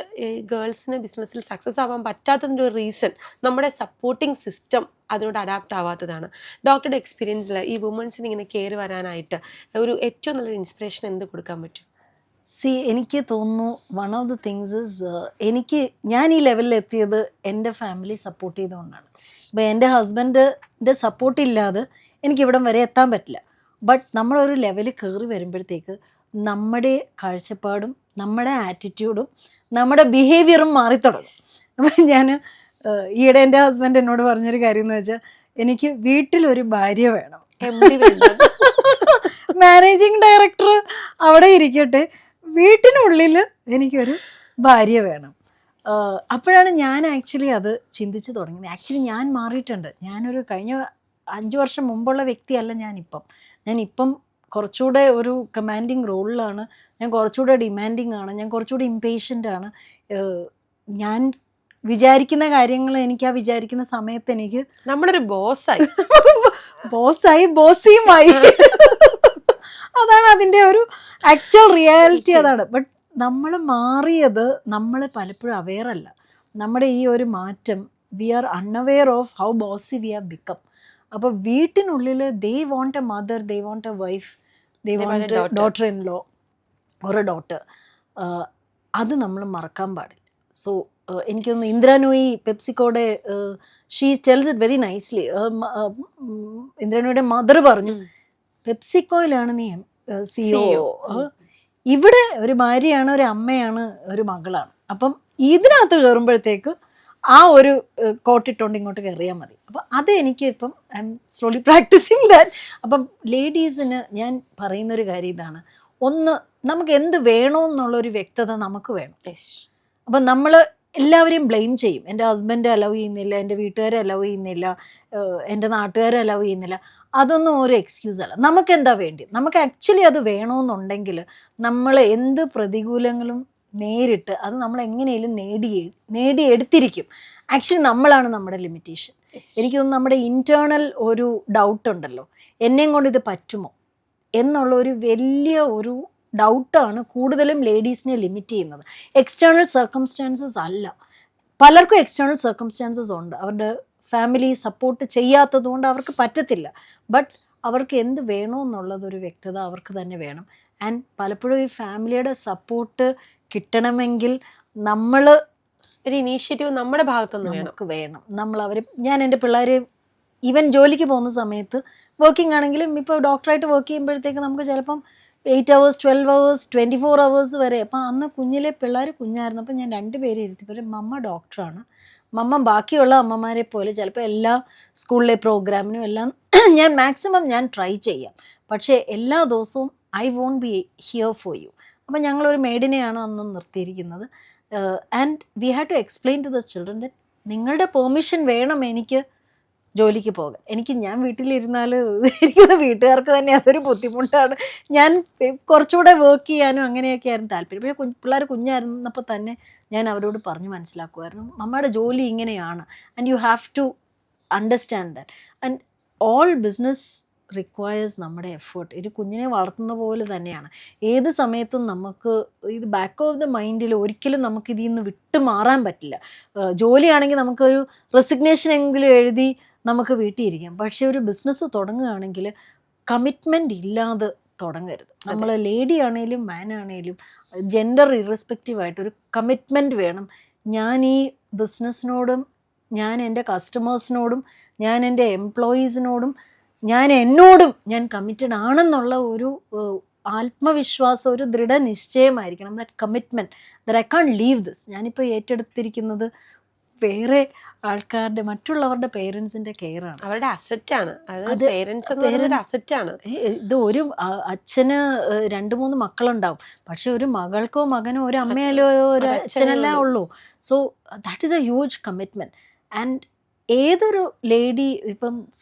ഗേൾസിന് ബിസിനസ്സിൽ സക്സസ് ആവാൻ പറ്റാത്തതിൻ്റെ ഒരു റീസൺ നമ്മുടെ സപ്പോർട്ടിങ് സിസ്റ്റം അതിനോട് അഡാപ്റ്റ് ആവാത്തതാണ്. ഡോക്ടറുടെ എക്സ്പീരിയൻസിൽ ഈ വുമൺസിന് ഇങ്ങനെ കെയർ വരാനായിട്ട് ഒരു ഏറ്റവും നല്ലൊരു ഇൻസ്പിറേഷൻ എന്ത് കൊടുക്കാൻ പറ്റും? എനിക്ക് തോന്നുന്നു one of the things is ഞാൻ ഈ ലെവലിൽ എത്തിയത് എൻ്റെ ഫാമിലി സപ്പോർട്ട് ചെയ്തുകൊണ്ടാണ്. അപ്പോൾ എൻ്റെ ഹസ്ബൻഡിൻ്റെ സപ്പോർട്ടില്ലാതെ എനിക്ക് ഇവിടം വരെ എത്താൻ പറ്റില്ല. ബട്ട് നമ്മളൊരു ലെവലിൽ കയറി വരുമ്പോഴത്തേക്ക് നമ്മുടെ കാഴ്ചപ്പാടും നമ്മുടെ ആറ്റിറ്റ്യൂഡും നമ്മുടെ ബിഹേവിയറും മാറിത്തുടങ്ങും. അപ്പം ഞാൻ ഈയിടെ എൻ്റെ ഹസ്ബൻഡ് എന്നോട് പറഞ്ഞൊരു കാര്യം എന്ന് വെച്ചാൽ, എനിക്ക് വീട്ടിലൊരു ഭാര്യ വേണം. മാനേജിങ് ഡയറക്ടർ അവിടെ ഇരിക്കട്ടെ, വീട്ടിനുള്ളിൽ എനിക്കൊരു ഭാര്യ വേണം. അപ്പോഴാണ് ഞാൻ ആക്ച്വലി അത് ചിന്തിച്ച് തുടങ്ങിയത്. ആക്ച്വലി ഞാൻ മാറിയിട്ടുണ്ട്. ഞാനൊരു കഴിഞ്ഞ 5 വർഷം മുമ്പുള്ള വ്യക്തിയല്ല ഞാനിപ്പം കുറച്ചുകൂടെ ഒരു കമാൻഡിങ് റോളിലാണ്. ഞാൻ കുറച്ചുകൂടെ ഡിമാൻഡിങ് ആണ്. ഞാൻ കുറച്ചുകൂടെ ഇംപേഷ്യൻ്റ് ആണ്. ഞാൻ വിചാരിക്കുന്ന കാര്യങ്ങൾ എനിക്ക് ആ വിചാരിക്കുന്ന സമയത്ത് എനിക്ക് നമ്മളൊരു ബോസായി ബോസിയുമായി അതാണ് അതിൻ്റെ ഒരു ആക്ച്വൽ റിയാലിറ്റി. അതാണ്. ബട്ട് നമ്മൾ മാറിയത് നമ്മൾ പലപ്പോഴും അവെയർ അല്ല. നമ്മുടെ ഈ ഒരു മാറ്റം V R unaware of how bossy we have become. അപ്പോൾ വീട്ടിനുള്ളിൽ ദേ won't A mother, they won't A wife, they won't A daughter in law or A daughter. അത് നമ്മൾ മറക്കാൻ പാടില്ല. സോ എനിക്കൊന്ന് ഇന്ദ്രാനോയി പെപ്സിക്കോടെ she tells it very nicely. ഇന്ദ്രാനോയുടെ mother പറഞ്ഞു, പെപ്സിക്കോയിലാണ് നീ CEO. ഇവിടെ ഒരു ഭാര്യയാണ്, ഒരു അമ്മയാണ്, ഒരു മകളാണ്. അപ്പം ഇതിനകത്ത് കയറുമ്പോഴത്തേക്ക് ആ ഒരു കോട്ടിട്ടുകൊണ്ട് ഇങ്ങോട്ട് കയറിയാൽ മതി. അപ്പം അത് എനിക്ക് ഇപ്പം I'm slowly practising that. അപ്പം ലേഡീസിന് ഞാൻ പറയുന്നൊരു കാര്യം ഇതാണ്. ഒന്ന്, നമുക്ക് എന്ത് വേണമെന്നുള്ളൊരു വ്യക്തത നമുക്ക് വേണം. അപ്പം നമ്മൾ എല്ലാവരെയും ബ്ലെയിം ചെയ്യും. എൻ്റെ ഹസ്ബൻഡ് അലൗ ചെയ്യുന്നില്ല, എൻ്റെ വീട്ടുകാരെ അലൗ ചെയ്യുന്നില്ല, എൻ്റെ നാട്ടുകാരെ അലൗ ചെയ്യുന്നില്ല. അതൊന്നും ഒരു എക്സ്ക്യൂസ് അല്ല. നമുക്ക് എന്താ വേണ്ടി, നമുക്ക് ആക്ച്വലി അത് വേണമെന്നുണ്ടെങ്കിൽ നമ്മൾ എന്ത് പ്രതികൂലങ്ങളും നേരിട്ട് അത് നമ്മൾ എങ്ങനെയും നേടിയെടുത്തിരിക്കും. ആക്ച്വലി നമ്മളാണ് നമ്മുടെ ലിമിറ്റേഷൻ. എനിക്ക് തോന്നുന്നു നമ്മുടെ ഇൻറ്റേർണൽ ഒരു ഡൗട്ട് ഉണ്ടല്ലോ, എന്നെയും കൊണ്ട് ഇത് പറ്റുമോ എന്നുള്ള ഒരു വലിയ ഒരു ഡൗട്ടാണ് കൂടുതലും ലേഡീസിനെ ലിമിറ്റ് ചെയ്യുന്നത്. എക്സ്റ്റേണൽ സർക്കംസ്റ്റാൻസസ് അല്ല. പലർക്കും എക്സ്റ്റേണൽ സർക്കംസ്റ്റാൻസസ് ഉണ്ട്. അവരുടെ ഫാമിലി സപ്പോർട്ട് ചെയ്യാത്തത് കൊണ്ട് അവർക്ക് പറ്റത്തില്ല. ബട്ട് അവർക്ക് എന്ത് വേണമെന്നുള്ളതൊരു വ്യക്തത അവർക്ക് തന്നെ വേണം. ആൻഡ് പലപ്പോഴും ഈ ഫാമിലിയുടെ സപ്പോർട്ട് കിട്ടണമെങ്കിൽ നമ്മൾ ഒരു ഇനീഷ്യേറ്റീവ് നമ്മുടെ ഭാഗത്തുനിന്ന് വേണം. ഞാൻ എൻ്റെ പിള്ളേരെ ഈവൻ ജോലിക്ക് പോകുന്ന സമയത്ത് വർക്കിംഗ് ആണെങ്കിലും ഇപ്പോൾ ഡോക്ടറായിട്ട് വർക്ക് ചെയ്യുമ്പോഴത്തേക്ക് നമുക്ക് ചിലപ്പം 8 hours, 12 hours, 24 hours വരെ. അപ്പം അന്ന് കുഞ്ഞിലെ പിള്ളേർ കുഞ്ഞായിരുന്നു. അപ്പം ഞാൻ 2 പേരെ ഇരുത്തി പറയും, മമ്മ ഡോക്ടറാണ്, മമ്മ ബാക്കിയുള്ള അമ്മമാരെ പോലെ ചിലപ്പോൾ എല്ലാ സ്കൂളിലെ പ്രോഗ്രാമിനും എല്ലാം ഞാൻ മാക്സിമം ഞാൻ ട്രൈ ചെയ്യാം. പക്ഷേ എല്ലാ ദിവസവും I won't be here for you. അപ്പം ഞങ്ങളൊരു മെയ്ഡിനെയാണ് അന്ന് നിർത്തിയിരിക്കുന്നത്. And we have to explain to the children that നിങ്ങളുടെ പെർമിഷൻ വേണം എനിക്ക് ജോലിക്ക് പോകാൻ. ഞാൻ വീട്ടിലിരുന്നാൽ എനിക്ക് വീട്ടുകാർക്ക് തന്നെ അതൊരു ബുദ്ധിമുട്ടാണ്. ഞാൻ കുറച്ചുകൂടെ വർക്ക് ചെയ്യാനും അങ്ങനെയൊക്കെ ആയിരുന്നു താല്പര്യം. പക്ഷേ പിള്ളേർ കുഞ്ഞായിരുന്നപ്പോൾ തന്നെ ഞാൻ അവരോട് പറഞ്ഞ് മനസ്സിലാക്കുമായിരുന്നു, മമ്മയുടെ ജോലി ഇങ്ങനെയാണ്, and you have to understand that. And all business requires നമ്മുടെ എഫേർട്ട്. ഒരു കുഞ്ഞിനെ വളർത്തുന്ന പോലെ തന്നെയാണ്. ഏത് സമയത്തും നമുക്ക് ഇത് ബാക്ക് ഓഫ് ദ മൈൻഡിൽ ഒരിക്കലും നമുക്ക് ഇതിൽ നിന്ന് വിട്ടു മാറാൻ പറ്റില്ല. ജോലിയാണെങ്കിൽ നമുക്കൊരു റെസിഗ്നേഷൻ എങ്കിലും എഴുതി നമുക്ക് വീട്ടിൽ ഇരിക്കാം. പക്ഷേ ഒരു ബിസിനസ് തുടങ്ങുകയാണെങ്കിൽ കമ്മിറ്റ്മെൻറ്റ് ഇല്ലാതെ തുടങ്ങരുത്. നമ്മൾ ലേഡി ആണേലും മാൻ ആണേലും ജെൻഡർ ഇറസ്പെക്റ്റീവായിട്ടൊരു കമ്മിറ്റ്മെൻറ്റ് വേണം. ഞാൻ ഈ ബിസിനസ്സിനോടും ഞാൻ എൻ്റെ കസ്റ്റമേഴ്സിനോടും ഞാൻ എൻ്റെ എംപ്ലോയീസിനോടും എന്നോടും ഞാൻ കമ്മിറ്റഡ് ആണെന്നുള്ള ഒരു ആത്മവിശ്വാസം, ഒരു ദൃഢനിശ്ചയമായിരിക്കണം. That commitment that I can't leave this. ഞാനിപ്പോൾ ഏറ്റെടുത്തിരിക്കുന്നത് വേറെ ആൾക്കാരുടെ മറ്റുള്ളവരുടെ പേരൻസിന്റെ കെയർ ആണ്. അവരുടെ അസറ്റ് ആണ്. അത് പേരൻസ് അസറ്റ് ആണ്. ഇത് ഒരു അച്ഛന് 2-3 മക്കളുണ്ടാവും, പക്ഷെ ഒരു മകൾക്കോ മകനോ ഒരു അമ്മയല്ലോ ഒരു അച്ഛനല്ലേ ഉള്ളൂ. So that is A huge commitment. And ഏതൊരു ലേഡി ഇപ്പം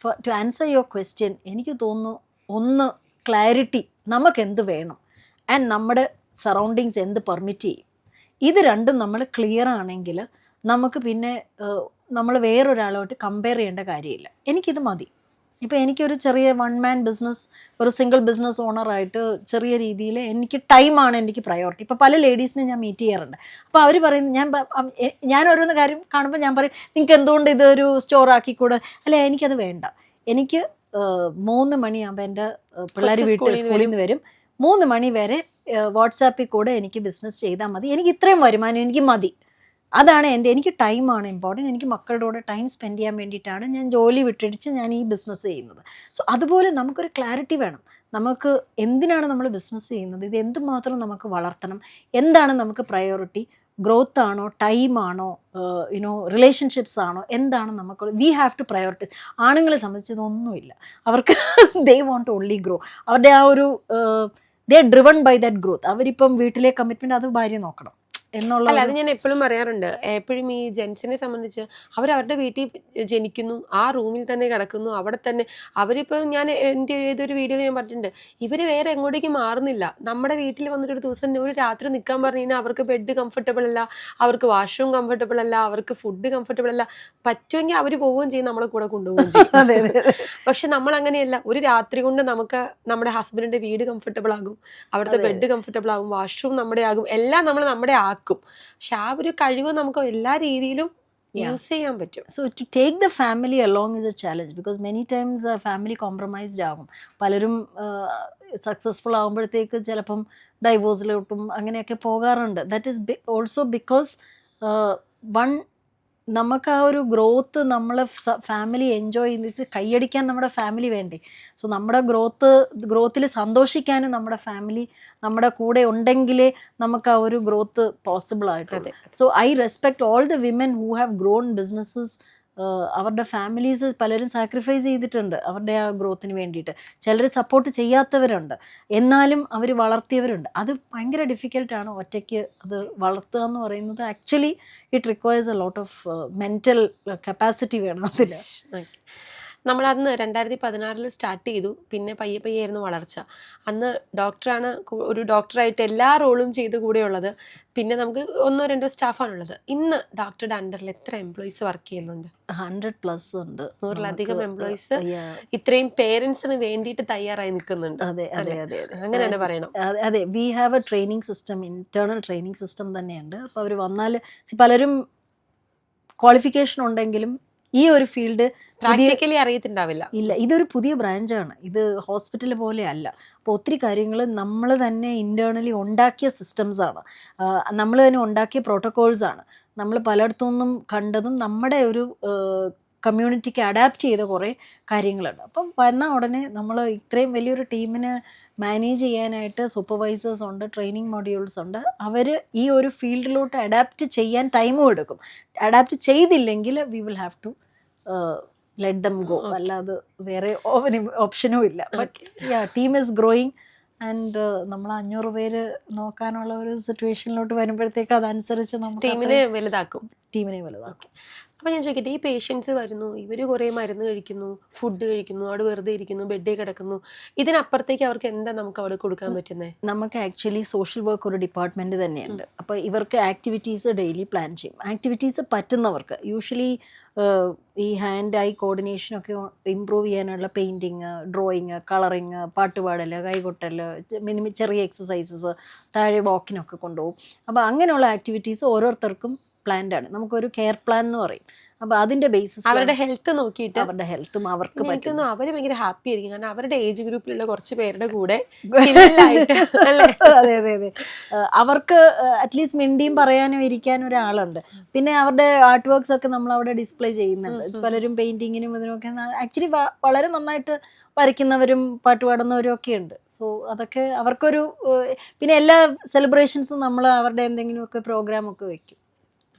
ടു ആൻസർ യുവർ ക്വസ്റ്റ്യൻ, എനിക്ക് തോന്നുന്നു ഒന്ന് ക്ലാരിറ്റി, നമുക്ക് എന്ത് വേണം ആൻഡ് നമ്മുടെ സറൗണ്ടിങ്സ് എന്ത് പെർമിറ്റ് ചെയ്യും, ഇത് രണ്ടും നമ്മൾ ക്ലിയർ ആണെങ്കിൽ നമുക്ക് പിന്നെ നമ്മൾ വേറൊരാളോട്ട് കമ്പയർ ചെയ്യേണ്ട കാര്യമില്ല. എനിക്കിത് മതി. ഇപ്പോൾ എനിക്കൊരു ചെറിയ 1 man ബിസിനസ്, ഒരു സിംഗിൾ ബിസിനസ് ഓണറായിട്ട് ചെറിയ രീതിയിൽ എനിക്ക് ടൈമാണ് എനിക്ക് പ്രയോറിറ്റി. ഇപ്പോൾ പല ലേഡീസിനെ ഞാൻ മീറ്റ് ചെയ്യാറുണ്ട്. അപ്പോൾ അവർ പറയുന്നത്, ഞാൻ ഓരോന്ന് കാര്യം കാണുമ്പോൾ ഞാൻ പറയും, നിങ്ങൾക്ക് എന്തുകൊണ്ട് ഇതൊരു സ്റ്റോർ ആക്കിക്കൂടെ? അല്ലെ, എനിക്കത് വേണ്ട. എനിക്ക് 3 മണിയാകുമ്പോൾ എൻ്റെ പിള്ളേർ സ്കൂളിൽ നിന്ന് വരും, 3 മണി വരെ വാട്സാപ്പിൽ കൂടെ എനിക്ക് ബിസിനസ് ചെയ്താൽ മതി, എനിക്ക് ഇത്രയും വരുമാനം എനിക്ക് മതി. അതാണ് എനിക്ക് ടൈമാണ് ഇമ്പോർട്ടൻറ്റ്. എനിക്ക് മക്കളുടെ കൂടെ ടൈം സ്പെൻഡ് ചെയ്യാൻ വേണ്ടിയിട്ടാണ് ഞാൻ ജോലി വിട്ടിടിച്ച് ഞാൻ ഈ ബിസിനസ് ചെയ്യുന്നത്. സോ അതുപോലെ നമുക്കൊരു ക്ലാരിറ്റി വേണം. നമുക്ക് എന്തിനാണ് നമ്മൾ ബിസിനസ് ചെയ്യുന്നത്, ഇത് എന്തുമാത്രം നമുക്ക് വളർത്തണം, എന്താണ് നമുക്ക് പ്രയോറിറ്റി, ഗ്രോത്ത് ആണോ, ടൈമാണോ, റിലേഷൻഷിപ്സ് ആണോ, എന്താണ് നമുക്ക്, വി ഹാവ് ടു പ്രയോറിറ്റൈസ്. ആണുങ്ങളെ സംബന്ധിച്ചതൊന്നുമില്ല, അവർക്ക് ദേ വോണ്ട് ഓൺലി ഗ്രോ. അവരുടെ ആ ഒരു they are driven by that growth. അവരിപ്പം വീട്ടിലെ കമ്മിറ്റ്മെൻറ്റ് അത് ഭാര്യ നോക്കണം എന്നുള്ള. അല്ല, അത് ഞാൻ എപ്പോഴും പറയാറുണ്ട്. എപ്പോഴും ഈ ജെൻസിനെ സംബന്ധിച്ച് അവരവരുടെ വീട്ടിൽ ജനിക്കുന്നു, ആ റൂമിൽ തന്നെ കിടക്കുന്നു, അവിടെ തന്നെ അവരിപ്പോൾ, ഞാൻ എൻ്റെ ഏതൊരു വീഡിയോയിൽ ഞാൻ പറഞ്ഞിട്ടുണ്ട്, ഇവർ വേറെ എങ്ങോട്ടേക്ക് മാറുന്നില്ല. നമ്മുടെ വീട്ടിൽ വന്നിട്ടൊരു ദിവസം ഒരു രാത്രി നിൽക്കാൻ പറഞ്ഞു കഴിഞ്ഞാൽ അവർക്ക് ബെഡ് കംഫർട്ടബിൾ അല്ല, അവർക്ക് വാഷ്റൂം കംഫർട്ടബിൾ അല്ല, അവർക്ക് ഫുഡ് കംഫർട്ടബിൾ അല്ല. പറ്റുമെങ്കിൽ അവർ പോവുകയും ചെയ്യും, നമ്മളെ കൂടെ കൊണ്ടുപോവുകയും ചെയ്യും. പക്ഷെ നമ്മൾ അങ്ങനെയല്ല. ഒരു രാത്രി കൊണ്ട് നമുക്ക് നമ്മുടെ ഹസ്ബൻഡിന്റെ വീട് കംഫർട്ടബിൾ ആകും, അവിടുത്തെ ബെഡ് കംഫർട്ടബിൾ ആകും, വാഷ്റൂം നമ്മുടെ ആകും, എല്ലാം നമ്മൾ നമ്മുടെ ആക്കും. പക്ഷെ ആ ഒരു കഴിവ് നമുക്ക് എല്ലാ രീതിയിലും യൂസ് ചെയ്യാൻ പറ്റും. So to take the family along is a challenge, because many times family compromised ആകും. പലരും സക്സസ്ഫുൾ ആകുമ്പോഴത്തേക്ക് ചിലപ്പം ഡൈവോഴ്സിലോട്ടും അങ്ങനെയൊക്കെ പോകാറുണ്ട്. ദാറ്റ് ഈസ് ഓൾസോ ബിക്കോസ് നമുക്ക് ആ ഒരു ഗ്രോത്ത് നമ്മളെ ഫാമിലി എൻജോയ് ചെയ്തിട്ട് കൈയടിക്കാൻ നമ്മുടെ ഫാമിലി വേണ്ടേ. സോ നമ്മുടെ ഗ്രോത്തിൽ സന്തോഷിക്കാനും നമ്മുടെ ഫാമിലി നമ്മുടെ കൂടെ ഉണ്ടെങ്കിലേ നമുക്ക് ആ ഒരു ഗ്രോത്ത് പോസിബിൾ ആയിട്ടുള്ളൂ. So I respect all the women who have grown businesses. അവരുടെ ഫാമിലീസ് പലരും സാക്രിഫൈസ് ചെയ്തിട്ടുണ്ട് അവരുടെ ആ ഗ്രോത്തിന് വേണ്ടിയിട്ട്. ചിലർ സപ്പോർട്ട് ചെയ്യാത്തവരുണ്ട്, എന്നാലും അവർ വളർത്തിയവരുണ്ട്. അത് ഭയങ്കര ഡിഫിക്കൽട്ടാണ് ഒറ്റയ്ക്ക് അത് വളർത്തുക എന്ന് പറയുന്നത്. Actually it requires A lot of mental capacity വേണം അതിൽ. നമ്മളന്ന് 2016 സ്റ്റാർട്ട് ചെയ്തു. പിന്നെ പയ്യെ ആയിരുന്നു വളർച്ച. അന്ന് ഡോക്ടറാണ്, ഒരു ഡോക്ടറായിട്ട് എല്ലാ റോളും ചെയ്ത് കൂടെയുള്ളത്. പിന്നെ നമുക്ക് 1-2 സ്റ്റാഫാണുള്ളത്. ഇന്ന് ഡോക്ടറുടെ അണ്ടറിൽ എത്ര എംപ്ലോയീസ് വർക്ക് ചെയ്യുന്നുണ്ട്? 100+ ഉണ്ട്. 100-ലധികം എംപ്ലോയീസ് ഇത്രയും പേരൻസിന് വേണ്ടിയിട്ട് തയ്യാറായി നിൽക്കുന്നുണ്ട്. അതെ അതെ അതെ അങ്ങനെ തന്നെ പറയണം. അതെ, we have A training system, internal training system തന്നെയുണ്ട്. അപ്പോൾ അവർ വന്നാൽ പലരും ക്വാളിഫിക്കേഷൻ ഉണ്ടെങ്കിലും ഈ ഒരു ഫീൽഡ് പ്രാക്ടിക്കലി അറിയത്തുണ്ടാവില്ല. ഇല്ല, ഇതൊരു പുതിയ ബ്രാഞ്ചാണ്, ഇത് ഹോസ്പിറ്റൽ പോലെ അല്ല. അപ്പോൾ ഒത്തിരി കാര്യങ്ങൾ നമ്മൾ തന്നെ ഇൻറ്റേർണലി ഉണ്ടാക്കിയ സിസ്റ്റംസാണ്, നമ്മൾ തന്നെ ഉണ്ടാക്കിയ പ്രോട്ടോകോൾസാണ്. നമ്മൾ പലയിടത്തുനിന്നും കണ്ടതും നമ്മുടെ ഒരു കമ്മ്യൂണിറ്റിക്ക് അഡാപ്റ്റ് ചെയ്ത കുറേ കാര്യങ്ങളുണ്ട്. അപ്പം വന്ന ഉടനെ നമ്മൾ ഇത്രയും വലിയൊരു ടീമിന് മാനേജ് ചെയ്യാനായിട്ട് സൂപ്പർവൈസേഴ്സ് ഉണ്ട്, ട്രെയിനിങ് മൊഡ്യൂൾസ് ഉണ്ട്. അവർ ഈ ഒരു ഫീൽഡിലോട്ട് അഡാപ്റ്റ് ചെയ്യാൻ ടൈമും എടുക്കും. അഡാപ്റ്റ് ചെയ്തില്ലെങ്കിൽ we will have to let them go. അല്ലാതെ വേറെ ഓപ്ഷനും ഇല്ല. But team is growing and നമ്മൾ 500 പേര് നോക്കാനുള്ള ഒരു സിറ്റുവേഷനിലോട്ട് വരുമ്പോഴത്തേക്ക് അതനുസരിച്ച് നമ്മൾ ടീമിനെ വലുതാക്കും. അപ്പോൾ ഞാൻ ചോദിക്കട്ടെ, ഈ പേഷ്യൻസ് വരുന്നു, ഇവർ കുറേ മരുന്ന് കഴിക്കുന്നു, ഫുഡ് കഴിക്കുന്നു, അവിടെ വെറുതെ ഇരിക്കുന്നു, ബെഡിൽ കിടക്കുന്നു, ഇതിനപ്പുറത്തേക്ക് അവർക്ക് എന്താ നമുക്ക് അവിടെ കൊടുക്കാൻ പറ്റുന്നത്? നമുക്ക് ആക്ച്വലി സോഷ്യൽ വർക്ക് ഒരു ഡിപ്പാർട്ട്മെൻറ്റ് തന്നെയുണ്ട്. അപ്പോൾ ഇവർക്ക് ആക്ടിവിറ്റീസ് ഡെയിലി പ്ലാൻ ചെയ്യും. ആക്ടിവിറ്റീസ് പറ്റുന്നവർക്ക് യൂഷ്വലി ഈ ഹാൻഡ് ഐ കോർഡിനേഷനൊക്കെ ഇമ്പ്രൂവ് ചെയ്യാനുള്ള പെയിൻറ്റിങ്, ഡ്രോയിങ്, കളറിങ്, പാട്ടുപാടൽ, കൈകൊട്ടൽ, ചെറിയ എക്സസൈസസ്, താഴെ വാക്കിനൊക്കെ കൊണ്ടുപോകും. അപ്പോൾ അങ്ങനെയുള്ള ആക്ടിവിറ്റീസ് ഓരോരുത്തർക്കും പ്ലാൻഡ് ആണ്. നമുക്കൊരു കെയർ പ്ലാൻ എന്ന് പറയും. അപ്പോൾ അതിന്റെ ബേസിസ് അവരുടെ ഹെൽത്ത് നോക്കിയിട്ട്, അവരുടെ ഹെൽത്തും അവർക്ക് പറ്റുന്നു. അവര് ഭയങ്കര ഹാപ്പി ആയിരിക്കും, കാരണം അവരുടെ ഏജ് ഗ്രൂപ്പിലുള്ള കുറച്ച് പേരുടെ കൂടെ അതെ അതെ അതെ അവർക്ക് അറ്റ്ലീസ്റ്റ് മിണ്ടിയും പറയാനും ഇരിക്കാനും ഒരാളുണ്ട്. പിന്നെ അവരുടെ ആർട്ട് വർക്ക്സ് ഒക്കെ നമ്മൾ അവിടെ ഡിസ്പ്ലേ ചെയ്യുന്നുണ്ട്. പലരും പെയിന്റിങ്ങിനും ഇതിനൊക്കെ ആക്ച്വലി വളരെ നന്നായിട്ട് വരയ്ക്കുന്നവരും പാട്ട് പാടുന്നവരും ഒക്കെ ഉണ്ട്. സോ അതൊക്കെ അവർക്കൊരു പിന്നെ എല്ലാ സെലിബ്രേഷൻസും നമ്മൾ അവരുടെ എന്തെങ്കിലുമൊക്കെ പ്രോഗ്രാമൊക്കെ വെക്കും.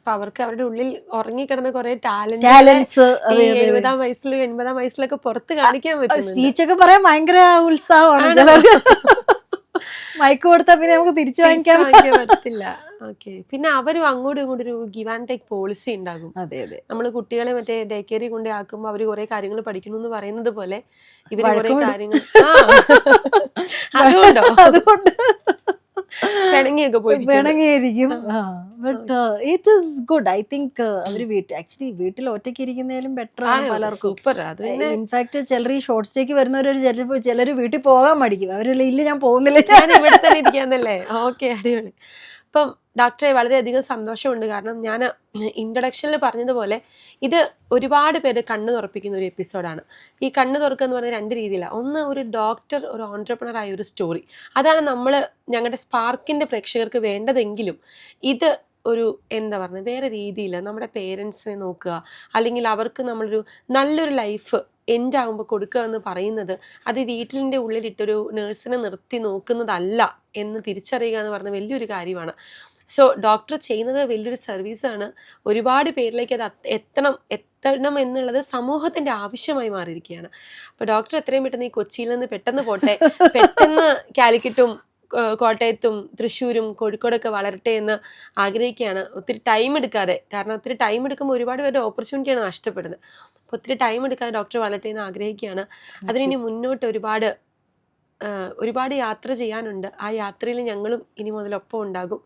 അപ്പൊ അവർക്ക് അവരുടെ ഉള്ളിൽ ഉറങ്ങിക്കിടന്ന കുറെ ടാലൻസ് ഈ 70-ആം വയസ്സിലും 80-ആം വയസ്സിലൊക്കെ പുറത്ത് കാണിക്കാൻ പറ്റും. സ്പീച്ച് ഒക്കെ പറയാൻ ഭയങ്കര ഉത്സാഹമാണ് ചിലർക്ക്. മൈക്ക് കൊടുത്താൽ പിന്നെ നമുക്ക് തിരിച്ചു വാങ്ങിക്കാൻ പറ്റില്ല. ഓക്കെ. പിന്നെ അവരും അങ്ങോട്ടും ഇങ്ങോട്ടും ഒരു ഗിവ് ആൻഡ് ടേക്ക് പോളിസി ഉണ്ടാകും. അതെ അതെ. നമ്മൾ കുട്ടികളെ മറ്റേ ഡേ കെയറിൽ കൊണ്ട് ആക്കുമ്പോൾ അവർ കുറെ കാര്യങ്ങൾ പഠിക്കണം എന്ന് പറയുന്നത് പോലെ ഇവര് കുറെ കാര്യങ്ങൾ അതുകൊണ്ടോ അതുകൊണ്ട് പിണങ്ങിയൊക്കെ പോയി പിണങ്ങിയിരിക്കും. But it is good. I think അവര് ആക്ച്വലി വീട്ടിൽ ഒറ്റയ്ക്ക് ഇരിക്കുന്നതിലും ബെറ്റർ ആണ് പലർക്കും. ഇൻഫാക്ട് ചിലർ ഈ ഷോർട്ട് സ്റ്റേക്ക് വരുന്നവർ ചിലർ വീട്ടിൽ പോകാൻ മടിക്കും. അവരല്ല ഇല്ല ഞാൻ പോകുന്നില്ല, ഞാൻ ഇവിടെ തന്നെ ഇരിക്കാന്നല്ലേ. ഓക്കെ, അടിപൊളി. അപ്പം ഡോക്ടറെ വളരെയധികം സന്തോഷമുണ്ട്. കാരണം ഞാൻ ഇൻട്രൊഡക്ഷനിൽ പറഞ്ഞതുപോലെ ഇത് ഒരുപാട് പേര് കണ്ണ് തുറപ്പിക്കുന്ന ഒരു എപ്പിസോഡാണ്. ഈ കണ്ണ് തുറക്കുക എന്ന് പറഞ്ഞാൽ രണ്ട് രീതിയിലാണ്. ഒന്ന്, ഒരു ഡോക്ടർ ഒരു ഓൺട്രപ്രണർ ആയ ഒരു സ്റ്റോറി, അതാണ് നമ്മൾ ഞങ്ങളുടെ സ്പാർക്കിൻ്റെ പ്രേക്ഷകർക്ക് വേണ്ടതെങ്കിലും ഇത് ഒരു എന്താ പറയുന്നത് വേറെ രീതിയിൽ നമ്മുടെ പേരൻസിനെ നോക്കുക, അല്ലെങ്കിൽ അവർക്ക് നമ്മളൊരു നല്ലൊരു ലൈഫ് എൻഡ് ആകുമ്പോൾ കൊടുക്കുക എന്ന് പറയുന്നത് അത് വീട്ടിലിൻ്റെ ഉള്ളിലിട്ടൊരു നേഴ്സിനെ നിർത്തി നോക്കുന്നതല്ല എന്ന് തിരിച്ചറിയുക എന്ന് പറഞ്ഞ വലിയൊരു കാര്യമാണ്. സോ ഡോക്ടർ ചെയ്യുന്നത് വലിയൊരു സർവീസാണ്. ഒരുപാട് പേരിലേക്ക് അത് എത്തണം എന്നുള്ളത് സമൂഹത്തിൻ്റെ ആവശ്യമായി മാറിയിരിക്കുകയാണ്. അപ്പോൾ ഡോക്ടർ എത്രയും പെട്ടെന്ന് ഈ കൊച്ചിയിൽ നിന്ന് പെട്ടെന്ന് പോട്ടെ, പെട്ടെന്ന് കാലിക്കറ്റും കോട്ടയത്തും തൃശ്ശൂരും കോഴിക്കോടൊക്കെ വളരട്ടെ എന്ന് ആഗ്രഹിക്കുകയാണ്. ഒത്തിരി ടൈം എടുക്കാതെ, കാരണം ഒത്തിരി ടൈം എടുക്കുമ്പോൾ ഒരുപാട് പേരുടെ ഓപ്പർച്യൂണിറ്റിയാണ് നഷ്ടപ്പെടുന്നത്. അപ്പോൾ ഒത്തിരി ടൈം എടുക്കാതെ ഡോക്ടർ വളരട്ടെ എന്ന് ആഗ്രഹിക്കുകയാണ്. അതിനി മുന്നോട്ട് ഒരുപാട് യാത്ര ചെയ്യാനുണ്ട്. ആ യാത്രയിൽ ഞങ്ങളും ഇനി മുതലൊപ്പം ഉണ്ടാകും.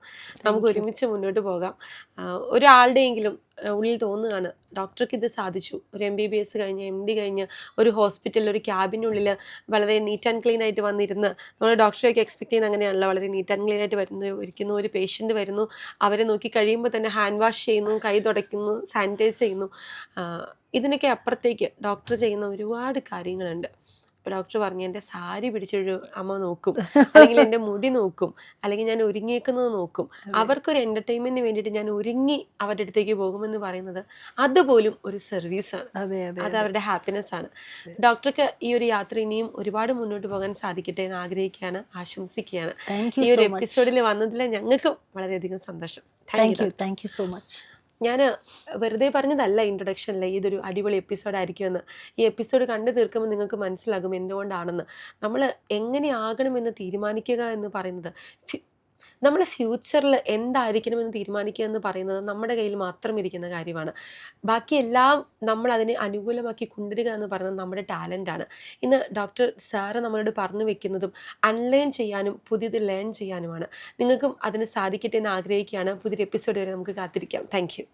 നമുക്ക് ഒരുമിച്ച് മുന്നോട്ട് പോകാം. ഒരാളുടെയെങ്കിലും ഉള്ളിൽ തോന്നുകയാണ് ഡോക്ടർക്ക് ഇത് സാധിച്ചു, ഒരു MBBS കഴിഞ്ഞ് MD കഴിഞ്ഞ് ഒരു ഹോസ്പിറ്റലിൽ ഒരു ക്യാബിനുള്ളിൽ വളരെ നീറ്റ് ആൻഡ് ക്ലീൻ ആയിട്ട് വന്നിരുന്ന്, നമ്മൾ ഡോക്ടറെയൊക്കെ എക്സ്പെക്ട് ചെയ്യുന്നത് അങ്ങനെയാണല്ലോ, വളരെ നീറ്റ് ആൻഡ് ക്ലീൻ ആയിട്ട് ഇരിക്കുന്നു. ഒരു പേഷ്യൻ്റ് വരുന്നു, അവരെ നോക്കി കഴിയുമ്പോൾ തന്നെ ഹാൻഡ് വാഷ് ചെയ്യുന്നു, കൈ തുടയ്ക്കുന്നു, സാനിറ്റൈസ് ചെയ്യുന്നു. ഇതിനൊക്കെ അപ്പുറത്തേക്ക് ഡോക്ടർ ചെയ്യുന്ന ഒരുപാട് കാര്യങ്ങളുണ്ട്. ഇപ്പോൾ ഡോക്ടർ പറഞ്ഞു എൻ്റെ സാരി പിടിച്ചൊരു അമ്മ നോക്കും, അല്ലെങ്കിൽ എൻ്റെ മുടി നോക്കും, അല്ലെങ്കിൽ ഞാൻ ഒരുങ്ങിയേക്കുന്നത് നോക്കും. അവർക്കൊരു എൻ്റർടൈൻമെൻറ്റിന് വേണ്ടിയിട്ട് ഞാൻ ഒരുങ്ങി അവരുടെ അടുത്തേക്ക് പോകുമെന്ന് പറയുന്നത് അതുപോലും ഒരു സർവീസാണ്. അത് അവരുടെ ഹാപ്പിനെസ് ആണ്. ഡോക്ടർക്ക് ഈ ഒരു യാത്ര ഇനിയും ഒരുപാട് മുന്നോട്ട് പോകാൻ സാധിക്കട്ടെ എന്ന് ആഗ്രഹിക്കുകയാണ്, ആശംസിക്കുകയാണ്. ഈ ഒരു എപ്പിസോഡിൽ വന്നതിൽ ഞങ്ങൾക്കും വളരെയധികം സന്തോഷം. Thank you so much. ഞാൻ വെറുതെ പറഞ്ഞതല്ല ഇൻട്രൊഡക്ഷനിൽ ഇതൊരു അടിപൊളി എപ്പിസോഡായിരിക്കുമെന്ന്. ഈ എപ്പിസോഡ് കണ്ടു തീർക്കുമ്പോൾ നിങ്ങൾക്ക് മനസ്സിലാകും എന്തുകൊണ്ടാണെന്ന്. നമ്മൾ എങ്ങനെയാകണമെന്ന് തീരുമാനിക്കുക എന്ന് പറയുന്നത്, നമ്മൾ ഫ്യൂച്ചറിൽ എന്തായിരിക്കണമെന്ന് തീരുമാനിക്കുക എന്ന് പറയുന്നത് നമ്മുടെ കയ്യിൽ മാത്രം ഇരിക്കുന്ന കാര്യമാണ്. ബാക്കിയെല്ലാം നമ്മൾ അതിനെ അനുകൂലമാക്കി കൊണ്ടുവരിക എന്ന് പറയുന്നത് നമ്മുടെ ടാലൻ്റാണ്. ഇന്ന് ഡോക്ടർ സാറ് നമ്മളോട് പറഞ്ഞു വെക്കുന്നതും അൺലേൺ ചെയ്യാനും പുതിയത് ലേൺ ചെയ്യാനുമാണ്. നിങ്ങൾക്കും അതിന് സാധിക്കട്ടെ എന്ന് ആഗ്രഹിക്കുകയാണ്. പുതിയൊരു എപ്പിസോഡ് വരെ നമുക്ക് കാത്തിരിക്കാം. Thank you.